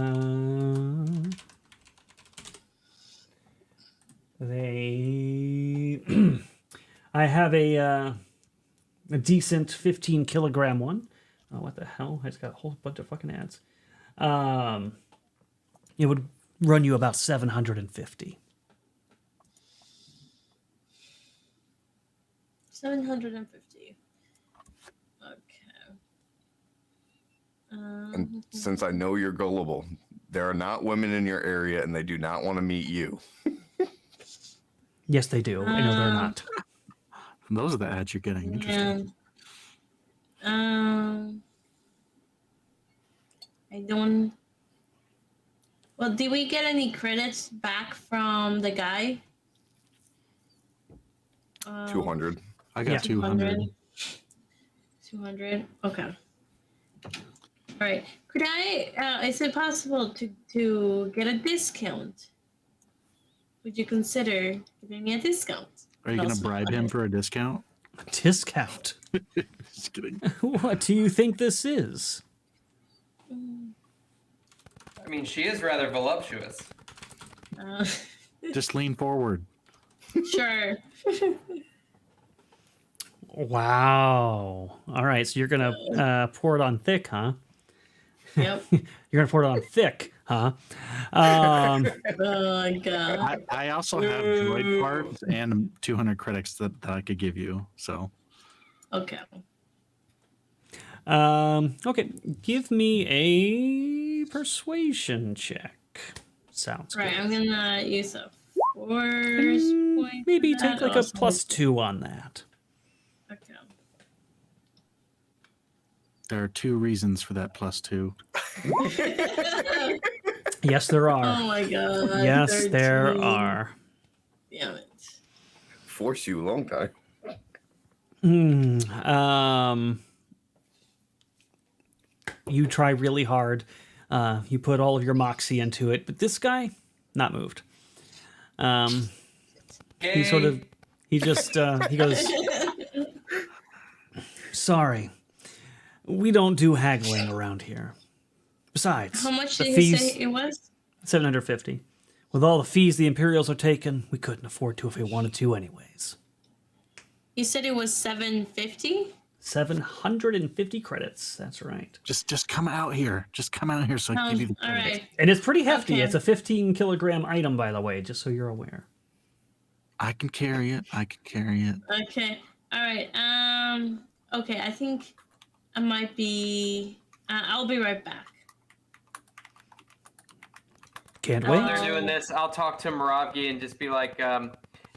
have a decent 15 kilogram one. Oh, what the hell? I just got a whole bunch of fucking ads. It would run you about 750. 750. Okay. And since I know you're gullible, there are not women in your area, and they do not want to meet you. Yes, they do. I know they're not. Those are the ads you're getting. Interesting. I don't. Well, did we get any credits back from the guy? 200. I got 200. 200. Okay. All right. Could I? Is it possible to get a discount? Would you consider giving me a discount? Are you going to bribe him for a discount? A discount? Just kidding. What do you think this is? I mean, she is rather voluptuous. Just lean forward. Sure. Wow. All right, so you're going to pour it on thick, huh? Yep. You're going to pour it on thick. Huh? Oh my god. I also have droid parts and 200 credits that I could give you. So Okay. Okay. Give me a persuasion check. Sounds Right, good. I'm gonna use a force point. Maybe for take that. like a Also, +2 on that. Okay. there are 2 reasons for that +2. Yes, there Oh are. my god. Yes, there 13. are. Damn it. Force you a long time. You try really hard. You put all of your moxie into it, but this guy, not moved. He sort of, he just, he goes, sorry, we don't do haggling around here. Besides, How much the did fees, you say it was? 750. With all the fees the Imperials are taking, we couldn't afford to if we wanted to anyways. You said it was 750? 750 credits, that's right. Just come out here. Just come out here so I can give you the all credits. right. And it's pretty hefty. Okay. It's a 15-kilogram item, by the way, just so you're aware. I can carry it. I can carry it. Okay. All right. Okay, I think I might be I'll be right back. Can't While wait. they're doing this, I'll talk to Moravgi and just be like,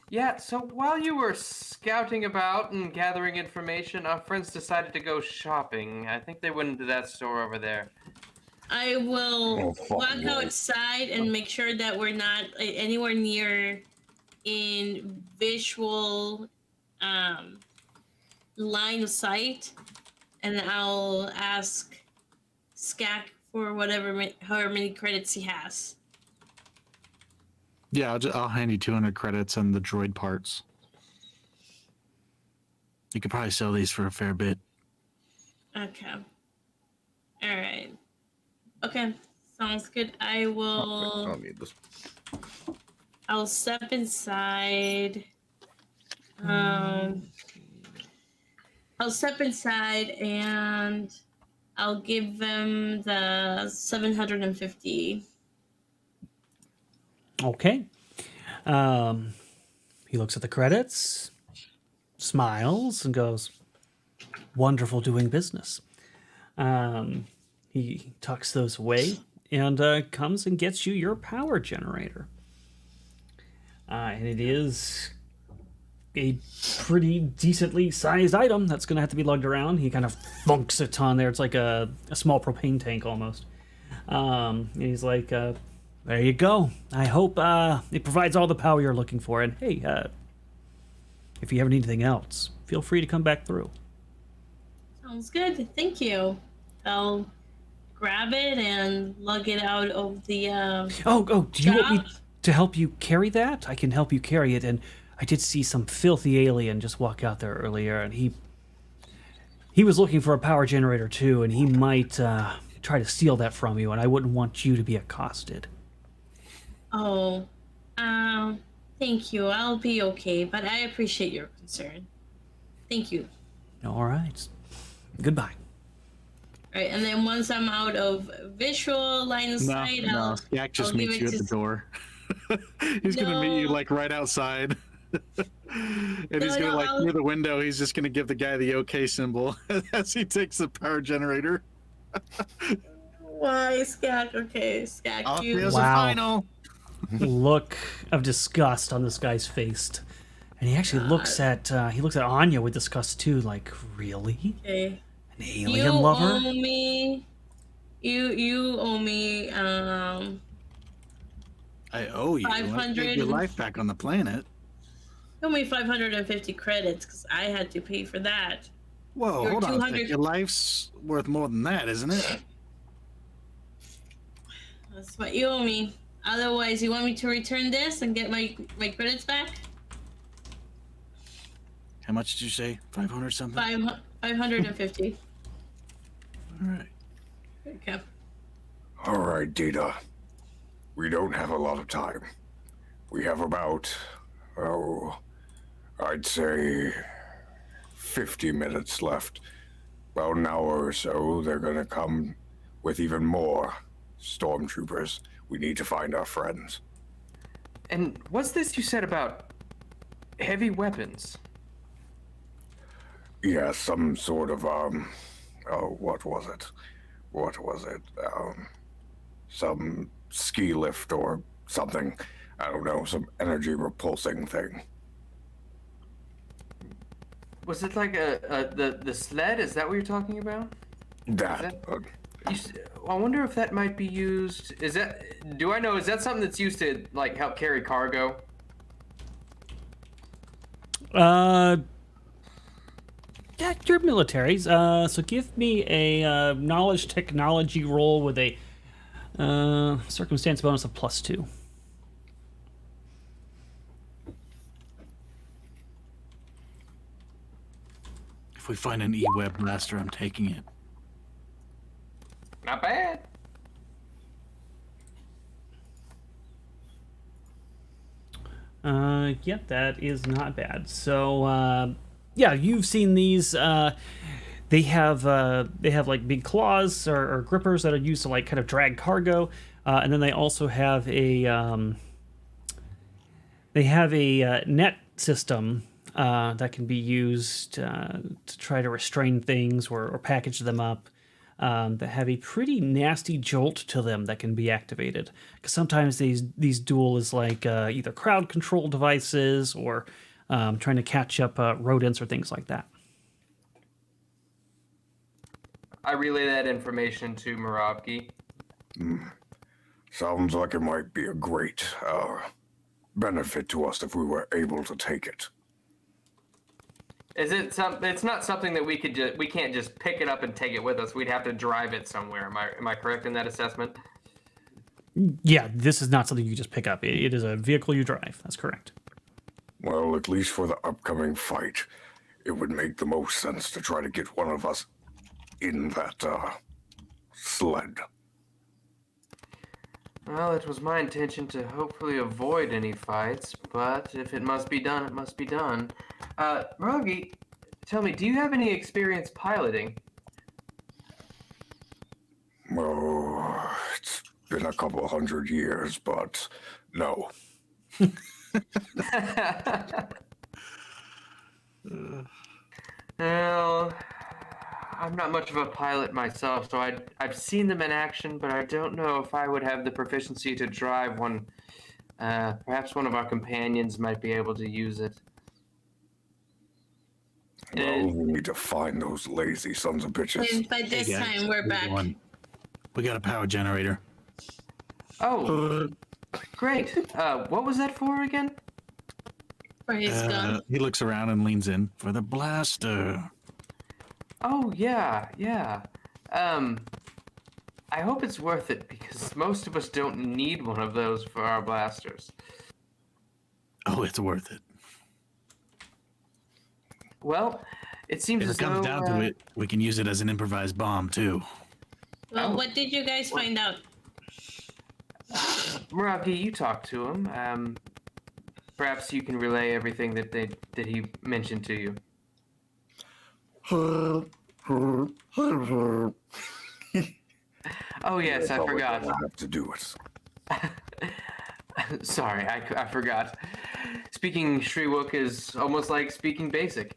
yeah, so while you were scouting about and gathering information, our friends decided to go shopping. I think they went into that store over there. I will Oh, fuck walk yeah. outside and make sure that we're not anywhere near in visual line of sight, and I'll ask Skak for however many credits he has. Yeah, I'll hand you 200 credits and the droid parts. You could probably sell these for a fair bit. Okay. All right. Okay. Sounds good. I will. I'll need this. I'll step inside. I'll step inside and I'll give them the 750. Okay. He looks at the credits, smiles, and goes, wonderful doing business. He tucks those away and comes and gets you your power generator. And it is a pretty decently sized item that's going to have to be lugged around. He kind of thunks it on there. It's like a small propane tank almost. And he's like, there you go. I hope it provides all the power you're looking for. And hey, if you ever need anything else, feel free to come back through. Sounds good. Thank you. I'll grab it and lug it out of the. Oh, do you want me shop. to help you carry that? I can help you carry it. And I did see some filthy alien just walk out there earlier, and he was looking for a power generator too, and he might try to steal that from you, and I wouldn't want you to be accosted. Oh, thank you. I'll be okay, but I appreciate your concern. Thank you. All right. Goodbye. All right, and then once I'm out of visual line of sight, I'll Yak just I'll give meets it you at to the door. He's gonna meet you No. like right outside. And he's gonna No, like I'll- through the window, he's just gonna give the guy the OK symbol as he takes the power generator. Why, Skak? Okay, Skak, All you. feels Wow. are final. Look of disgust on this guy's face, and he actually looks at Anya with disgust too. Like, really? Okay. An You alien lover? owe me. You owe me. I owe you. Let's 500. get your life back on the planet. You owe me 550 credits because I had to pay for that. Whoa, Your hold on a 200 sec. Your life's worth more than that, isn't it? That's what you owe me. Otherwise, you want me to return this and get my credits back? How much did you say? 500 something? 550. All right. Okay. All right, Data. We don't have a lot of time. We have about, I'd say 50 minutes left. About an hour or so, they're gonna come with even more stormtroopers. We need to find our friends. And what's this you said about heavy weapons? Yeah, some sort of, oh, what was it? Some ski lift or something. I don't know, some energy repulsing thing. Was it like the sled? Is that what you're talking about? I wonder if that might be used. Is that something that's used to like help carry cargo? Yeah, you're militaries. So give me a knowledge technology roll with a circumstance bonus of +2. If we find an E-Web blaster, I'm taking it. Not bad. Yeah, that is not bad. So, yeah, you've seen these. They have like big claws or grippers that are used to like kind of drag cargo, and then they also have a net system that can be used to try to restrain things or package them up. That have a pretty nasty jolt to them that can be activated. Because sometimes these duel is like either crowd control devices or trying to catch up rodents or things like that. I relay that information to Muravki. Sounds like it might be a great benefit to us if we were able to take it. Is it it's not something that we can't just pick it up and take it with us. We'd have to drive it somewhere. Am I correct in that assessment? Yeah, this is not something you just pick up. It is a vehicle you drive. That's correct. Well, at least for the upcoming fight, it would make the most sense to try to get one of us in that sled. Well, it was my intention to hopefully avoid any fights, but if it must be done, it must be done. Muravki, tell me, do you have any experience piloting? Oh, it's been a couple 100 years, but no. Well, I'm not much of a pilot myself, so I've seen them in action, but I don't know if I would have the proficiency to drive one. Perhaps one of our companions might be able to use it. Well, we need to find those lazy sons of bitches. And by this Hey, guys, time, we're back. We got a power generator. Oh, great. What was that for again? For his gun. He looks around and leans in for the blaster. Oh, yeah. I hope it's worth it, because most of us don't need one of those for our blasters. Oh, it's worth it. Well, it seems If as it comes though... down to it, we can use it as an improvised bomb, too. Well, what did you guys find out? Muravki, you talk to him. Perhaps you can relay everything that he mentioned to you. Oh yes, I forgot. I have to do it. Sorry, I forgot. Speaking Shriwook is almost like speaking basic.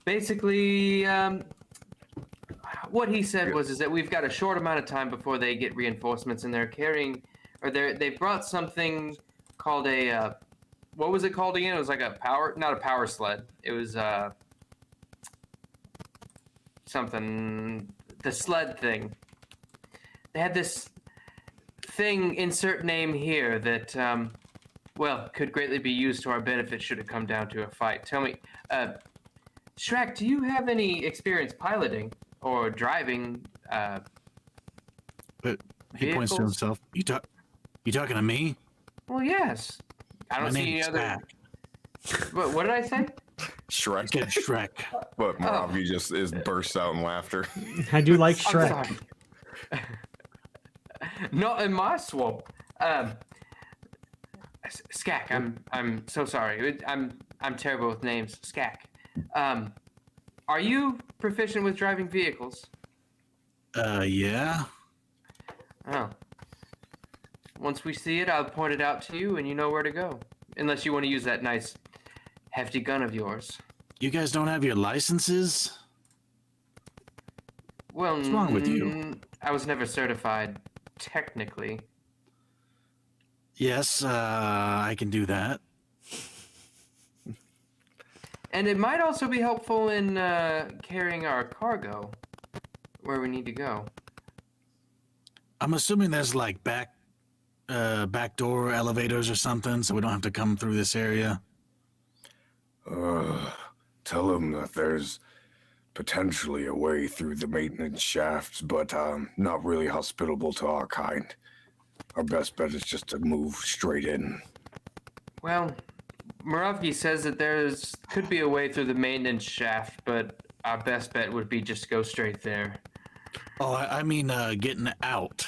Basically, what he said is that we've got a short amount of time before they get reinforcements, and they're carrying, or they brought something called a, what was it called again? It was like not a power sled. It was something, the sled thing. They had this thing, insert name here, that, well, could greatly be used to our benefit should it come down to a fight. Tell me, Shrek, do you have any experience piloting or driving But he points to vehicles? himself. You talking to me? Well, yes. I don't My see any name's other... Zach. What did I say? Shrek. Get Shrek. But Maravi just bursts out in laughter. I do like I'm Shrek. sorry. Not in my swamp. Skak, I'm so sorry. I'm terrible with names. Skak. Are you proficient with driving vehicles? Yeah. Oh. Once we see it, I'll point it out to you, and you know where to go. Unless you want to use that nice, hefty gun of yours. You guys don't have your licenses? Well, What's wrong with you? I was never certified, technically. Yes, I can do that. And it might also be helpful in carrying our cargo where we need to go. I'm assuming there's like back door elevators or something, so we don't have to come through this area. Tell them that there's potentially a way through the maintenance shafts, but not really hospitable to our kind. Our best bet is just to move straight in. Well, Muravki says that could be a way through the maintenance shaft, but our best bet would be just go straight there. Oh, I mean getting out.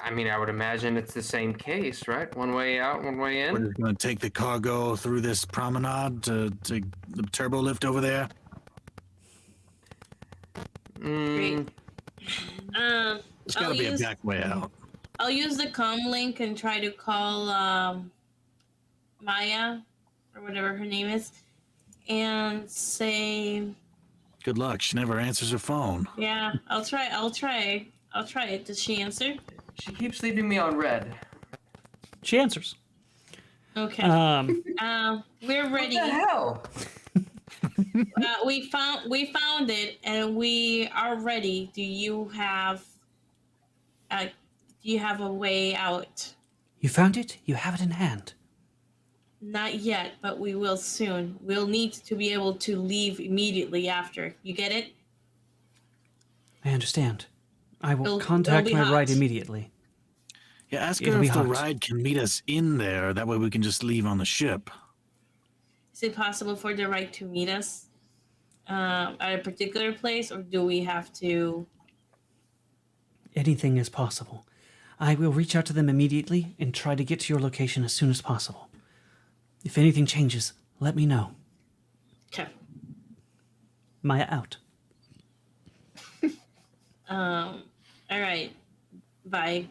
I mean, I would imagine it's the same case, right? One way out, one way in. We're just going to take the cargo through this promenade to the turbo lift over there. Great. There's got to be a back way out. I'll use the comm link and try to call Maya, or whatever her name is, and say... Good luck. She never answers her phone. Yeah, I'll try it. Does she answer? She keeps leaving me on red. She answers. Okay. We're ready. What the hell? We found it, and we are ready. Do you have a way out? You found it? You have it in hand. Not yet, but we will soon. We'll need to be able to leave immediately after. You get it? I understand. I will It'll contact be my hot. ride immediately. Yeah, ask It'll her be if the hot. ride can meet us in there. That way we can just leave on the ship. Is it possible for the ride to meet us at a particular place, or do we have to? Anything is possible. I will reach out to them immediately and try to get to your location as soon as possible. If anything changes, let me know. Okay. Maya out. All right. Bye.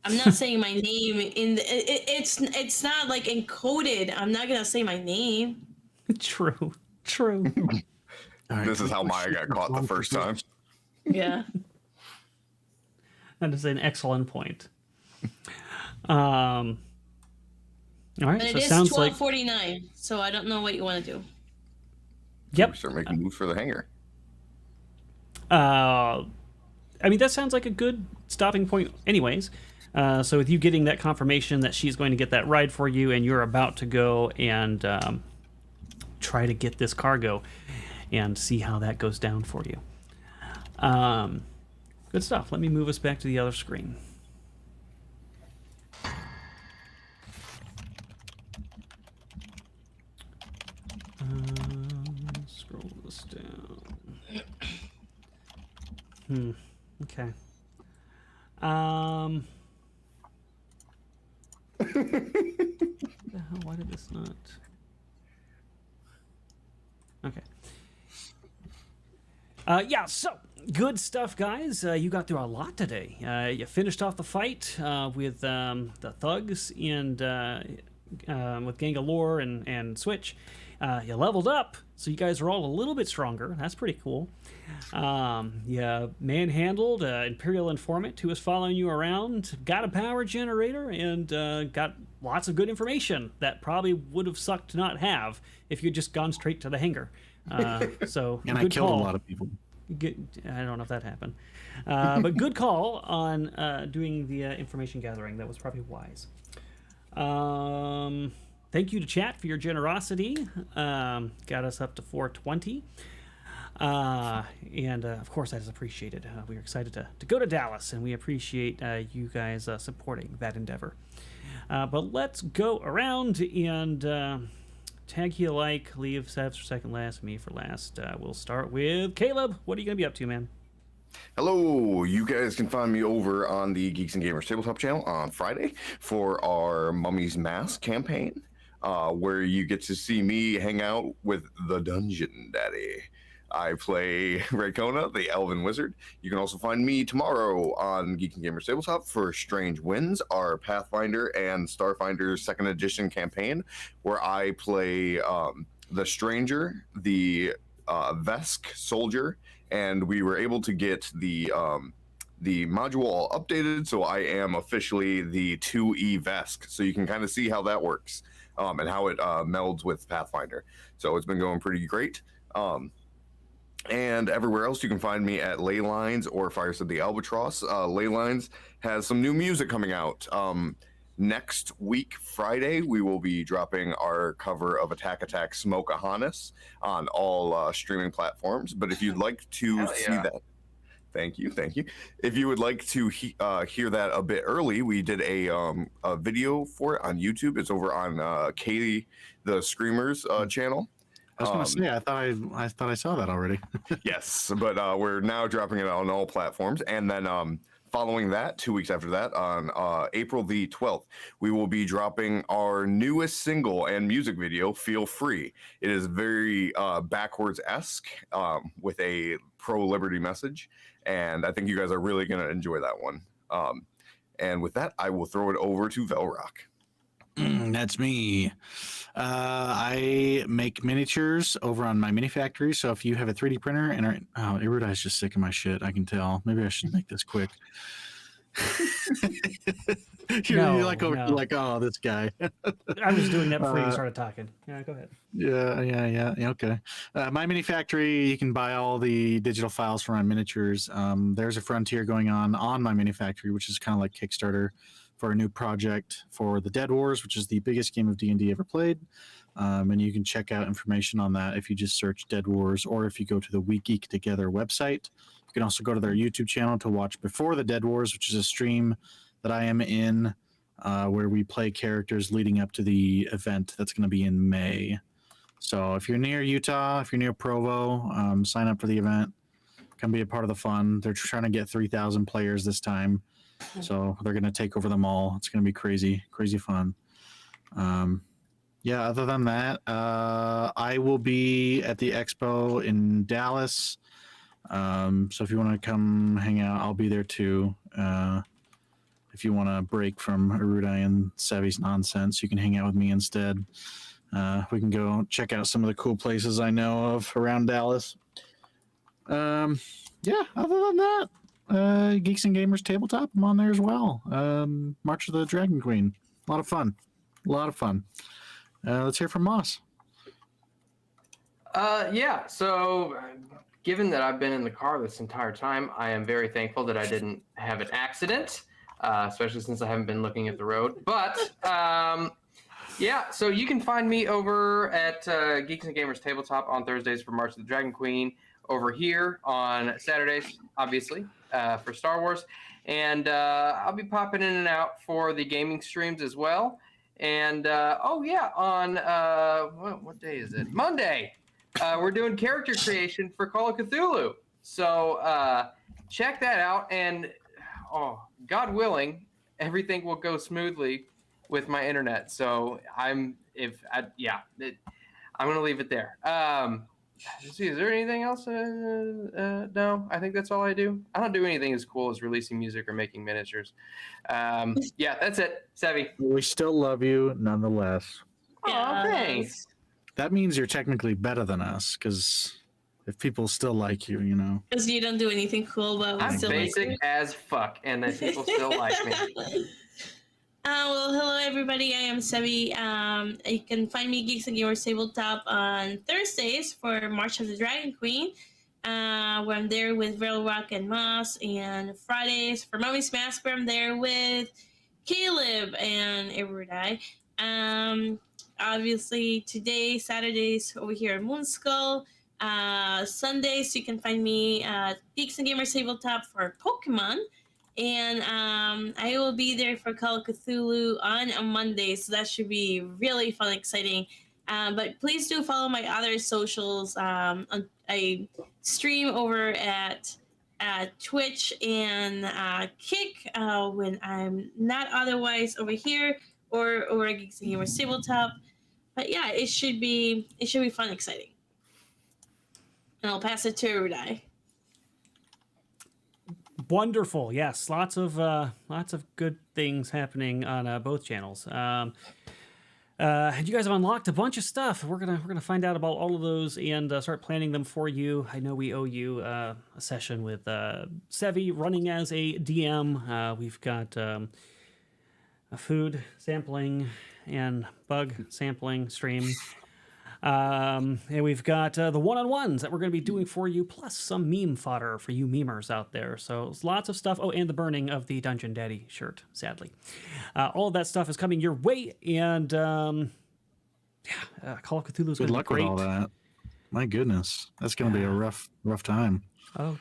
I'm not saying my name in the. It's not like encoded. I'm not gonna say my name. True. All right, This is how Maya got caught the first time. Yeah. That is an excellent point. All right, But so it it is sounds like 12:49, so I don't know what you want to do. yep. We start making moves for the hangar. I mean, that sounds like a good stopping point anyways. So with you getting that confirmation that she's going to get that ride for you and you're about to go and try to get this cargo and see how that goes down for you. Good stuff. Let me move us back to the other screen. Scroll this down. Okay. What the hell? Why did this not? Okay. Yeah, so good stuff, guys. You got through a lot today. You finished off the fight with the thugs and with Gangalore and Switch. You leveled up, so you guys are all a little bit stronger. That's pretty cool. You manhandled Imperial informant who was following you around, got a power generator, and got lots of good information that probably would have sucked to not have if you'd just gone straight to the hangar. So And I good killed call. a lot of people. I don't know if that happened. But good call on doing the information gathering. That was probably wise. Thank you to chat for your generosity. Got us up to 420. And of course, that is appreciated. We are excited to go to Dallas, and we appreciate you guys supporting that endeavor. But let's go around and tag you like, leave Sevs for second last, me for last. We'll start with Caleb. What are you going to be up to, man? Hello, you guys can find me over on the Geeks and Gamers Tabletop channel on Friday for our Mummy's Mask campaign, where you get to see me hang out with the Dungeon Daddy. I play Raycona, the Elven Wizard. You can also find me tomorrow on Geek and Gamer Tabletop for Strange Winds, our Pathfinder and Starfinder 2nd Edition campaign, where I play the Stranger, the Vesk Soldier, and we were able to get the module all updated, so I am officially the 2E Vesk. So you can kind of see how that works and how it melds with Pathfinder. So it's been going pretty great. And everywhere else, you can find me at Laylines or Fireside the Albatross. Laylines has some new music coming out. Next week, Friday, we will be dropping our cover of Attack Attack Smokeahanis on all streaming platforms. But if you'd like to see that, thank you. If you would like to hear that a bit early, we did a video for it on YouTube. It's over on Katie the Screamer's channel. I was going to say, I thought I saw that already. Yes, but we're now dropping it on all platforms. And then following that, 2 weeks after that, on April the 12th, we will be dropping our newest single and music video, Feel Free. It is very backwards-esque with a pro-liberty message. And I think you guys are really going to enjoy that one. And with that, I will throw it over to Velrock. That's me. I make miniatures over on my mini factory. So if you have a 3D printer and Erudi is just sick of my shit, I can tell. Maybe I should make this quick. You're like, oh, this guy. I was doing that before you started talking. Yeah, go ahead. Yeah. Okay. My mini factory, you can buy all the digital files for my miniatures. There's a frontier going on my mini factory, which is kind of like Kickstarter for a new project for the Dead Wars, which is the biggest game of D&D ever played. And you can check out information on that if you just search Dead Wars, or if you go to the We Geek Together website. You can also go to their YouTube channel to watch Before the Dead Wars, which is a stream that I am in, where we play characters leading up to the event that's going to be in May. So if you're near Utah, if you're near Provo, sign up for the event. Come be a part of the fun. They're trying to get 3,000 players this time. So they're going to take over them all. It's going to be crazy fun. Other than that, I will be at the expo in Dallas. So if you want to come hang out, I'll be there too. If you want to break from Erudi and Sevvy's nonsense, you can hang out with me instead. We can go check out some of the cool places I know of around Dallas. Other than that, Geeks and Gamers Tabletop, I'm on there as well. March of the Dragon Queen, a lot of fun. Let's hear from Moss. So given that I've been in the car this entire time, I am very thankful that I didn't have an accident, especially since I haven't been looking at the road. But so you can find me over at Geeks and Gamers Tabletop on Thursdays for March of the Dragon Queen, over here on Saturdays, obviously, for Star Wars. And I'll be popping in and out for the gaming streams as well. And on what day is it? Monday. We're doing character creation for Call of Cthulhu. So check that out. And God willing, everything will go smoothly with my internet. So I'm going to leave it there. Let's see, is there anything else? No, I think that's all I do. I don't do anything as cool as releasing music or making miniatures. That's it. Sevvy. We still love you nonetheless. Oh, thanks. That means you're technically better than us, because if people still like you, Because you don't do anything cool, but I'm still basic like as fuck, and then people still like me. Hello everybody, I am Sevvy. You can find me Geeks and Gamers Tabletop on Thursdays for March of the Dragon Queen, where I'm there with Velrock and Moss, and Fridays for Mummy's Mask, where I'm there with Caleb and Erudi. Obviously today, Saturdays over here at Moonskull. Sundays you can find me at Geeks and Gamers Tabletop for Pokemon. And I will be there for Call of Cthulhu on a Monday, so that should be really fun, exciting. But please do follow my other socials. I stream over at Twitch and Kick when I'm not otherwise over here or over at Geeks and Gamers Tabletop. But yeah, it should be fun, exciting. and I'll pass it to Erudi. Wonderful. Yes, lots of good things happening on both channels. And you guys have unlocked a bunch of stuff. We're gonna find out about all of those and start planning them for you. I know we owe you a session with Sevvy running as a DM. We've got a food sampling and bug sampling stream. And we've got the one-on-ones that we're going to be doing for you, plus some meme fodder for you memers out there. So lots of stuff. Oh, and the burning of the Dungeon Daddy shirt, sadly. All of that stuff is coming your way. And Call of Cthulhu's Good going to be luck great. with all that. My goodness, that's going to be a rough time. Oh,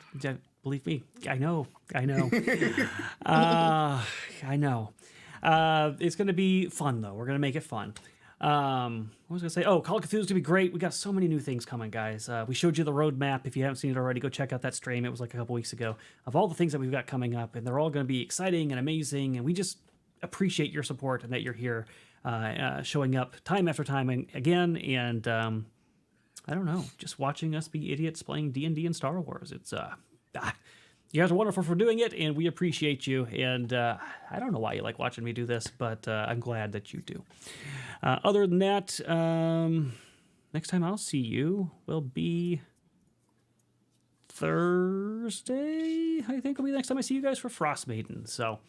believe me, I know. I know. It's going to be fun, though. We're going to make it fun. What was I gonna say? Oh, Call of Cthulhu's gonna be great. We got so many new things coming, guys. We showed you the roadmap. If you haven't seen it already, go check out that stream. It was like a couple weeks ago of all the things that we've got coming up, and they're all gonna be exciting and amazing. And we just appreciate your support and that you're here, showing up time after time and again. And I don't know, just watching us be idiots playing D&D and Star Wars. It's you guys are wonderful for doing it, and we appreciate you. And I don't know why you like watching me do this, but I'm glad that you do. Other than that, next time I'll see you will be Thursday. I think will be the next time I see you guys for Frost Maiden. So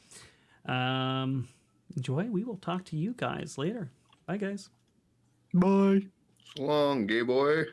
enjoy. We will talk to you guys later. Bye, guys. Bye. So long, gay boy.